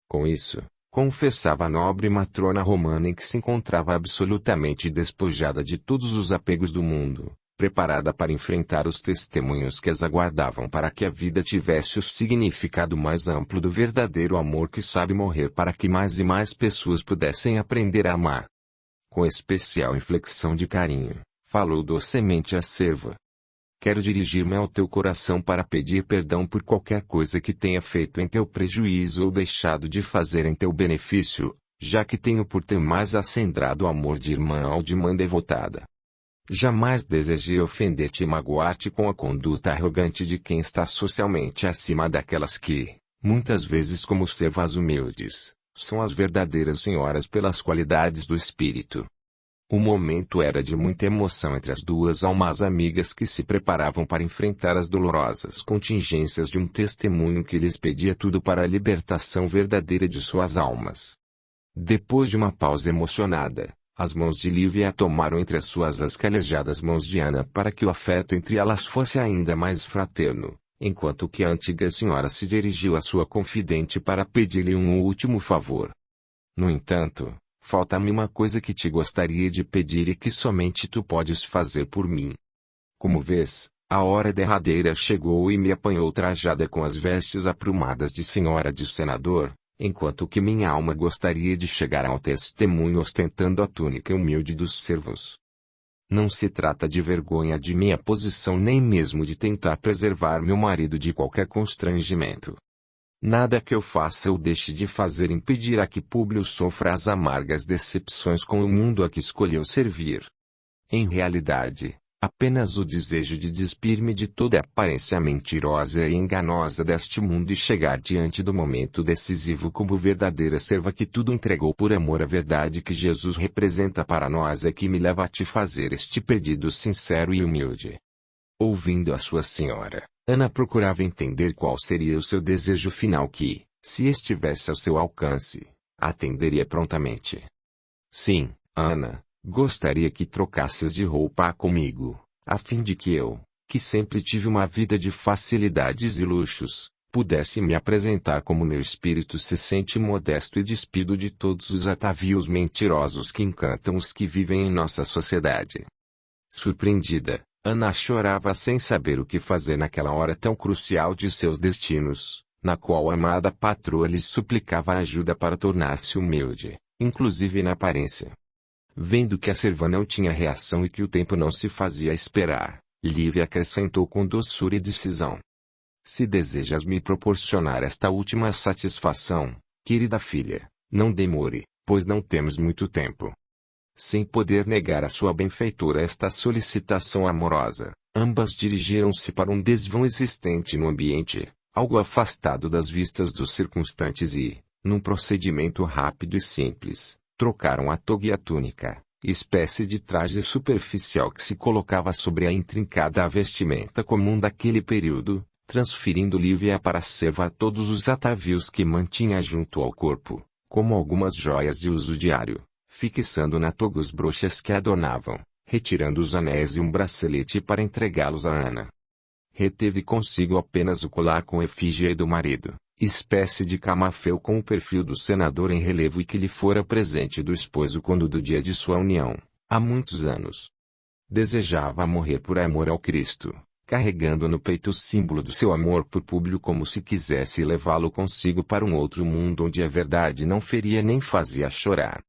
Com isso, confessava a nobre matrona romana em que se encontrava absolutamente despojada de todos os apegos do mundo, preparada para enfrentar os testemunhos que as aguardavam para que a vida tivesse o significado mais amplo do verdadeiro amor que sabe morrer para que mais e mais pessoas pudessem aprender a amar. Com especial inflexão de carinho, falou docemente à serva. Quero dirigir-me ao teu coração para pedir perdão por qualquer coisa que tenha feito em teu prejuízo ou deixado de fazer em teu benefício, já que tenho por ter mais acendrado o amor de irmã ao de mãe devotada. Jamais desejei ofender-te e magoar-te com a conduta arrogante de quem está socialmente acima daquelas que, muitas vezes como servas humildes, são as verdadeiras senhoras pelas qualidades do espírito. O momento era de muita emoção entre as duas almas amigas que se preparavam para enfrentar as dolorosas contingências de um testemunho que lhes pedia tudo para a libertação verdadeira de suas almas. Depois de uma pausa emocionada, as mãos de Lívia a tomaram entre as suas as calejadas mãos de Ana para que o afeto entre elas fosse ainda mais fraterno, enquanto que a antiga senhora se dirigiu à sua confidente para pedir-lhe um último favor. No entanto, falta-me uma coisa que te gostaria de pedir e que somente tu podes fazer por mim. Como vês, a hora derradeira chegou e me apanhou trajada com as vestes aprumadas de senhora de senador, enquanto que minha alma gostaria de chegar ao testemunho ostentando a túnica humilde dos servos. Não se trata de vergonha de minha posição nem mesmo de tentar preservar meu marido de qualquer constrangimento. Nada que eu faça ou deixe de fazer impedirá que Públio sofra as amargas decepções com o mundo a que escolheu servir. Em realidade, apenas o desejo de despir-me de toda a aparência mentirosa e enganosa deste mundo e chegar diante do momento decisivo como verdadeira serva que tudo entregou por amor à verdade que Jesus representa para nós é que me leva a te fazer este pedido sincero e humilde. Ouvindo a sua senhora, Ana procurava entender qual seria o seu desejo final que, se estivesse ao seu alcance, atenderia prontamente. Sim, Ana, gostaria que trocasses de roupa comigo, a fim de que eu, que sempre tive uma vida de facilidades e luxos, pudesse me apresentar como meu espírito se sente modesto e despido de todos os atavios mentirosos que encantam os que vivem em nossa sociedade. Surpreendida, Ana chorava sem saber o que fazer naquela hora tão crucial de seus destinos, na qual a amada patroa lhes suplicava ajuda para tornar-se humilde, inclusive na aparência. Vendo que a serva não tinha reação e que o tempo não se fazia esperar, Lívia acrescentou com doçura e decisão. Se desejas me proporcionar esta última satisfação, querida filha, não demore, pois não temos muito tempo. Sem poder negar à sua benfeitora esta solicitação amorosa, ambas dirigiram-se para um desvão existente no ambiente, algo afastado das vistas dos circunstantes e, num procedimento rápido e simples, trocaram a toga e a túnica, espécie de traje superficial que se colocava sobre a intrincada vestimenta comum daquele período, transferindo Lívia para a serva todos os atavios que mantinha junto ao corpo, como algumas joias de uso diário, fixando na toga os broches que adornavam, retirando os anéis e um bracelete para entregá-los a Ana. Reteve consigo apenas o colar com efígie do marido, espécie de camafeu com o perfil do senador em relevo e que lhe fora presente do esposo quando do dia de sua união, há muitos anos. Desejava morrer por amor ao Cristo, carregando no peito o símbolo do seu amor por Públio como se quisesse levá-lo consigo para um outro mundo onde a verdade não feria nem fazia chorar.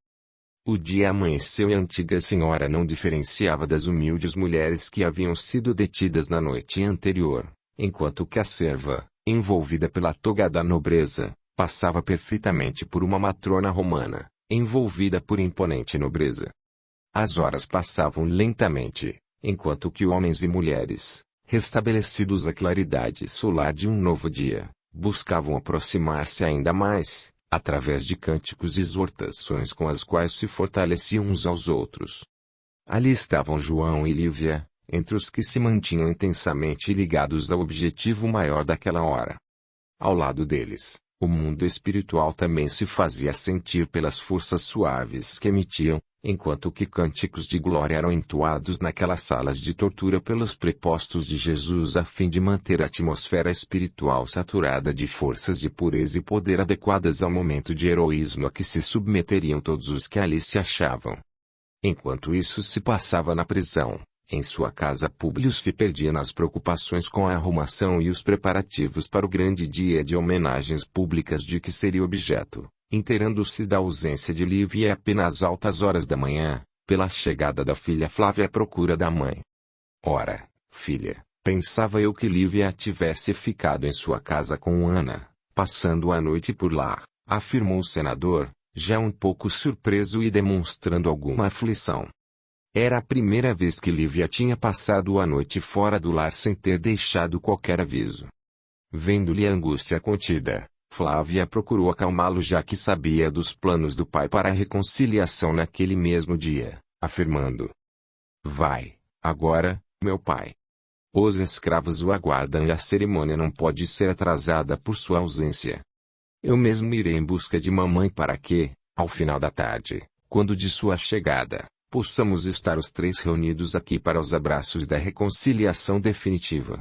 O dia amanheceu e a antiga senhora não diferenciava das humildes mulheres que haviam sido detidas na noite anterior, enquanto que a serva, envolvida pela toga da nobreza, passava perfeitamente por uma matrona romana, envolvida por imponente nobreza. As horas passavam lentamente, enquanto que homens e mulheres, restabelecidos à claridade solar de um novo dia, buscavam aproximar-se ainda mais, através de cânticos e exortações com as quais se fortaleciam uns aos outros. Ali estavam João e Lívia, entre os que se mantinham intensamente ligados ao objetivo maior daquela hora. Ao lado deles, o mundo espiritual também se fazia sentir pelas forças suaves que emitiam, enquanto que cânticos de glória eram entoados naquelas salas de tortura pelos prepostos de Jesus a fim de manter a atmosfera espiritual saturada de forças de pureza e poder adequadas ao momento de heroísmo a que se submeteriam todos os que ali se achavam. Enquanto isso se passava na prisão, em sua casa Públio se perdia nas preocupações com a arrumação e os preparativos para o grande dia de homenagens públicas de que seria objeto, inteirando-se da ausência de Lívia apenas altas horas da manhã, pela chegada da filha Flávia à procura da mãe. Ora, filha, pensava eu que Lívia tivesse ficado em sua casa com Ana, passando a noite por lá, afirmou o senador, já um pouco surpreso e demonstrando alguma aflição. Era a primeira vez que Lívia tinha passado a noite fora do lar sem ter deixado qualquer aviso. Vendo-lhe a angústia contida, Flávia procurou acalmá-lo já que sabia dos planos do pai para a reconciliação naquele mesmo dia, afirmando: vai, agora, meu pai. Os escravos o aguardam e a cerimônia não pode ser atrasada por sua ausência. Eu mesmo irei em busca de mamãe para que, ao final da tarde, quando de sua chegada, possamos estar os três reunidos aqui para os abraços da reconciliação definitiva.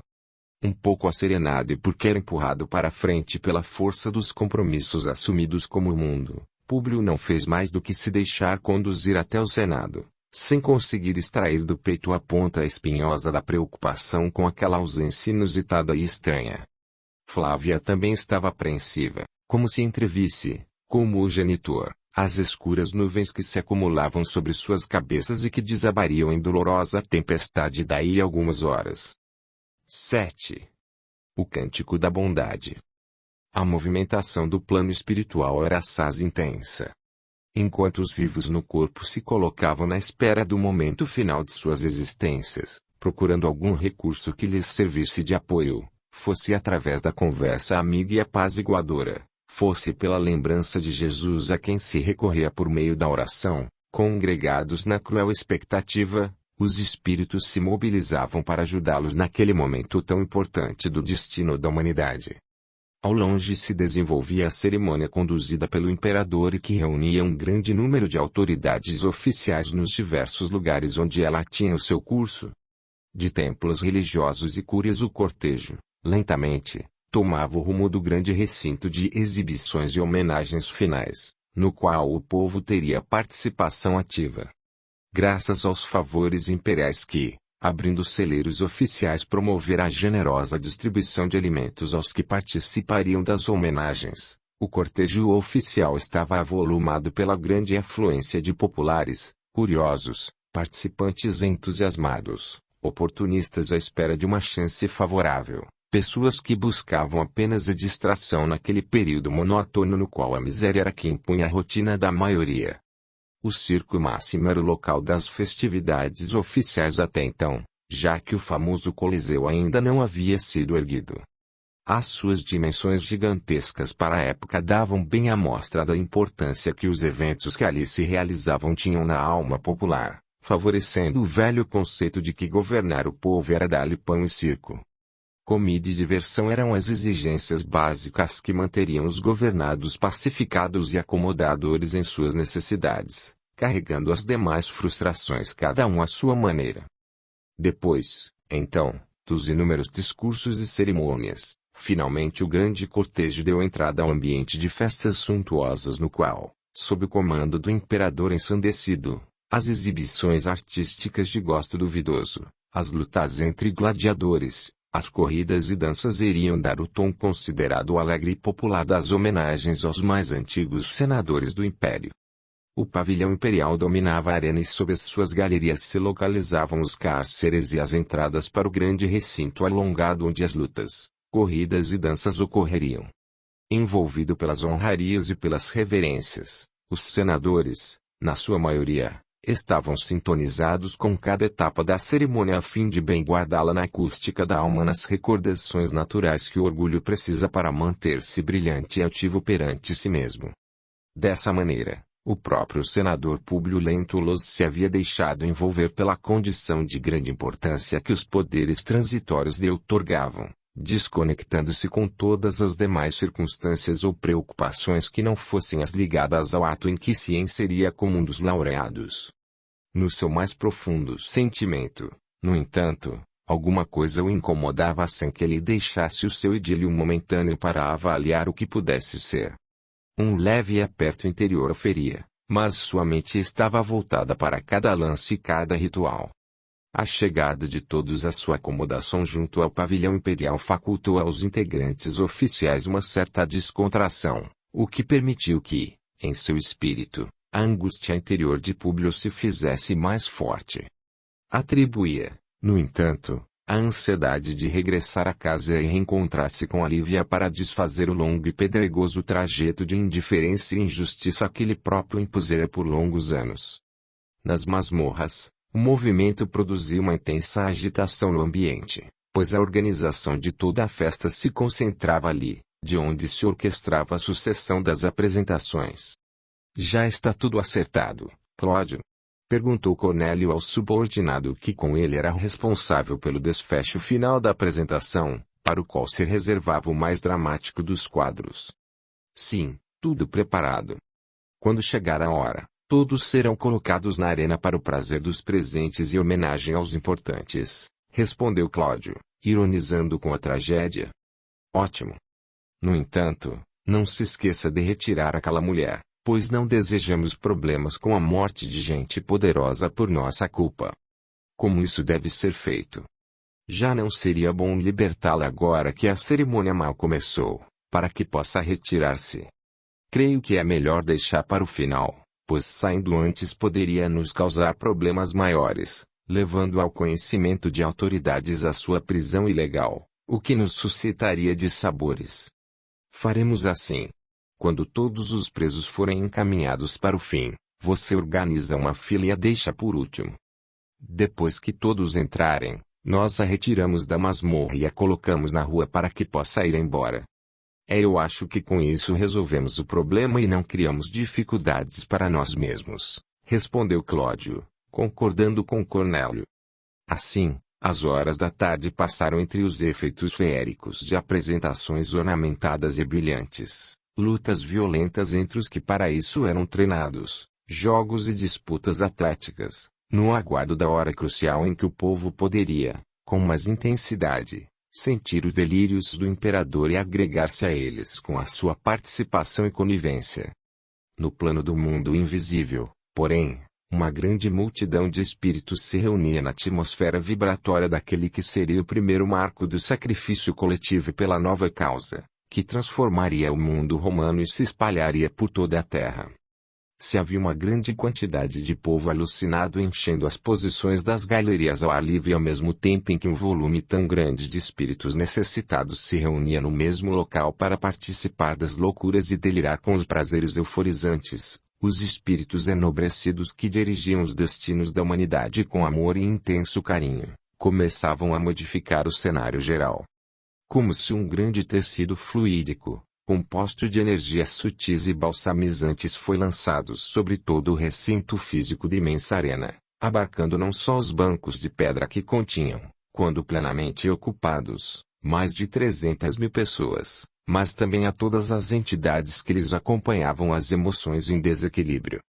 Um pouco asserenado e porque era empurrado para frente pela força dos compromissos assumidos como o mundo, Públio não fez mais do que se deixar conduzir até o Senado, sem conseguir extrair do peito a ponta espinhosa da preocupação com aquela ausência inusitada e estranha. Flávia também estava apreensiva, como se entrevisse, como o genitor, as escuras nuvens que se acumulavam sobre suas cabeças e que desabariam em dolorosa tempestade daí a algumas horas. 7. O Cântico da Bondade. A movimentação do plano espiritual era assaz intensa. Enquanto os vivos no corpo se colocavam na espera do momento final de suas existências, procurando algum recurso que lhes servisse de apoio, fosse através da conversa amiga e apaziguadora, fosse pela lembrança de Jesus a quem se recorria por meio da oração, congregados na cruel expectativa, os espíritos se mobilizavam para ajudá-los naquele momento tão importante do destino da humanidade. Ao longe se desenvolvia a cerimônia conduzida pelo imperador e que reunia um grande número de autoridades oficiais nos diversos lugares onde ela tinha o seu curso. De templos religiosos e cúrias o cortejo, lentamente, tomava o rumo do grande recinto de exibições e homenagens finais, no qual o povo teria participação ativa. Graças aos favores imperiais que, abrindo celeiros oficiais, promovera a generosa distribuição de alimentos aos que participariam das homenagens, o cortejo oficial estava avolumado pela grande afluência de populares, curiosos, participantes entusiasmados, oportunistas à espera de uma chance favorável, pessoas que buscavam apenas a distração naquele período monótono no qual a miséria era quem impunha a rotina da maioria. O Circo Máximo era o local das festividades oficiais até então, já que o famoso Coliseu ainda não havia sido erguido. As suas dimensões gigantescas para a época davam bem a mostra da importância que os eventos que ali se realizavam tinham na alma popular, favorecendo o velho conceito de que governar o povo era dar-lhe pão e circo. Comida e diversão eram as exigências básicas que manteriam os governados pacificados e acomodadores em suas necessidades, carregando as demais frustrações cada um à sua maneira. Depois, então, dos inúmeros discursos e cerimônias, finalmente o grande cortejo deu entrada ao ambiente de festas suntuosas no qual, sob o comando do imperador ensandecido, as exibições artísticas de gosto duvidoso, as lutas entre gladiadores, as corridas e danças iriam dar o tom considerado alegre e popular das homenagens aos mais antigos senadores do Império. O pavilhão imperial dominava a arena e sob as suas galerias se localizavam os cárceres e as entradas para o grande recinto alongado onde as lutas, corridas e danças ocorreriam. Envolvido pelas honrarias e pelas reverências, os senadores, na sua maioria, estavam sintonizados com cada etapa da cerimônia a fim de bem guardá-la na acústica da alma nas recordações naturais que o orgulho precisa para manter-se brilhante e ativo perante si mesmo. Dessa maneira, o próprio senador Públio Lentulus se havia deixado envolver pela condição de grande importância que os poderes transitórios lhe outorgavam, desconectando-se com todas as demais circunstâncias ou preocupações que não fossem as ligadas ao ato em que se inseria como um dos laureados. No seu mais profundo sentimento, no entanto, alguma coisa o incomodava sem que ele deixasse o seu idílio momentâneo para avaliar o que pudesse ser. Um leve aperto interior o feria, mas sua mente estava voltada para cada lance e cada ritual. A chegada de todos à sua acomodação junto ao pavilhão imperial facultou aos integrantes oficiais uma certa descontração, o que permitiu que, em seu espírito, a angústia interior de Públio se fizesse mais forte. Atribuía, no entanto, a ansiedade de regressar a casa e reencontrar-se com a Lívia para desfazer o longo e pedregoso trajeto de indiferença e injustiça que ele próprio impusera por longos anos. Nas masmorras, o movimento produzia uma intensa agitação no ambiente, pois a organização de toda a festa se concentrava ali, de onde se orquestrava a sucessão das apresentações. Já está tudo acertado, Cláudio? Perguntou Cornélio ao subordinado que com ele era responsável pelo desfecho final da apresentação, para o qual se reservava o mais dramático dos quadros. Sim, tudo preparado. Quando chegar a hora, todos serão colocados na arena para o prazer dos presentes e homenagem aos importantes, respondeu Cláudio, ironizando com a tragédia. Ótimo. No entanto, não se esqueça de retirar aquela mulher, pois não desejamos problemas com a morte de gente poderosa por nossa culpa. Como isso deve ser feito? Já não seria bom libertá-la agora que a cerimônia mal começou, para que possa retirar-se. Creio que é melhor deixar para o final, pois saindo antes poderia nos causar problemas maiores, levando ao conhecimento de autoridades a sua prisão ilegal, o que nos suscitaria dissabores. Faremos assim. Quando todos os presos forem encaminhados para o fim, você organiza uma fila e a deixa por último. Depois que todos entrarem, nós a retiramos da masmorra e a colocamos na rua para que possa ir embora. Eu acho que com isso resolvemos o problema e não criamos dificuldades para nós mesmos, respondeu Cláudio, concordando com Cornélio. Assim, as horas da tarde passaram entre os efeitos feéricos de apresentações ornamentadas e brilhantes, lutas violentas entre os que para isso eram treinados, jogos e disputas atléticas, no aguardo da hora crucial em que o povo poderia, com mais intensidade, sentir os delírios do imperador e agregar-se a eles com a sua participação e conivência. No plano do mundo invisível, porém, uma grande multidão de espíritos se reunia na atmosfera vibratória daquele que seria o primeiro marco do sacrifício coletivo pela nova causa, que transformaria o mundo romano e se espalharia por toda a terra. Se havia uma grande quantidade de povo alucinado enchendo as posições das galerias ao ar livre ao mesmo tempo em que um volume tão grande de espíritos necessitados se reunia no mesmo local para participar das loucuras e delirar com os prazeres euforizantes, os espíritos enobrecidos que dirigiam os destinos da humanidade com amor e intenso carinho, começavam a modificar o cenário geral. Como se um grande tecido fluídico, composto de energias sutis e balsamizantes foi lançado sobre todo o recinto físico da imensa arena, abarcando não só os bancos de pedra que continham, quando plenamente ocupados, mais de 300.000 pessoas, mas também a todas as entidades que lhes acompanhavam as emoções em desequilíbrio,